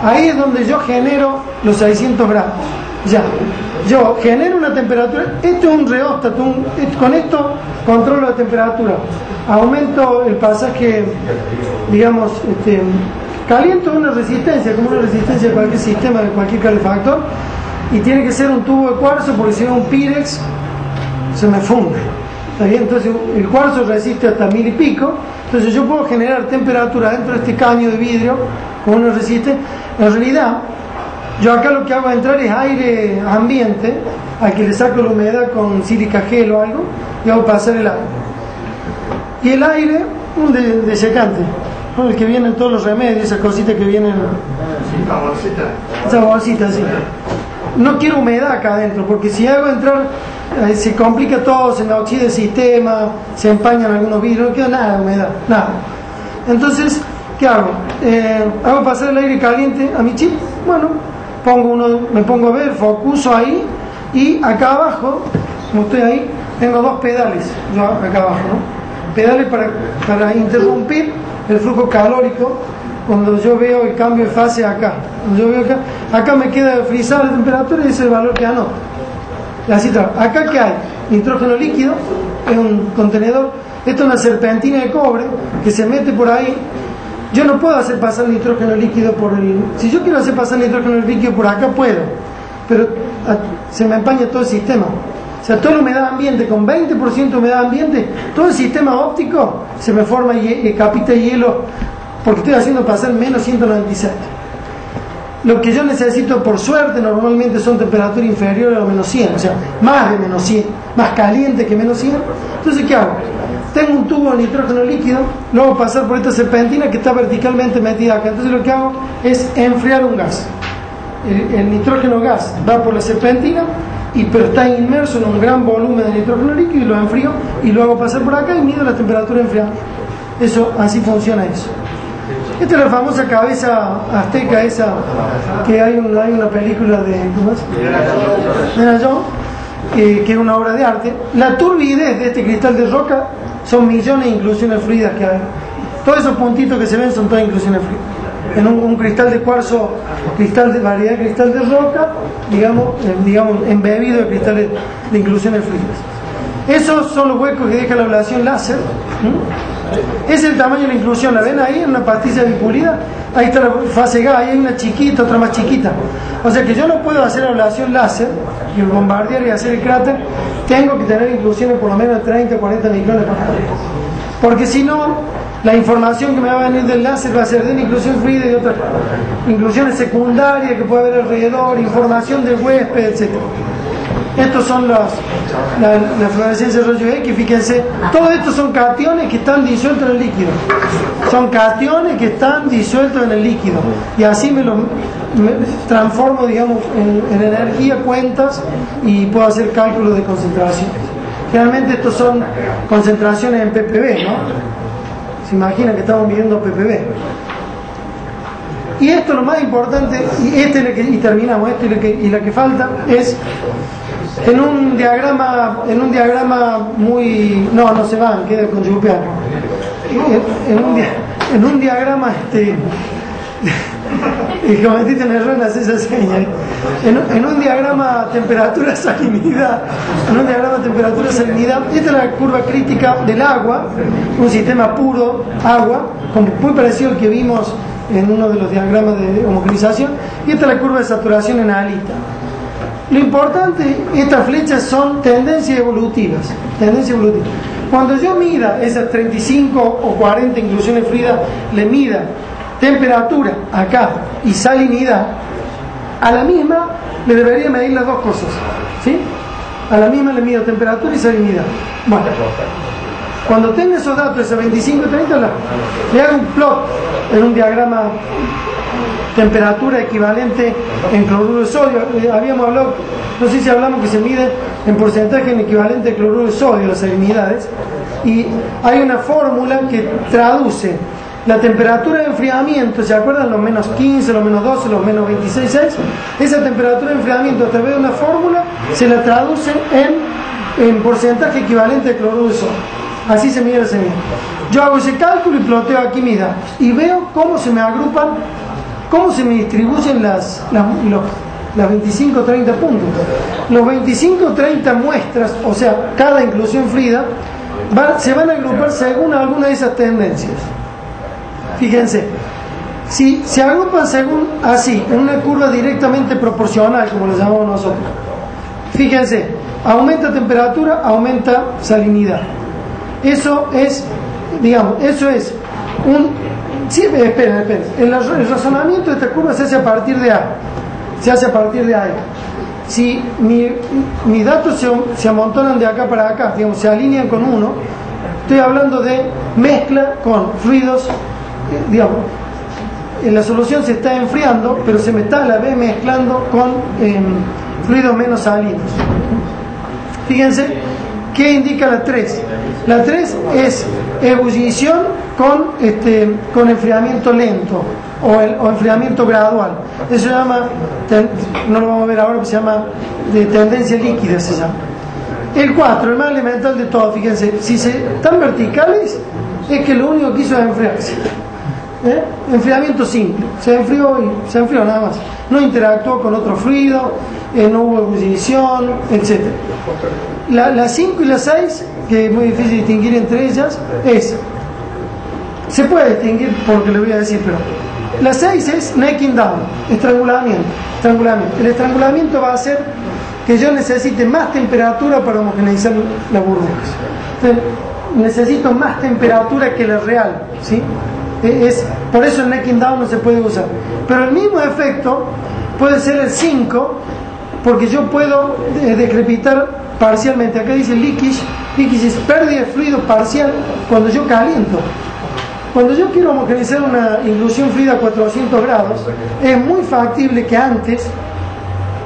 Ahí es donde yo genero los 600 grados. Ya, yo genero una temperatura. Esto es un reóstato, con esto controlo la temperatura. Aumento el pasaje, digamos, caliento una resistencia, como una resistencia de cualquier sistema, de cualquier calefactor. Y tiene que ser un tubo de cuarzo, porque si no un Pirex se me funde. ¿Está bien? Entonces el cuarzo resiste hasta 1000 y pico. Entonces yo puedo generar temperatura dentro de este caño de vidrio con una resistencia. En realidad, yo acá lo que hago es entrar es aire ambiente, al que le saco la humedad con sílica gel o algo, y hago pasar el aire. Y el aire, un desecante, con el que vienen todos los remedios, esas cositas que vienen, La bolsita. esa bolsita así. No quiero humedad acá adentro, porque si hago entrar, se complica todo, se me oxida el sistema, se empañan algunos vidrios, no queda nada de humedad, nada. Entonces, ¿qué hago? Hago pasar el aire caliente a mi chip. Bueno, me pongo a ver, focuso ahí, y acá abajo, como estoy ahí, tengo dos pedales, yo acá abajo, ¿no? Pedales para interrumpir el flujo calórico cuando yo veo el cambio de fase acá. Cuando yo veo acá me queda frisada la temperatura y ese es el valor que anoto. Y así está. Acá ¿qué hay? Nitrógeno líquido, es un contenedor. Esto es una serpentina de cobre que se mete por ahí. Yo no puedo hacer pasar nitrógeno líquido por el... Si yo quiero hacer pasar nitrógeno líquido por acá, puedo, pero se me empaña todo el sistema. O sea, toda la humedad ambiente, con 20% de humedad ambiente, todo el sistema óptico se me forma capita de hielo, porque estoy haciendo pasar menos 197. Lo que yo necesito, por suerte, normalmente son temperaturas inferiores a los menos 100, o sea, más de menos 100, más caliente que menos 100. Entonces, ¿qué hago? Tengo un tubo de nitrógeno líquido, lo hago pasar por esta serpentina que está verticalmente metida acá. Entonces lo que hago es enfriar un gas. El nitrógeno gas va por la serpentina, pero está inmerso en un gran volumen de nitrógeno líquido, y lo enfrío y lo hago pasar por acá y mido la temperatura enfriada. Así funciona eso. Esta es la famosa cabeza azteca esa, que hay una película de Indiana Jones, que es una obra de arte. La turbidez de este cristal de roca son millones de inclusiones fluidas que hay. Todos esos puntitos que se ven son todas inclusiones fluidas. En un cristal de cuarzo, variedad de cristal de roca, digamos embebido de cristales de inclusiones fluidas. Esos son los huecos que deja la ablación láser. Es el tamaño de la inclusión, la ven ahí en una pastilla bipulida. Ahí está la fase gas, ahí hay una chiquita, otra más chiquita. O sea que yo no puedo hacer ablación láser y bombardear y hacer el cráter. Tengo que tener inclusiones por lo menos de 30 o 40 micrones por cada, porque si no, la información que me va a venir del láser va a ser de una inclusión fluida y de otras inclusiones secundarias que puede haber alrededor, información del huésped, etc. Estos son la fluorescencia de rayos X. Fíjense, todos estos son cationes que están disueltos en el líquido. Son cationes que están disueltos en el líquido. Y así me transformo, digamos, en energía, cuentas, y puedo hacer cálculos de concentración. Generalmente estos son concentraciones en ppb, ¿no? Se imaginan que estamos midiendo ppb. Y esto lo más importante, y terminamos, y la que falta es en un diagrama muy... No se van, queda con yupear. En un diagrama y cometiste un error en hacer esa seña. En un diagrama temperatura-salinidad, esta es la curva crítica del agua, un sistema puro, agua, muy parecido al que vimos en uno de los diagramas de homogenización, y esta es la curva de saturación en alita. Lo importante, estas flechas son tendencias evolutivas. Cuando yo mida esas 35 o 40 inclusiones fluidas, le mida temperatura acá y salinidad, a la misma le debería medir las dos cosas, ¿sí? A la misma le mido temperatura y salinidad. Bueno, cuando tenga esos datos, esas 25 y 30, le hago un plot en un diagrama temperatura equivalente en cloruro de sodio. Habíamos hablado, no sé si hablamos que se mide en porcentaje en equivalente de cloruro de sodio, las salinidades, y hay una fórmula que traduce la temperatura de enfriamiento, ¿se acuerdan? Los menos 15, los menos 12, los menos 26,6. Esa temperatura de enfriamiento, a través de una fórmula, se la traduce en porcentaje equivalente de cloruro de sodio. Así se mide la salinidad. Yo hago ese cálculo y ploteo aquí mis datos y veo cómo se me agrupan, cómo se me distribuyen las 25 o 30 puntos. Los 25 o 30 muestras, o sea, cada inclusión fluida, se van a agrupar según alguna de esas tendencias. Fíjense, si se agrupan según así, en una curva directamente proporcional, como lo llamamos nosotros, fíjense, aumenta temperatura, aumenta salinidad. Eso es un... Sí, esperen. El razonamiento de esta curva se hace a partir de A. Si mis datos se amontonan de acá para acá, digamos, se alinean con uno, estoy hablando de mezcla con fluidos digamos, la solución se está enfriando, pero se me está a la vez mezclando con fluidos menos salinos. Fíjense qué indica la 3. La 3 es ebullición con enfriamiento lento o enfriamiento gradual. Eso se llama, no lo vamos a ver ahora, pero se llama de tendencia líquida, se llama. El 4, el más elemental de todo, fíjense, si están verticales, es que lo único que hizo es enfriarse. Enfriamiento simple, se enfrió nada más, no interactuó con otro fluido, no hubo ebullición, etc. La 5 y la 6, que es muy difícil distinguir entre ellas, se puede distinguir porque le voy a decir, pero la 6 es necking down, estrangulamiento. El estrangulamiento va a hacer que yo necesite más temperatura para homogeneizar las burbujas. Entonces, necesito más temperatura que la real, ¿sí? Por eso el necking down no se puede usar. Pero el mismo efecto puede ser el 5, porque yo puedo decrepitar parcialmente. Acá dice leakage es pérdida de fluido parcial cuando yo caliento. Cuando yo quiero homogeneizar una inclusión fluida a 400 grados, es muy factible que antes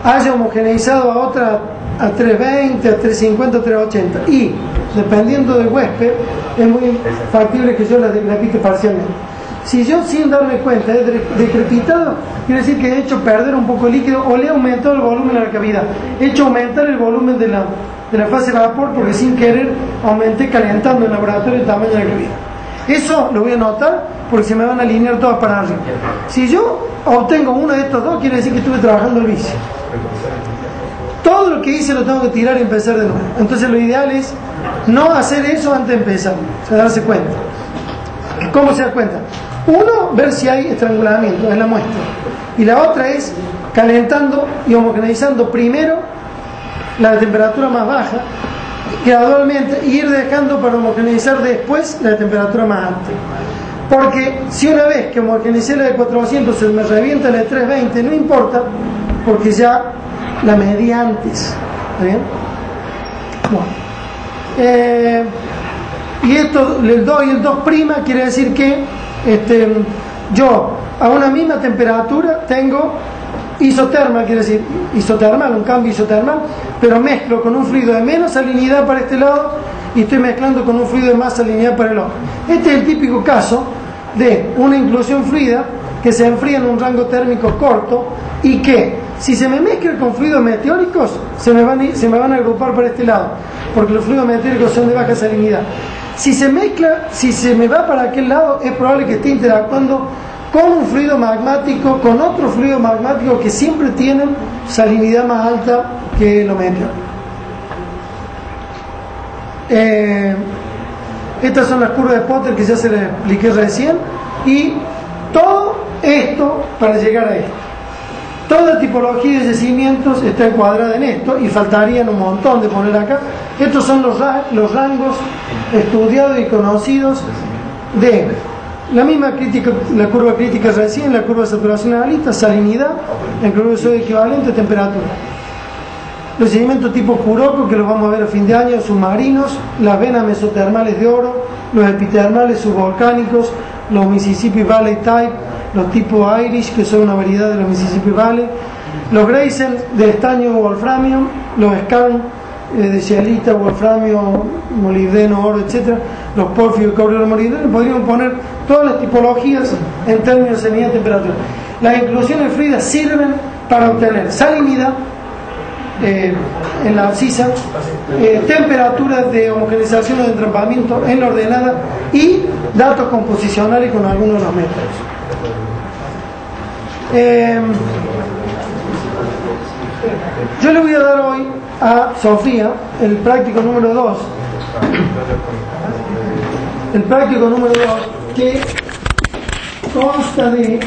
haya homogeneizado a otra a 320, a 350, a 380. Y, dependiendo del huésped, es muy factible que yo la decrepite parcialmente. Si yo, sin darme cuenta, he decrepitado, quiere decir que he hecho perder un poco de líquido o le he aumentado el volumen a la cavidad. He hecho aumentar el volumen de la fase de vapor porque sin querer aumenté calentando en el laboratorio el tamaño de la cavidad. Eso lo voy a notar porque se me van a alinear todas para arriba. Si yo obtengo uno de estos dos, quiere decir que estuve trabajando el vicio. Todo lo que hice lo tengo que tirar y empezar de nuevo. Entonces lo ideal es no hacer eso antes de empezar, o sea, darse cuenta. ¿Cómo se da cuenta? Uno, ver si hay estrangulamiento en la muestra. Y la otra es calentando y homogeneizando primero la temperatura más baja, gradualmente, y ir dejando para homogeneizar después la temperatura más alta. Porque si una vez que homogeneicé la de 400 se me revienta la de 320, no importa, porque ya la medí antes. ¿Está bien? Bueno. Y esto, el 2 y el 2' quiere decir que yo a una misma temperatura tengo isotermal, quiere decir isotermal, un cambio isotermal, pero mezclo con un fluido de menos salinidad para este lado y estoy mezclando con un fluido de más salinidad para el otro. Este es el típico caso de una inclusión fluida que se enfría en un rango térmico corto y que si se me mezcla con fluidos meteóricos se me van a agrupar para este lado porque los fluidos meteóricos son de baja salinidad. Si se me va para aquel lado, es probable que esté interactuando con un fluido magmático, con otro fluido magmático que siempre tienen salinidad más alta que lo meteórico. Estas son las curvas de Potter que ya se les expliqué recién, y todo esto para llegar a esto. Toda tipología de yacimientos está encuadrada en esto y faltarían un montón de poner acá. Estos son los rangos estudiados y conocidos de la misma crítica, la curva crítica recién, la curva de saturación analista, salinidad, el cloruro de sodio equivalente, temperatura. Los sedimentos tipo Kuroko, que los vamos a ver a fin de año, submarinos, las venas mesotermales de oro, los epitermales subvolcánicos, los Mississippi Valley Type, los tipos Irish, que son una variedad de los Mississippi Valley, los Greisen de estaño wolframio, los Scan de cielita, wolframio, molibdeno, oro, etc., los porfio, cobre, molibdeno. Podríamos poner todas las tipologías en términos de salinidad y temperatura. Las inclusiones fluidas sirven para obtener salinidad en la abscisa, temperaturas de homogeneización o de entrampamiento en la ordenada y datos composicionales con algunos de los métodos. Yo le voy a dar hoy a Sofía el práctico número 2. El práctico número 2 que consta de